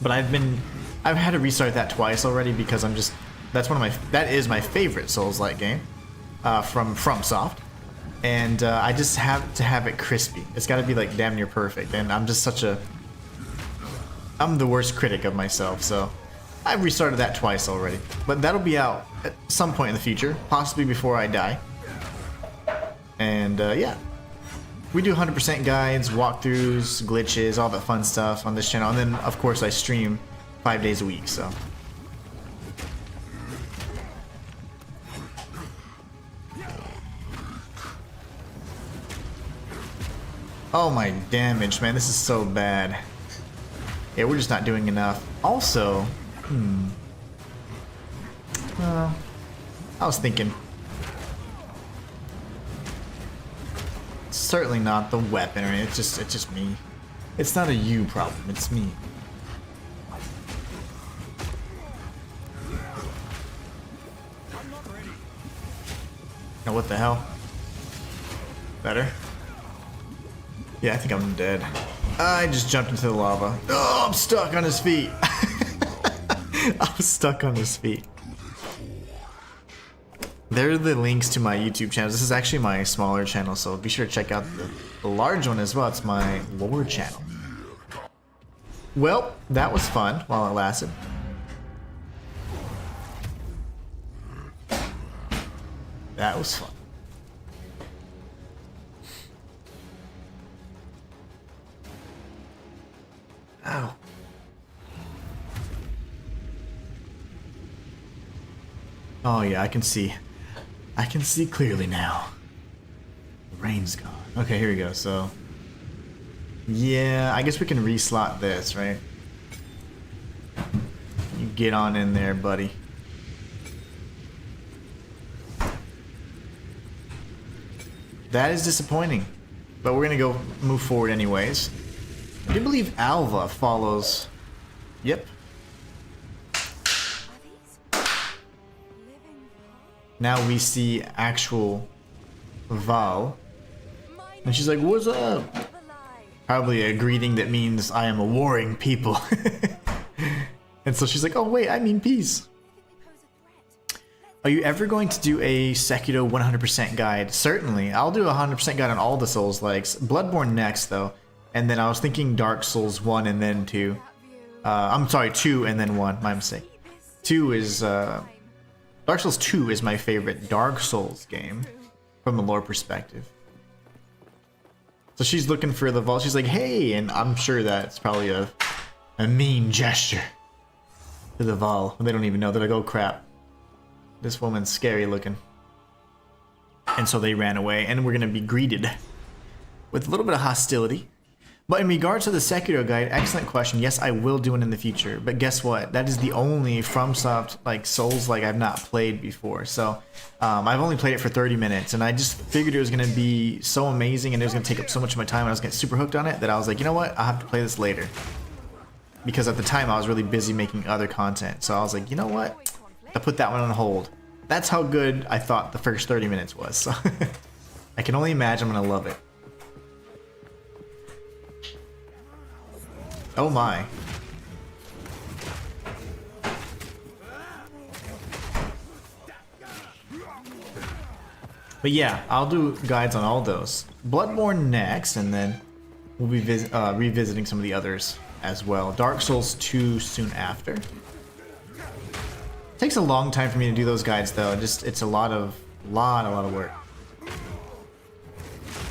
but I've had to restart that twice already because that is my favorite Souls-like game from FromSoft, and I just have to have it crispy. It's got to be like damn near perfect, and I'm the worst critic of myself, so I've restarted that twice already, but that'll be out at some point in the future, possibly before I die. And yeah, we do 100% guides, walkthroughs, glitches, all that fun stuff on this channel. And then, of course, I stream 5 days a week, so. Oh my damage, man, this is so bad. Yeah, we're just not doing enough. Also, well, I was thinking. Certainly not the weapon, or it's just me. It's not a you problem, it's me. Now what the hell? Better? Yeah, I think I'm dead. I just jumped into the lava. Oh, I'm stuck on his feet. I was stuck on his feet. There are the links to my YouTube channels. This is actually my smaller channel, so be sure to check out the large one as well. It's my lore channel. Well, that was fun while it lasted. That was fun. Ow. Oh yeah, I can see. I can see clearly now. The rain's gone. Okay, here we go. So, yeah, I guess we can reslot this, right? You get on in there, buddy. That is disappointing, but we're gonna go move forward anyways. I do believe Alva follows. Yep. Now we see actual Val. And she's like, what's up? Probably a greeting that means I am a warring people. And so she's like, oh wait, I mean peace. Are you ever going to do a Sekiro 100% guide? Certainly. I'll do a 100% guide on all the Souls likes. Bloodborne next though. And then I was thinking Dark Souls 1 and then 2. I'm sorry, 2 and then 1. My mistake. 2 is... Dark Souls 2 is my favorite Dark Souls game from a lore perspective. So she's looking for the vault. She's like, hey, and I'm sure that's probably a mean gesture to the Val. They don't even know. They're like, oh crap, this woman's scary looking. And so they ran away, and we're going to be greeted with a little bit of hostility. But in regards to the Sekiro guide, excellent question. Yes, I will do it in the future. But guess what? That is the only FromSoft like Souls like I've not played before. So I've only played it for 30 minutes, and I just figured it was going to be so amazing, and it was going to take up so much of my time, and I was getting super hooked on it that I was like, you know what? I'll have to play this later. Because at the time I was really busy making other content. So I was like, you know what? I put that one on hold. That's how good I thought the first 30 minutes was. So I can only imagine I'm going to love it. Oh my. But yeah, I'll do guides on all those. Bloodborne next, and then we'll be revisiting some of the others as well. Dark Souls 2 soon after. Takes a long time for me to do those guides though. It's a lot of work.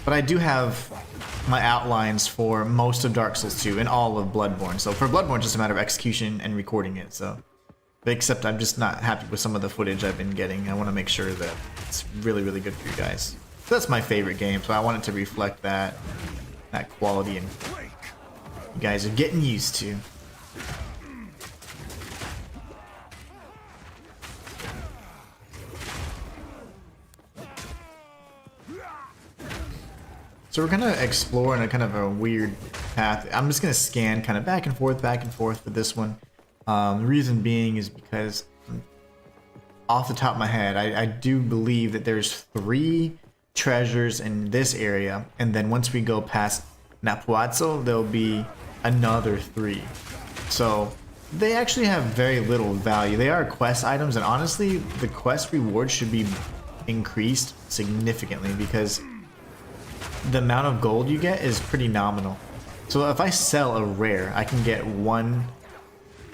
But I do have my outlines for most of Dark Souls 2 and all of Bloodborne. So for Bloodborne, it's just a matter of execution and recording it. So, except I'm just not happy with some of the footage I've been getting. I want to make sure that it's really, really good for you guys. So that's my favorite game, so I want it to reflect that quality, and you guys are getting used to. So we're gonna explore in a kind of a weird path. I'm just gonna scan kind of back and forth for this one. The reason being is because off the top of my head, I do believe that there's 3 treasures in this area, and then once we go past Napuazzo, there'll be another 3. So they actually have very little value. They are quest items, and honestly, the quest rewards should be increased significantly because the amount of gold you get is pretty nominal. So if I sell a rare, I can get 1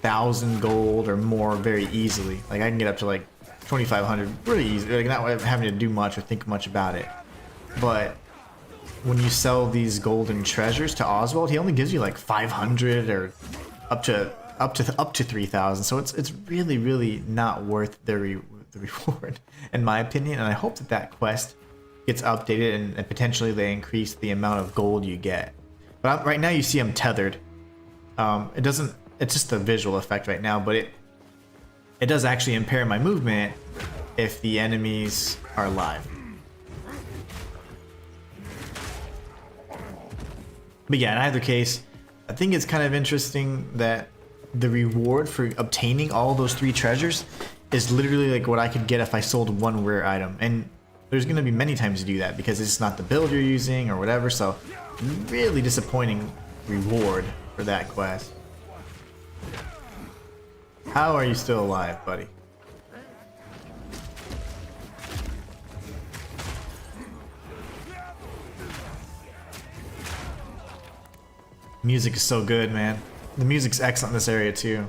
1,000 gold or more very easily. Like I can get up to like 2,500 really easy, like not having to do much or think much about it. But when you sell these golden treasures to Oswald, he only gives you like 500 or up to 3,000. So it's really not worth the reward, in my opinion. And I hope that quest gets updated and potentially they increase the amount of gold you get. But right now you see I'm tethered. It doesn't. It's just a visual effect right now, but it does actually impair my movement if the enemies are alive. But yeah, in either case, I think it's kind of interesting that the reward for obtaining all those 3 treasures is literally like what I could get if I sold one rare item. And there's going to be many times to do that because it's not the build you're using or whatever. So really disappointing reward for that quest. How are you still alive, buddy? Music is so good, man. The music's excellent in this area too.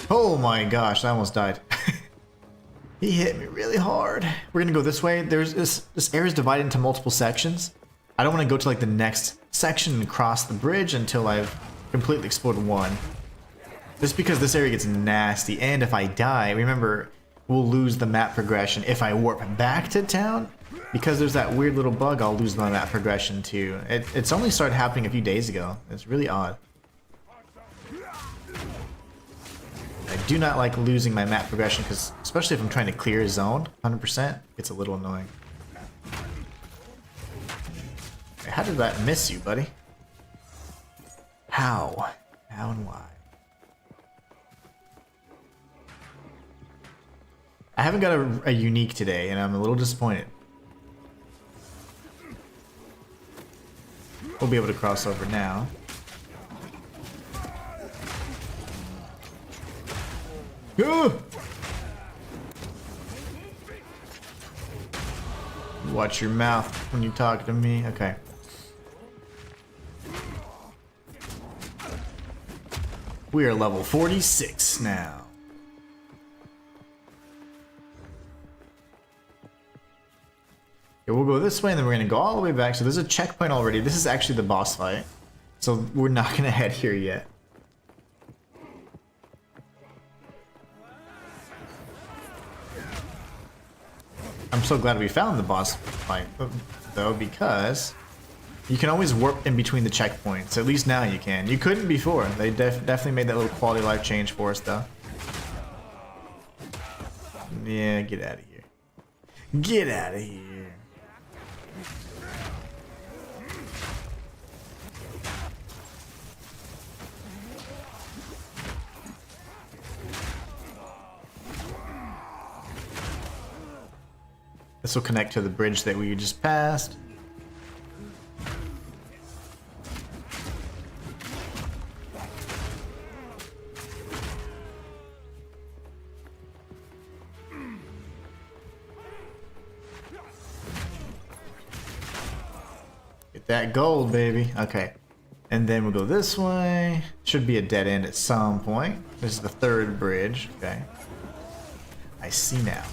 Oh my gosh, I almost died. He hit me really hard. We're gonna go this way. There's this area is divided into multiple sections. I don't want to go to like the next section and cross the bridge until I've completely explored one. Just because this area gets nasty, and if I die, remember, we'll lose the map progression. If I warp back to town, because there's that weird little bug, I'll lose my map progression too. It's only started happening a few days ago. It's really odd. I do not like losing my map progression, because especially if I'm trying to clear a zone 100%, it's a little annoying. How did that miss you, buddy? How? How and why? I haven't got a unique today, and I'm a little disappointed. We'll be able to cross over now. Watch your mouth when you talk to me. Okay. We are level 46 now. Okay, we'll go this way and then we're going to go all the way back. So there's a checkpoint already. This is actually the boss fight. So we're not going to head here yet. I'm so glad we found the boss fight, though, because you can always warp in between the checkpoints. At least now you can. You couldn't before. They definitely made that little quality of life change for us, though. Yeah, get out of here. Get out of here. This will connect to the bridge that we just passed. Get that gold, baby. Okay. And then we'll go this way. Should be a dead end at some point. This is the 3rd bridge. Okay. I see now.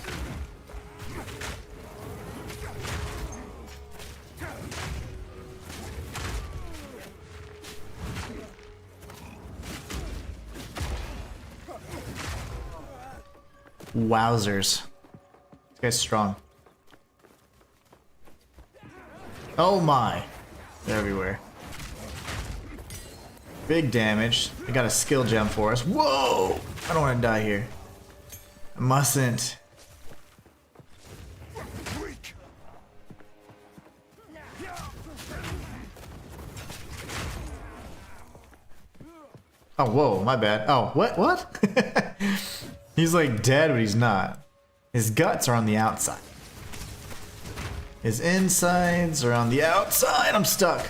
Wowzers. This guy's strong. Oh my. They're everywhere. Big damage. They got a skill gem for us. Whoa! I don't want to die here. I mustn't. Oh, whoa, my bad. Oh, what? He's like dead, but he's not. His guts are on the outside. His insides are on the outside. I'm stuck.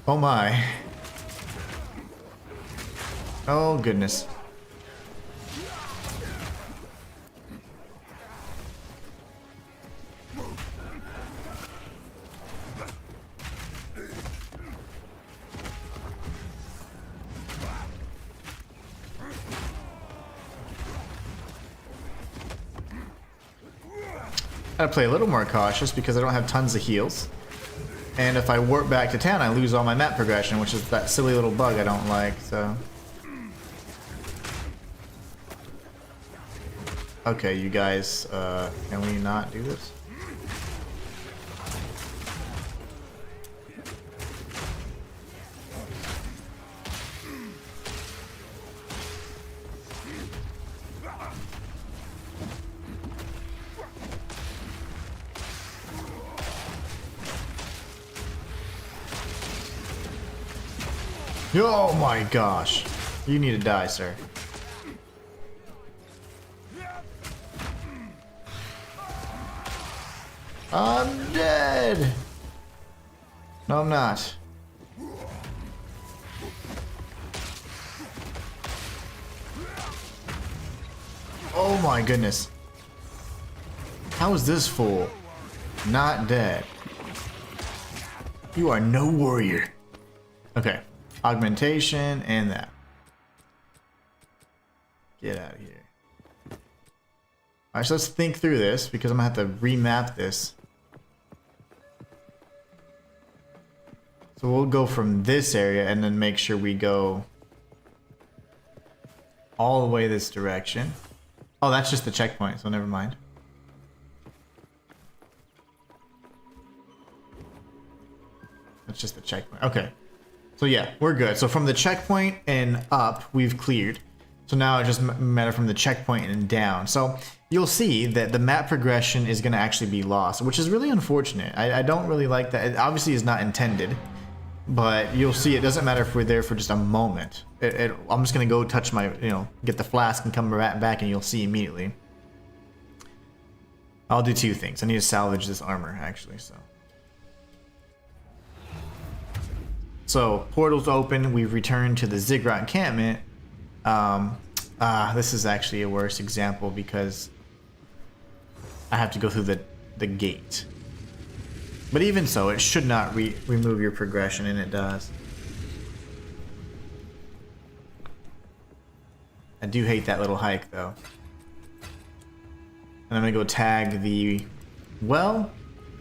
Oh my. Oh goodness. Gotta play a little more cautious because I don't have tons of heals. And if I warp back to town, I lose all my map progression, which is that silly little bug I don't like, so. Okay, you guys, can we not do this? Oh my gosh. You need to die, sir. I'm dead. No, I'm not. Oh my goodness. How is this fool not dead? You are no warrior. Okay. Augmentation and that. Get out of here. Alright, so let's think through this because I'm gonna have to remap this. So we'll go from this area and then make sure we go all the way this direction. Oh, that's just the checkpoint, so never mind. That's just the checkpoint. Okay. So yeah, we're good. So from the checkpoint and up, we've cleared. So now it just matter from the checkpoint and down. So you'll see that the map progression is going to actually be lost, which is really unfortunate. I don't really like that. It obviously is not intended, but you'll see it doesn't matter if we're there for just a moment. I'm just going to go touch my, get the flask and come back and you'll see immediately. I'll do two things. I need to salvage this armor actually, So portals open, we've returned to the Ziggurat encampment. This is actually a worse example because I have to go through the gate. But even so, it should not remove your progression, and it does. I do hate that little hike though. And I'm gonna go tag the well.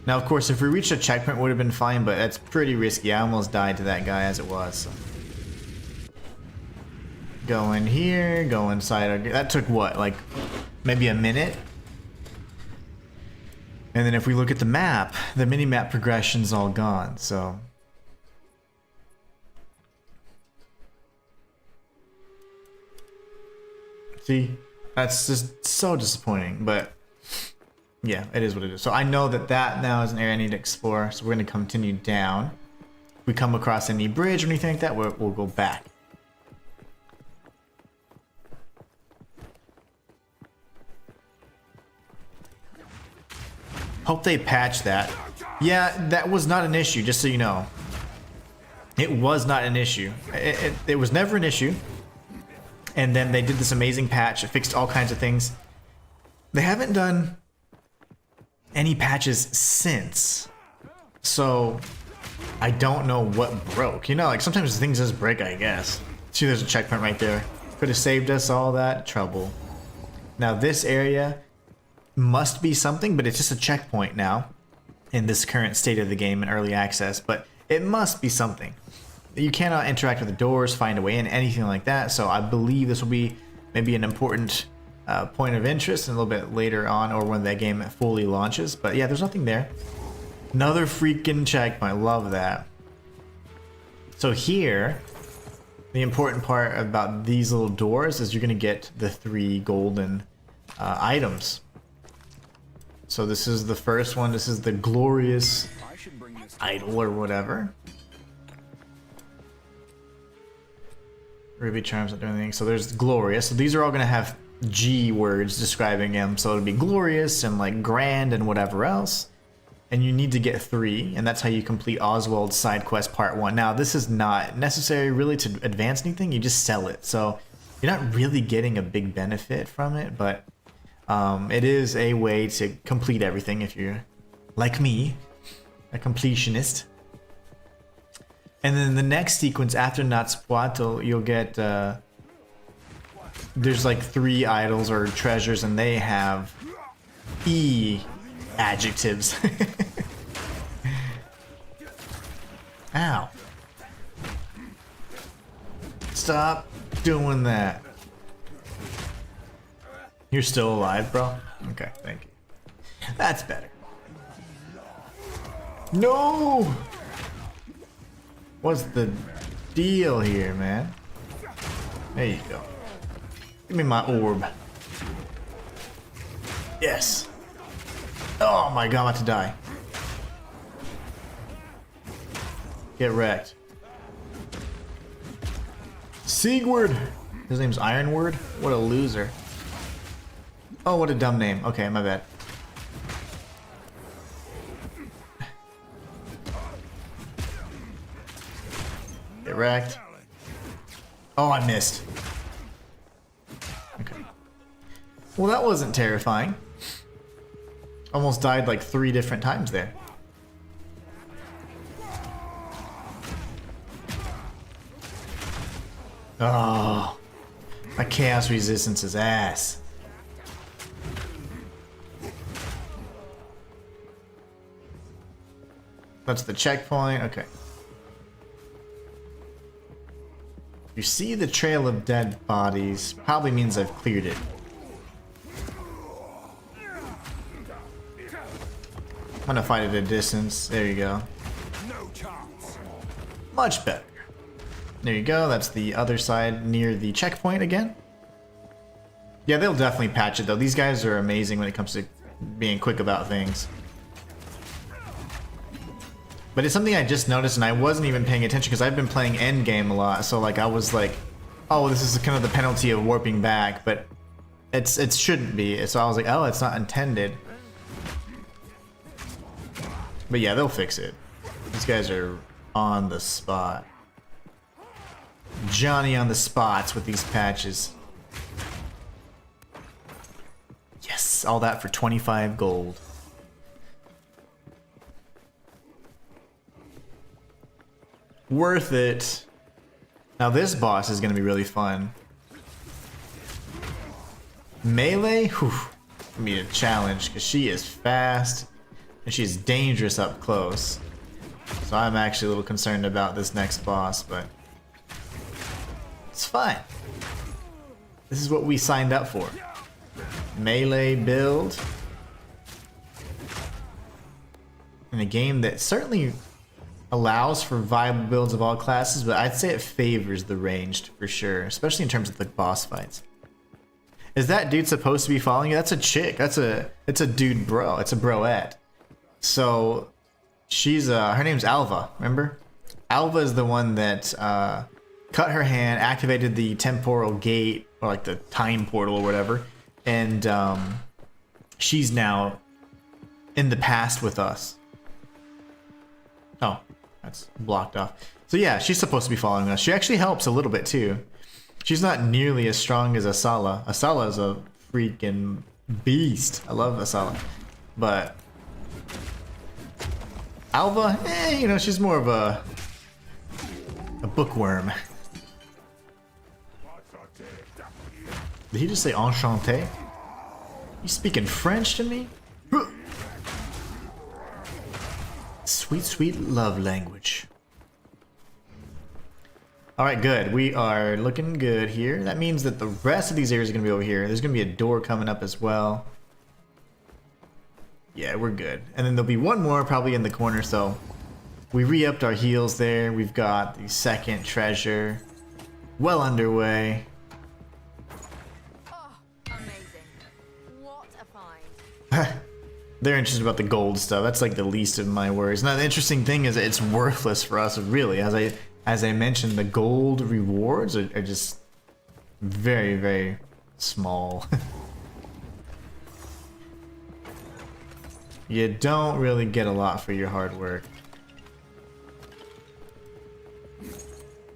Now, of course, if we reached a checkpoint, it would have been fine, but that's pretty risky. I almost died to that guy as it was. So. Go in here, go inside. That took what, like maybe a minute? And then if we look at the map, the mini-map progression's all gone, so. See, that's just so disappointing, but. Yeah, it is what it is. So I know that now is an area I need to explore. So we're going to continue down. If we come across any bridge or anything like that, we'll go back. Hope they patch that. Yeah, that was not an issue, just so you know. It was not an issue. It was never an issue. And then they did this amazing patch. It fixed all kinds of things. They haven't done any patches since, so I don't know what broke. Like sometimes things just break, I guess. See, there's a checkpoint right there. Could have saved us all that trouble. Now this area must be something, but it's just a checkpoint now in this current state of the game in early access, but it must be something. You cannot interact with the doors, find a way in, anything like that, so I believe this will be maybe an important point of interest a little bit later on, or when that game fully launches. But yeah, there's nothing there. Another freaking checkpoint. Love that. So here, the important part about these little doors is you're gonna get the 3 golden items. So this is the first one. This is the glorious idol or whatever. Ruby charms not doing anything. So there's glorious. So these are all gonna have G words describing him, so it'll be glorious and like grand and whatever else. and you need to get 3, and that's how you complete Oswald's side quest part 1. Now, this is not necessary really to advance anything, you just sell it, so you're not really getting a big benefit from it, but it is a way to complete everything if you're, like me, a completionist. And then the next sequence after Natspuato, you'll get, there's like 3 idols or treasures, and they have E adjectives. Ow. Stop doing that. You're still alive, bro? Okay, thank you. That's better. No! What's the deal here, man? There you go. Give me my orb. Yes. Oh my god, I'm about to die. Get wrecked. Sigurd! His name's Ironward? What a loser. Oh, what a dumb name. Okay, my bad. Get wrecked. Oh, I missed. Okay. Well, that wasn't terrifying. Almost died like 3 different times there. Oh, my chaos resistance is ass. That's the checkpoint. Okay. You see the trail of dead bodies, probably means I've cleared it. I'm gonna fight at a distance. There you go. Much better. There you go. That's the other side near the checkpoint again. Yeah, they'll definitely patch it though. These guys are amazing when it comes to being quick about things. But it's something I just noticed, and I wasn't even paying attention because I've been playing endgame a lot. So like I was like, oh, this is kind of the penalty of warping back, but it shouldn't be. So I was like, oh, it's not intended. But yeah, they'll fix it. These guys are on the spot. Johnny on the spots with these patches. Yes, all that for 25 gold. Worth it. Now this boss is going to be really fun. Melee? Whew. Gonna be a challenge because she is fast and she's dangerous up close. So I'm actually a little concerned about this next boss, but it's fine. This is what we signed up for. Melee build. In a game that certainly allows for viable builds of all classes, but I'd say it favors the ranged for sure, especially in terms of the boss fights. Is that dude supposed to be following you? That's a chick. It's a dude bro. It's a broette. So she's her name's Alva, remember? Alva is the one that cut her hand, activated the temporal gate, or like the time portal or whatever, and she's now in the past with us. Oh, that's blocked off. So yeah, she's supposed to be following us. She actually helps a little bit too. She's not nearly as strong as Asala. Asala is a freaking beast. I love Asala. But Alva, you know, she's more of a bookworm. Did he just say enchanté? You speaking French to me? Sweet, sweet love language. Alright, good. We are looking good here. That means that the rest of these areas are going to be over here. There's going to be a door coming up as well. Yeah, we're good. And then there'll be one more probably in the corner, so we re-upped our heals there. We've got the second treasure well underway. Oh, amazing. What a find. They're interested about the gold stuff. That's like the least of my worries. Now the interesting thing is it's worthless for us, really. As I mentioned, the gold rewards are just very, very small. You don't really get a lot for your hard work.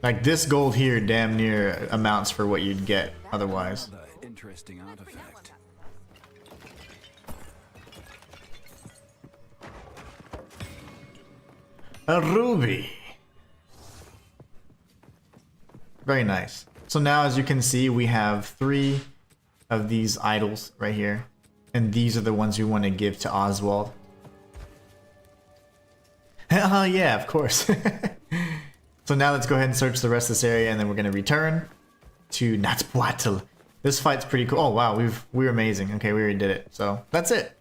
Like this gold here damn near amounts for what you'd get otherwise. Another interesting artifact. A ruby. Very nice. So now as you can see, we have 3 of these idols right here. And these are the ones we want to give to Oswald. Oh yeah, of course. So now let's go ahead and search the rest of this area, and then we're going to return to Natspuatl. This fight's pretty cool. Oh wow, we were amazing. Okay, we already did it. So that's it.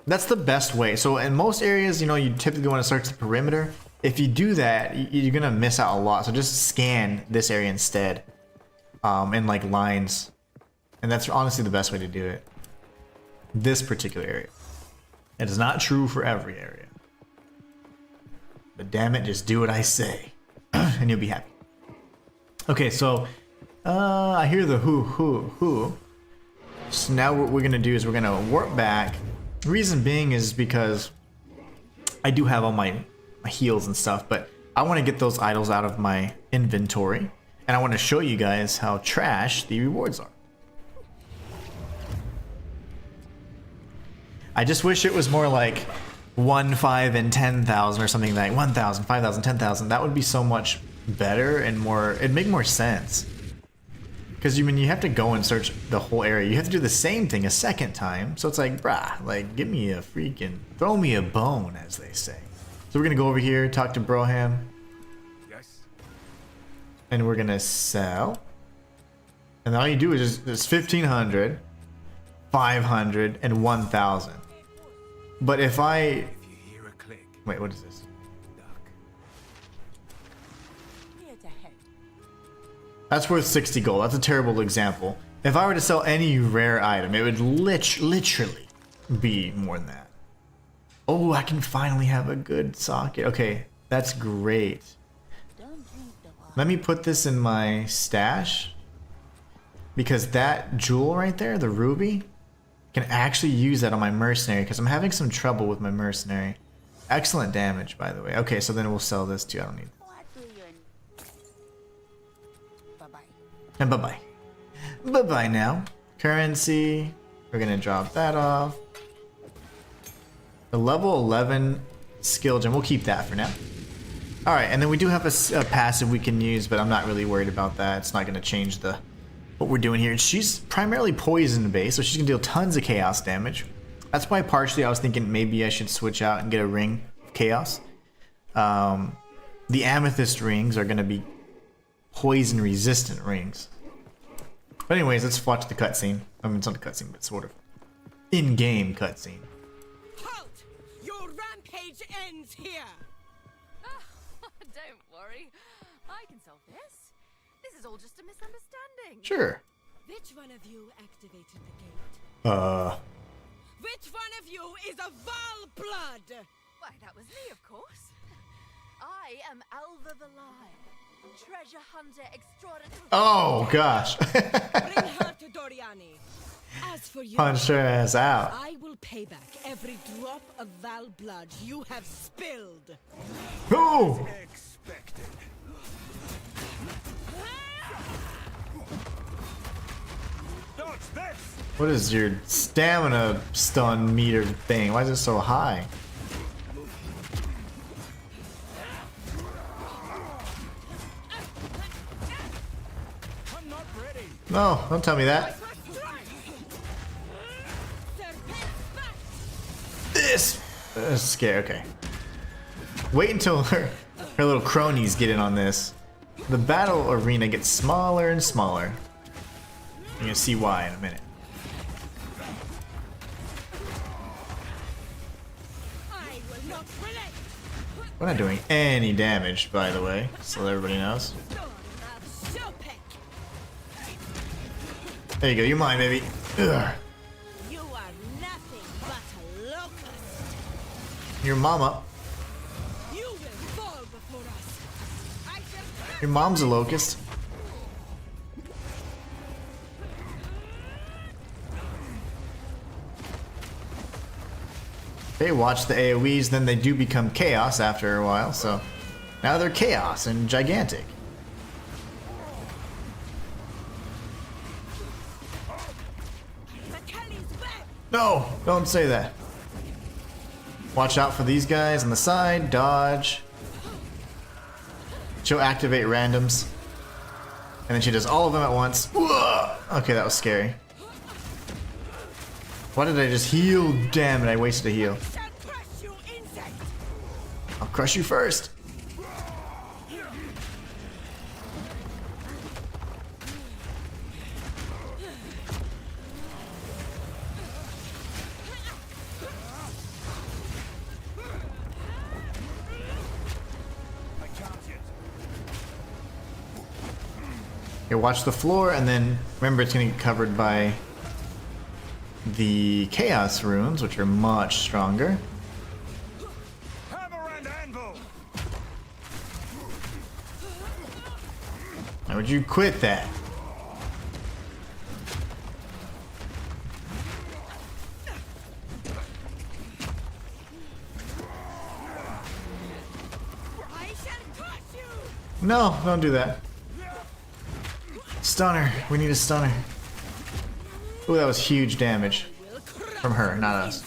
That's the best way. So in most areas, you know, you typically want to search the perimeter. If you do that, you're going to miss out a lot. So just scan this area instead, in like lines. And that's honestly the best way to do it. This particular area. It is not true for every area. But damn it, just do what I say. And you'll be happy. Okay, so I hear the who. So now what we're gonna do is we're gonna warp back. Reason being is because I do have all my heals and stuff, but I want to get those idols out of my inventory, and I want to show you guys how trash the rewards are. I just wish it was more like 1, 5, and 10,000 or something like 1,000, 5,000, 10,000. That would be so much better and more. It'd make more sense. Because you have to go and search the whole area. You have to do the same thing a second time. So it's like, brah, like give me a freaking, throw me a bone, as they say. So we're gonna go over here, talk to Broham, Yes. and we're gonna sell. And all you do is just 1,500, 500, and 1,000. But if I If you hear a click, wait, what is this? duck. Here to head. That's worth 60 gold. That's a terrible example. If I were to sell any rare item, it would literally be more than that. Oh, I can finally have a good socket. Okay, that's great. Don't drink the water. Let me put this in my stash. Because that jewel right there, the ruby, can actually use that on my mercenary. Because I'm having some trouble with my mercenary. Excellent damage, by the way. Okay, so then we'll sell this too. I don't need What do you... Bye-bye. And bye-bye. Bye-bye now. Currency. We're going to drop that off. The level 11 skill gem. We'll keep that for now. Alright, and then we do have a passive we can use, but I'm not really worried about that. It's not going to change what we're doing here. She's primarily poison based, so she's going to deal tons of chaos damage. That's why partially I was thinking maybe I should switch out and get a ring of chaos. The amethyst rings are going to be poison resistant rings. But anyways, let's watch the cutscene. I mean, it's not a cutscene, but sort of in-game cutscene. Halt! Your rampage ends here! Don't worry. I can solve this. This is all just a misunderstanding. Sure. Which one of you activated the gate? Which one of you is a Val blood? Why, that was me, of course. I am Alva the Lion, treasure hunter extraordinary. Oh gosh. Bring her to Doriani. As for you, Punch her ass out. I will pay back every drop of Val blood you have spilled. Ooh. Expected. Dodge this! What is your stamina stun meter thing? Why is it so high? I'm not ready. No, don't tell me that. This is scary. Okay. Wait until her little cronies get in on this. The battle arena gets smaller and smaller. You're gonna see why in a minute. I will not relent. We're not doing any damage, by the way, so everybody knows. Storm of Chopek. There you go. You're mine, baby. Ugh. You are nothing but a locust. Your mama. You will fall before us. I shall Your mom's a locust. Okay, watch the AoEs, then they do become chaos after a while, so now they're chaos and gigantic. No, don't say that. Watch out for these guys on the side, dodge. She'll activate randoms. And then she does all of them at once. Whoa! Okay, that was scary. Why did I just heal? Damn it, I wasted a heal. I'll crush you first. Here, watch the floor, and then remember it's gonna get covered by the chaos runes, which are much stronger. Hammer and anvil. Now, would you quit that? I shall crush you. No, don't do that. Stunner. We need a stunner. Ooh, that was huge damage. From her, not us.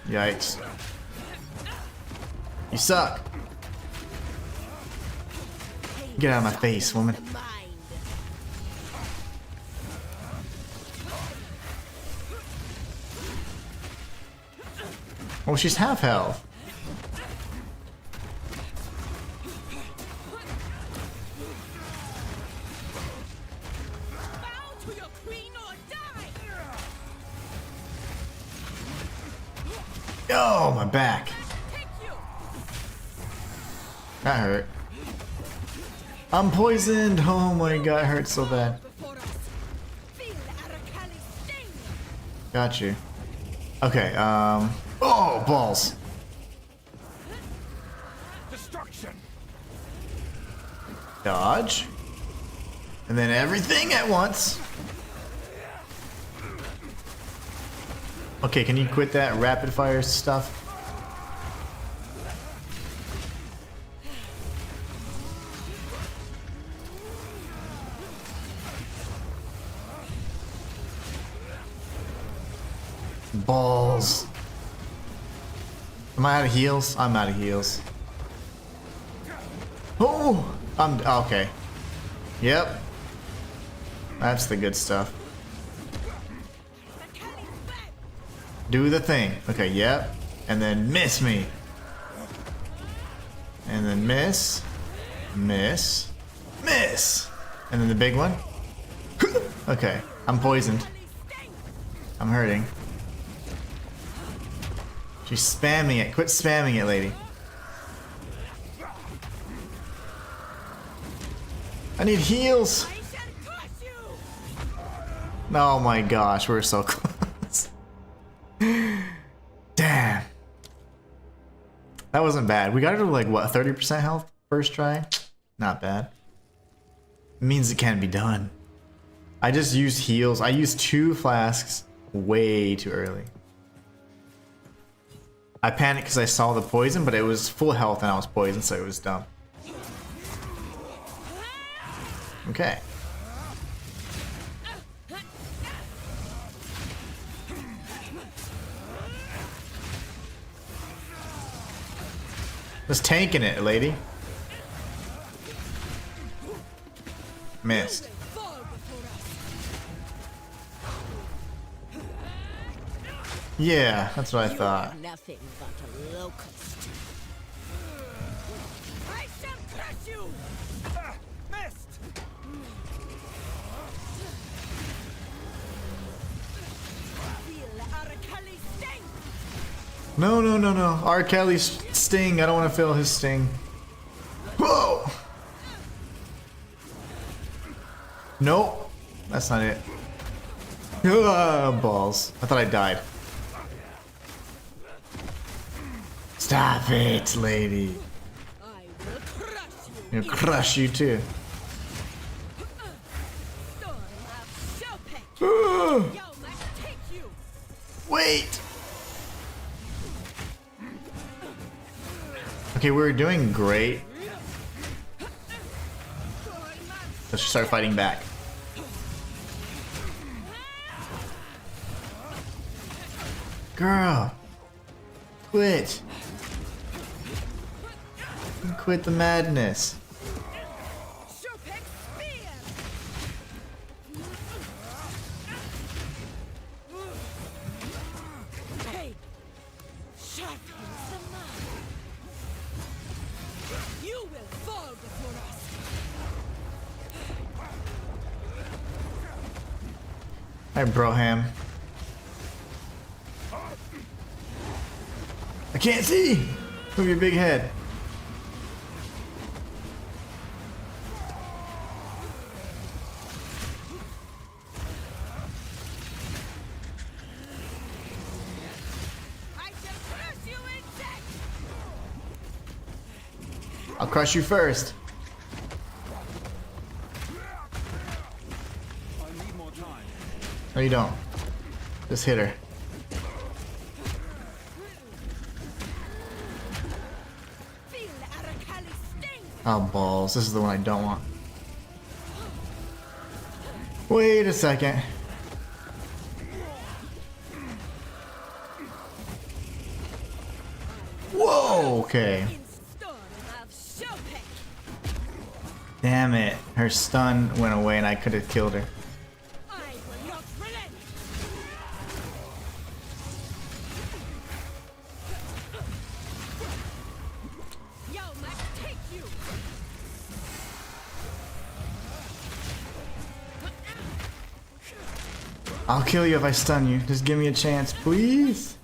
Yikes. You suck. Get out of my face, woman. Oh, she's half health. Oh, my back. That hurt. I'm poisoned. Oh my god, it hurts so bad. Got you. Okay, oh, balls. Destruction. Dodge. And then everything at once. Okay, can you quit that rapid fire stuff? Balls. Am I out of heals? I'm out of heals. Oh, I'm okay. Yep. That's the good stuff. Do the thing. Okay, yep. And then miss me. And then miss. Miss. Miss. And then the big one. Okay, I'm poisoned. I'm hurting. She's spamming it. Quit spamming it, lady. I need heals. Oh my gosh, we're so close. Damn. That wasn't bad. We got her to like, what, 30% health first try? Not bad. It means it can be done. I just used heals. I used 2 flasks way too early. I panicked because I saw the poison, but it was full health and I was poisoned, so it was dumb. Okay. Just tanking it, lady. Missed. Yeah, that's what I thought. Nothing but a locust. I shall crush you. Missed. Feel Arakali's sting. No, no, no, no. R. Kelly's sting. I don't want to feel his sting. Whoa! Nope. That's not it. Balls. I thought I died. Stop it, lady. I will crush you. I'm gonna crush you too. Storm of Chopin. Yo, must take you. Wait! Okay, we're doing great. Let's just start fighting back. Girl, quit. Quit the madness. Hey, sharpens the mark. You will fall before us. Hi, Broham. I can't see! Move your big head. I shall crush you, insect! I'll crush you first. I need more time. No, you don't. Just hit her. Feel Arakali's sting! Oh, balls. This is the one I don't want. Wait a second. Whoa, okay. In storm of Chopek! Damn it. Her stun went away and I could have killed her. I will not relent! Yo must take you! I'll kill you if I stun you. Just give me a chance, please.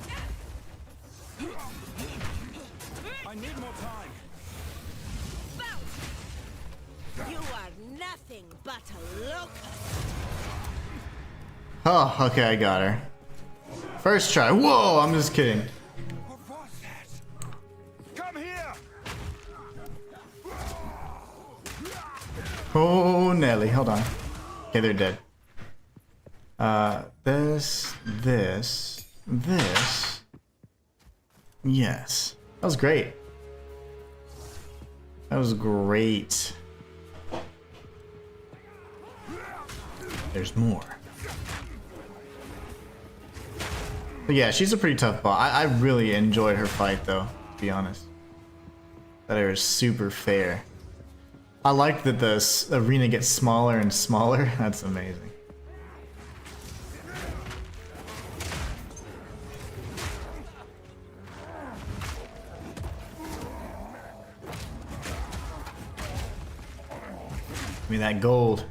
I need more time. Filth! You are nothing but a locust! Oh, okay, I got her. First try. Whoa, I'm just kidding. What was that? Come here! Oh, Nelly. Hold on. Okay, they're dead. This. Yes. That was great. That was great. There's more. But yeah, she's a pretty tough boss. I really enjoyed her fight, though, to be honest. That era is super fair. I like that the arena gets smaller and smaller. That's amazing. Give me that gold.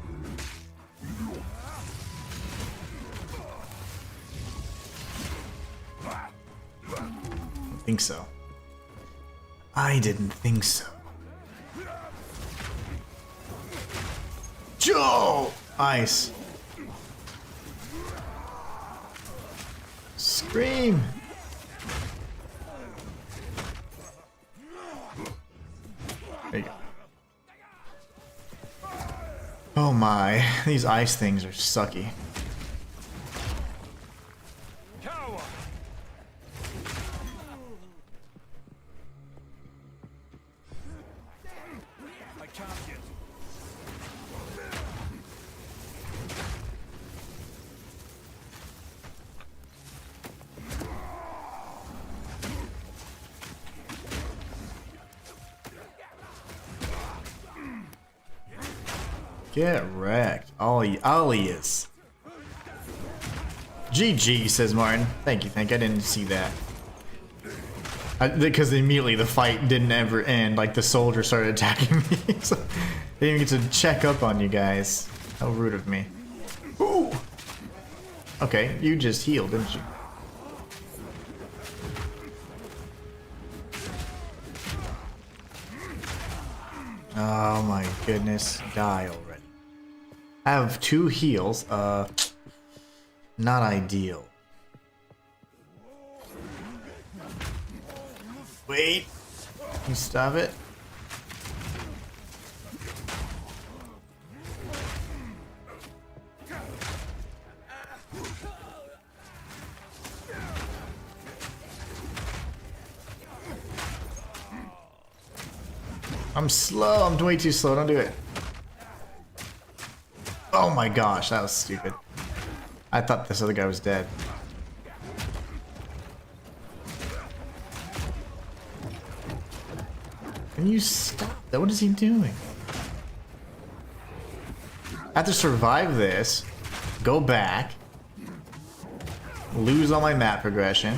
I think so. I didn't think so. Joe! Ice. Scream! There you go. Oh my, these ice things are sucky. Coward! I can't yet. Get wrecked. Ollie is. GG, says Martin. Thank you, I didn't see that. Because immediately the fight didn't ever end. Like, the soldier started attacking me. So they didn't even get to check up on you guys. How rude of me. Ooh! Okay, you just healed, didn't you? Oh my goodness. Die already. I have 2 heals. Not ideal. Wait. Can you stop it? I'm slow. I'm way too slow. Don't do it. Oh my gosh, that was stupid. I thought this other guy was dead. Can you stop that? What is he doing? I have to survive this, go back, lose all my map progression.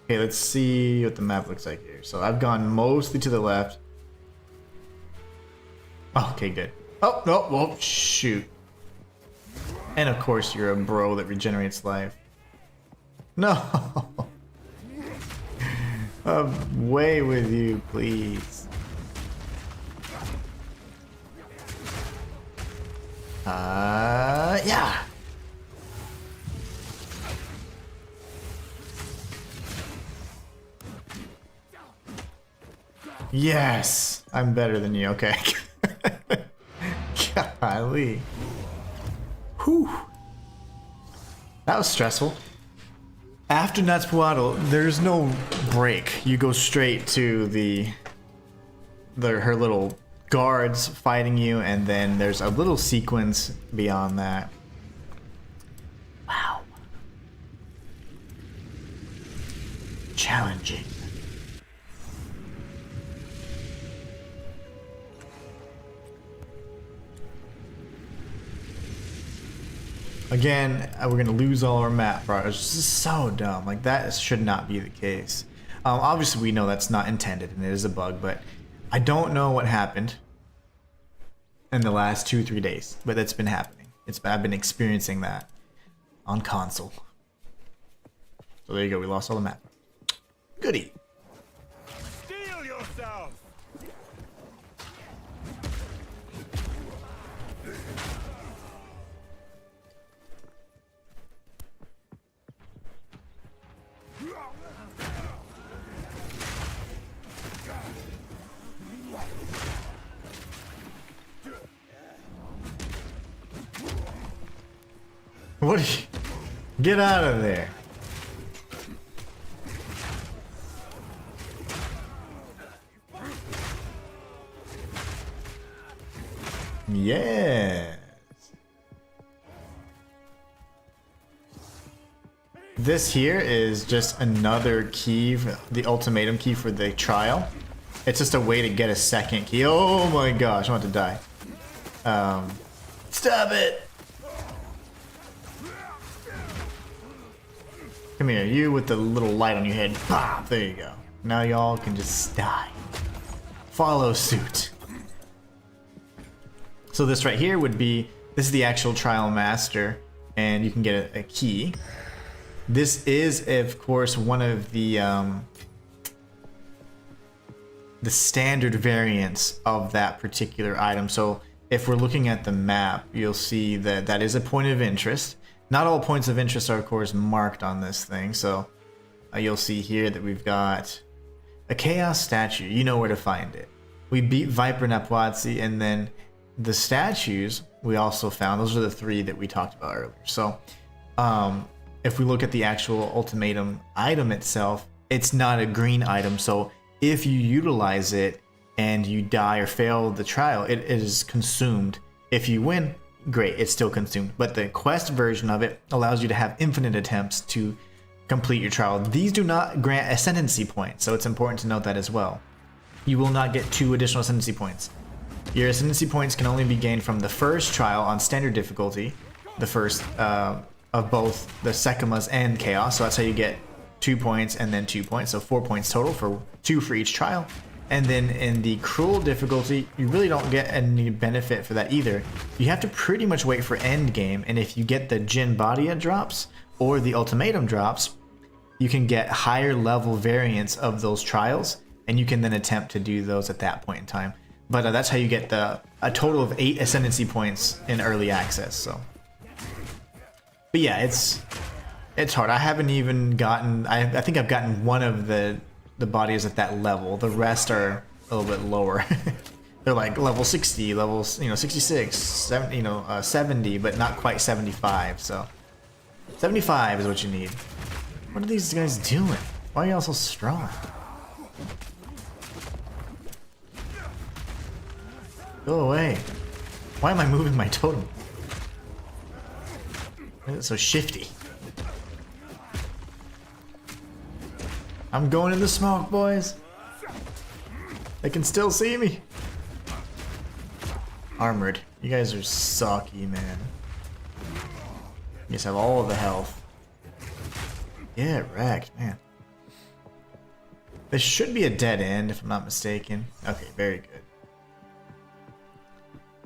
Okay, let's see what the map looks like here. So I've gone mostly to the left. Okay, good. Oh, no, whoa, shoot. And of course you're a bro that regenerates life. No! Away with you, please. Yeah! Yes! I'm better than you, okay. Golly. Whew. That was stressful. After Natspuatl, there's no break. You go straight to her little guards fighting you, and then there's a little sequence beyond that. Wow. Challenging. Again, we're gonna lose all our map, bro. It's just so dumb. Like, that should not be the case. Obviously, we know that's not intended, and it is a bug, but I don't know what happened in the last 2-3 days, but that's been happening. I've been experiencing that on console. So there you go. We lost all the map. Goody. Steel yourself! What? Get out of there. Yes. This here is just another key, the ultimatum key for the trial. It's just a way to get a second key. Oh my gosh, I'm about to die. Stop it! Come here, you with the little light on your head. Pop! There you go. Now y'all can just die. Follow suit. So this right here would be, this is the actual trial master, and you can get a key. This is, of course, one of the standard variants of that particular item. So if we're looking at the map, you'll see that that is a point of interest. Not all points of interest are, of course, marked on this thing. So you'll see here that we've got a Chaos statue. You know where to find it. We beat Viper Napwatsi, and then the statues we also found. Those are the 3 that we talked about earlier. So if we look at the actual ultimatum item itself, it's not a green item. So if you utilize it and you die or fail the trial, it is consumed. If you win, great, it's still consumed. But the quest version of it allows you to have infinite attempts to complete your trial. These do not grant ascendancy points, so it's important to note that as well. You will not get 2 additional ascendancy points. Your ascendancy points can only be gained from the first trial on standard difficulty, the first of both the Sekimas and Chaos. So that's how you get 2 points and then 2 points, so 4 points total, for 2 for each trial. And then in the Cruel difficulty, you really don't get any benefit for that either. You have to pretty much wait for end game, and if you get the Jin Badia drops or the Ultimatum drops, you can get higher level variants of those trials, and you can then attempt to do those at that point in time. But that's how you get a total of 8 ascendancy points in early access. So, but yeah, it's hard. I haven't even gotten. I think I've gotten one of the bodies at that level. The rest are a little bit lower. They're like level 60, levels 66, 70, 70, but not quite 75. So 75 is what you need. What are these guys doing? Why are y'all so strong? Go away. Why am I moving my totem? Why is it so shifty? I'm going in the smoke, boys. They can still see me. Armored. You guys are sucky, man. You guys have all of the health. Get wrecked, man. This should be a dead end, if I'm not mistaken. Okay, very good.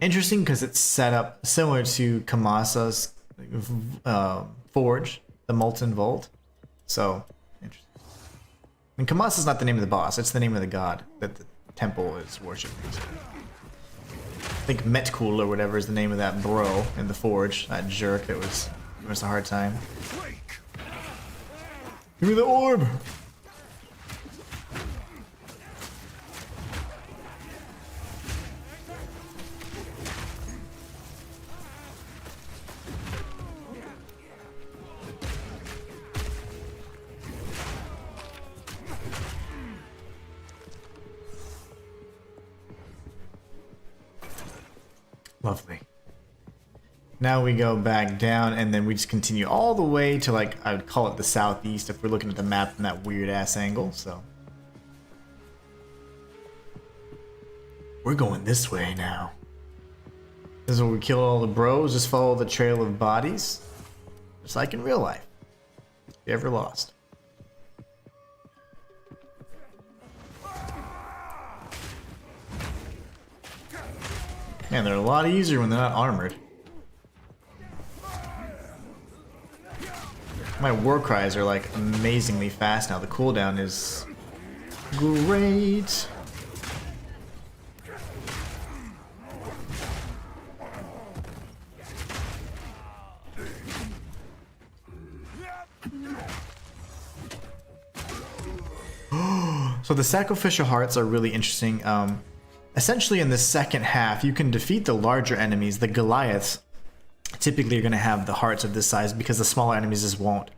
Interesting, because it's set up similar to Kamasa's forge, the Molten Vault. So, interesting. And Kamasa's not the name of the boss, it's the name of the god that the temple is worshipping. So. I think Metkul or whatever is the name of that bro in the forge, that jerk that was giving us a hard time. Give me the orb! Lovely. Now we go back down and then we just continue all the way to, like, I would call it the southeast if we're looking at the map from that weird ass angle, so. We're going this way now. This is where we kill all the bros, just follow the trail of bodies. Just like in real life. If you ever lost. Man, they're a lot easier when they're not armored. My war cries are like amazingly fast now. The cooldown is great. So the sacrificial hearts are really interesting. Essentially in the second half, you can defeat the larger enemies. The Goliaths typically are going to have the hearts of this size because the smaller enemies just won't.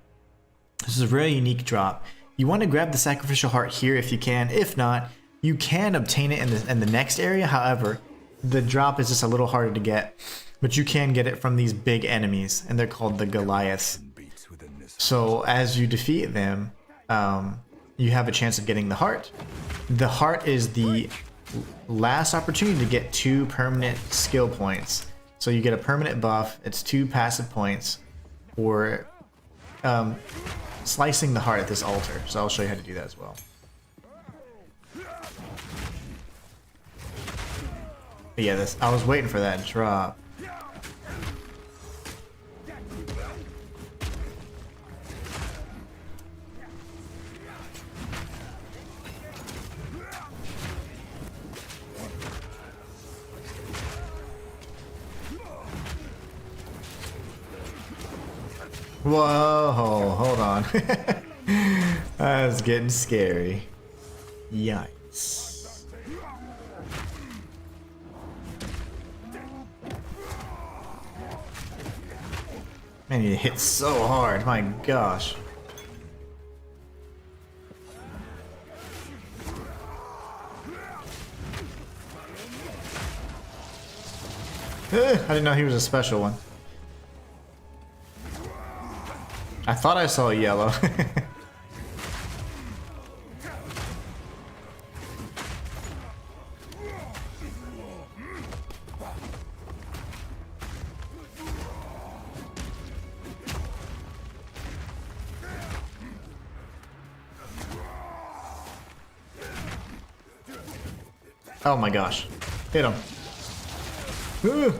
This is a very unique drop. You want to grab the sacrificial heart here if you can. If not, you can obtain it in the next area. However, the drop is just a little harder to get. But you can get it from these big enemies, and they're called the Goliaths. So as you defeat them, you have a chance of getting the heart. The heart is the last opportunity to get 2 permanent skill points. So you get a permanent buff, it's 2 passive points for slicing the heart at this altar. So I'll show you how to do that as well. But yeah, I was waiting for that drop. Whoa, hold on. That's getting scary. Yikes. Man, you hit so hard, my gosh. I didn't know he was a special one. I thought I saw a yellow. Oh my gosh. Hit him. Ooh.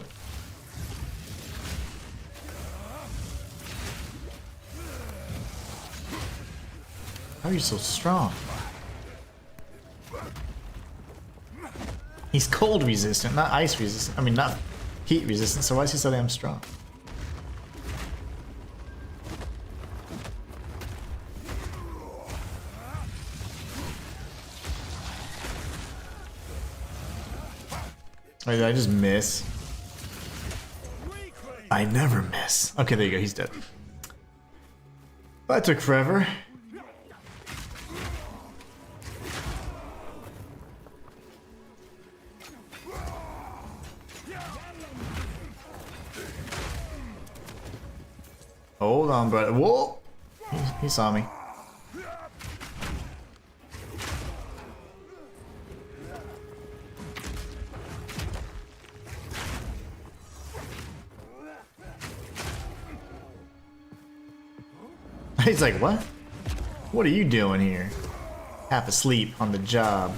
How are you so strong? He's cold resistant, not ice resistant. I mean, not heat resistant, so why is he so damn strong? Wait, did I just miss? I never miss. Okay, there you go, he's dead. That took forever. on, brother. Whoa! He saw me. He's like, what? What are you doing here? Half asleep on the job.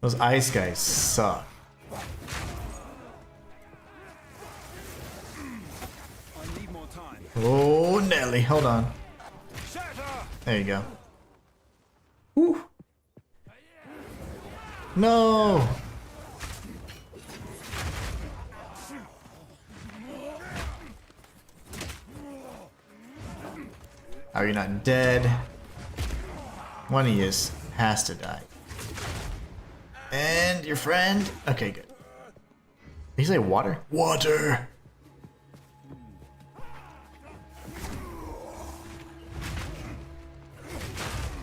Those ice guys suck. Oh, Nelly, hold on. There you go. Woo. No! Are you not dead? One of you has to die. And your friend? Okay, good. Did he say water? Water!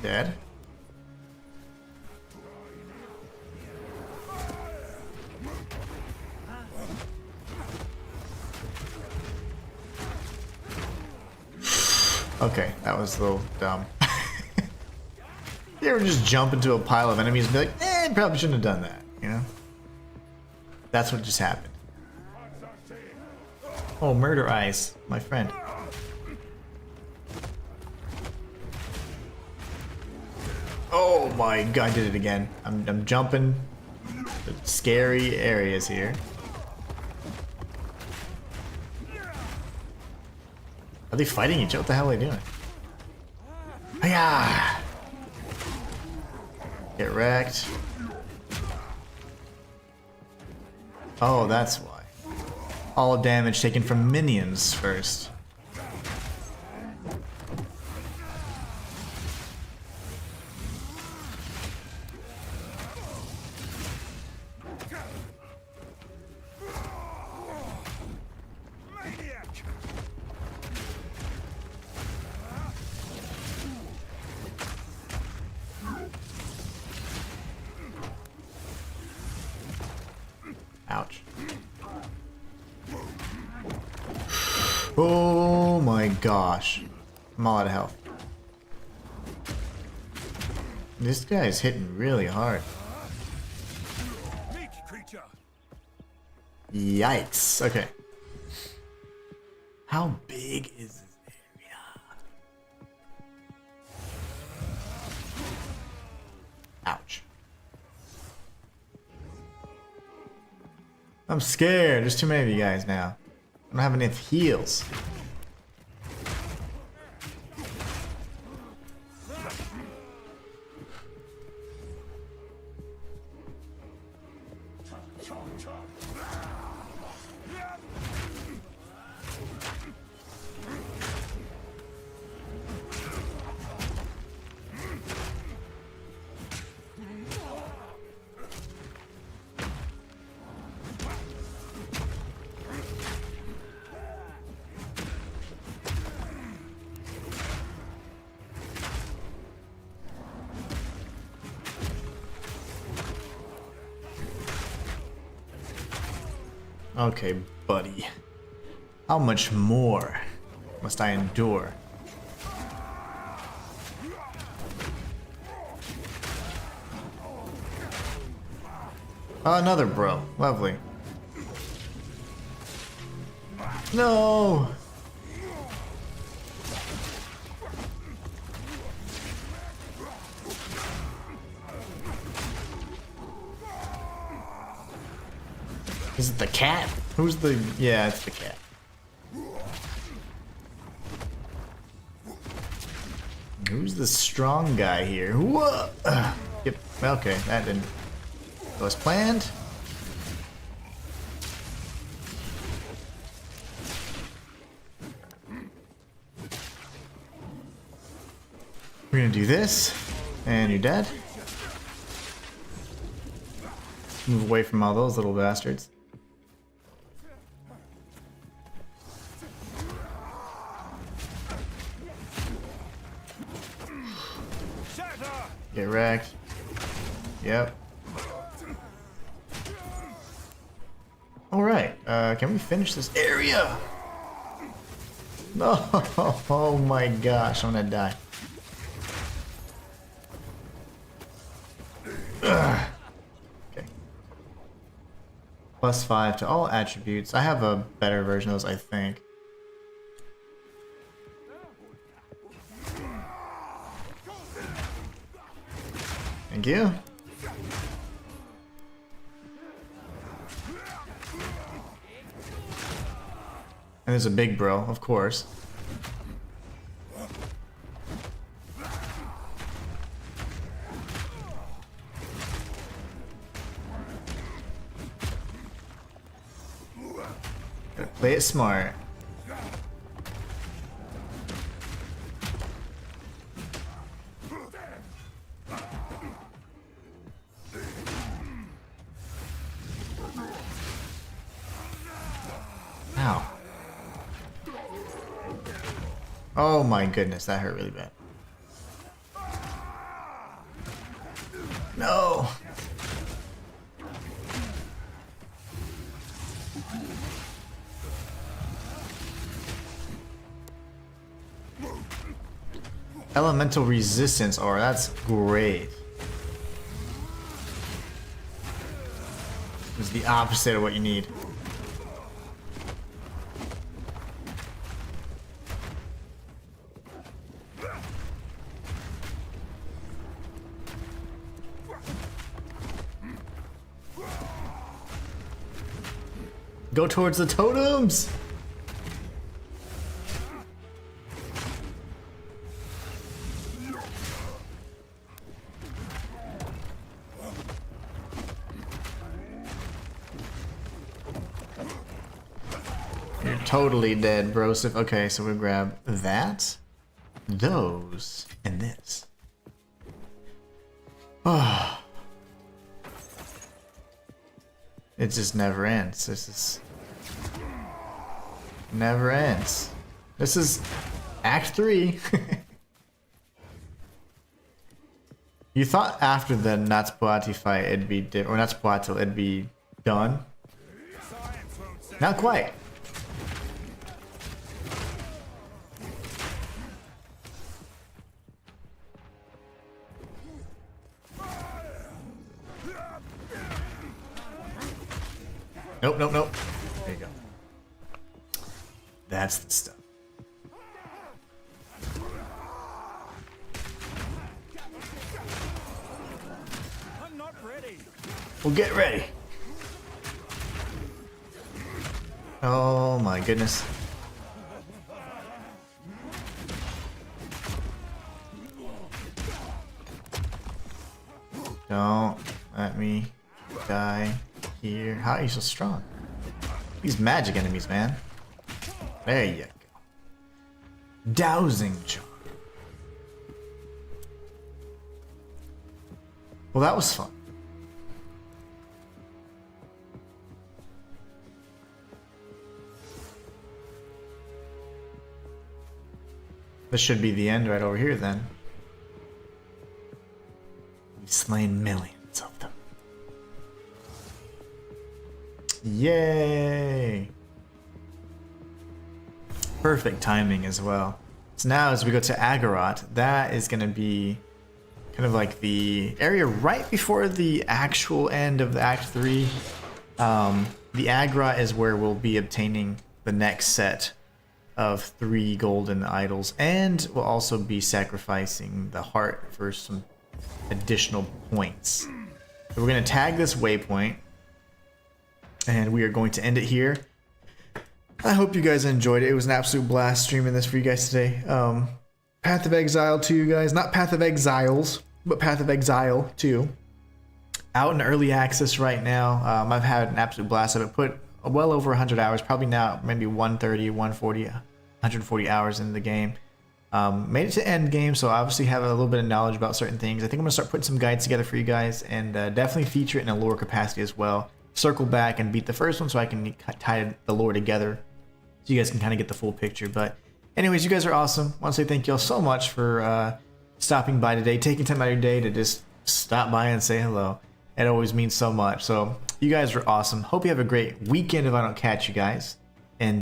Dead? Okay, that was a little dumb. You ever just jump into a pile of enemies and be like, probably shouldn't have done that, you know? That's what just happened. Oh, murder ice, my friend. Oh my god, I did it again. I'm jumping scary areas here. Are they fighting each other? What the hell are they doing? Hiya! Get wrecked. Oh, that's why. All damage taken from minions first. Ouch. Oh my gosh. I'm all out of health. This guy is hitting really hard. Yikes. Okay. How big is this area? Ouch. I'm scared. There's too many of you guys now. I don't have enough heals. Okay, buddy. How much more must I endure? Oh, another bro. Lovely. No! Is it the cat? Who's the... Yeah, it's the cat. Who's the strong guy here? Whoa! Yep. Okay, that didn't go as planned. We're gonna do this, and you're dead. Move away from all those little bastards. Get wrecked. Yep. Alright, can we finish this area? No, oh my gosh, I'm gonna die. Ugh. Okay. +5 to all attributes. I have a better version of those, I think. Thank you. And there's a big bro, of course. Gotta play it smart. Ow. Oh my goodness, that hurt really bad. No. Elemental resistance, or that's great. It's the opposite of what you need. Go towards the totems! You're totally dead, brosif. Okay, so we grab that, those, and this. Oh. It just never ends. This is... never ends. This is Act 3. You thought after the Natspuati fight it'd be... or Natspuatil it'd be done? Not quite. Nope, nope, nope. There you go. That's the stuff. I'm not ready. Well, get ready. Oh my goodness. Don't let me die here. How are you so strong? These magic enemies, man. There you go. Dowsing charm. Well, that was fun. This should be the end right over here then. We've slain millions of them. Yay! Perfect timing as well. So now as we go to Agaroth, that is going to be kind of like the area right before the actual end of the Act 3. The Agaroth is where we'll be obtaining the next set of 3 golden idols, and we'll also be sacrificing the heart for some additional points. So we're going to tag this waypoint, and we are going to end it here. I hope you guys enjoyed it. It was an absolute blast streaming this for you guys today. Path of Exile 2, guys. Not Path of Exiles, but Path of Exile 2. Out in early access right now. I've had an absolute blast of it. Put well over 100 hours. Probably now maybe 130, 140, 140 hours in the game. Made it to end game, so I obviously have a little bit of knowledge about certain things. I think I'm going to start putting some guides together for you guys, and definitely feature it in a lore capacity as well. Circle back and beat the first one so I can tie the lore together so you guys can kind of get the full picture. But anyways, you guys are awesome. I want to say thank you all so much for stopping by today, taking time out of your day to just stop by and say hello. It always means so much. So you guys are awesome. Hope you have a great weekend if I don't catch you guys.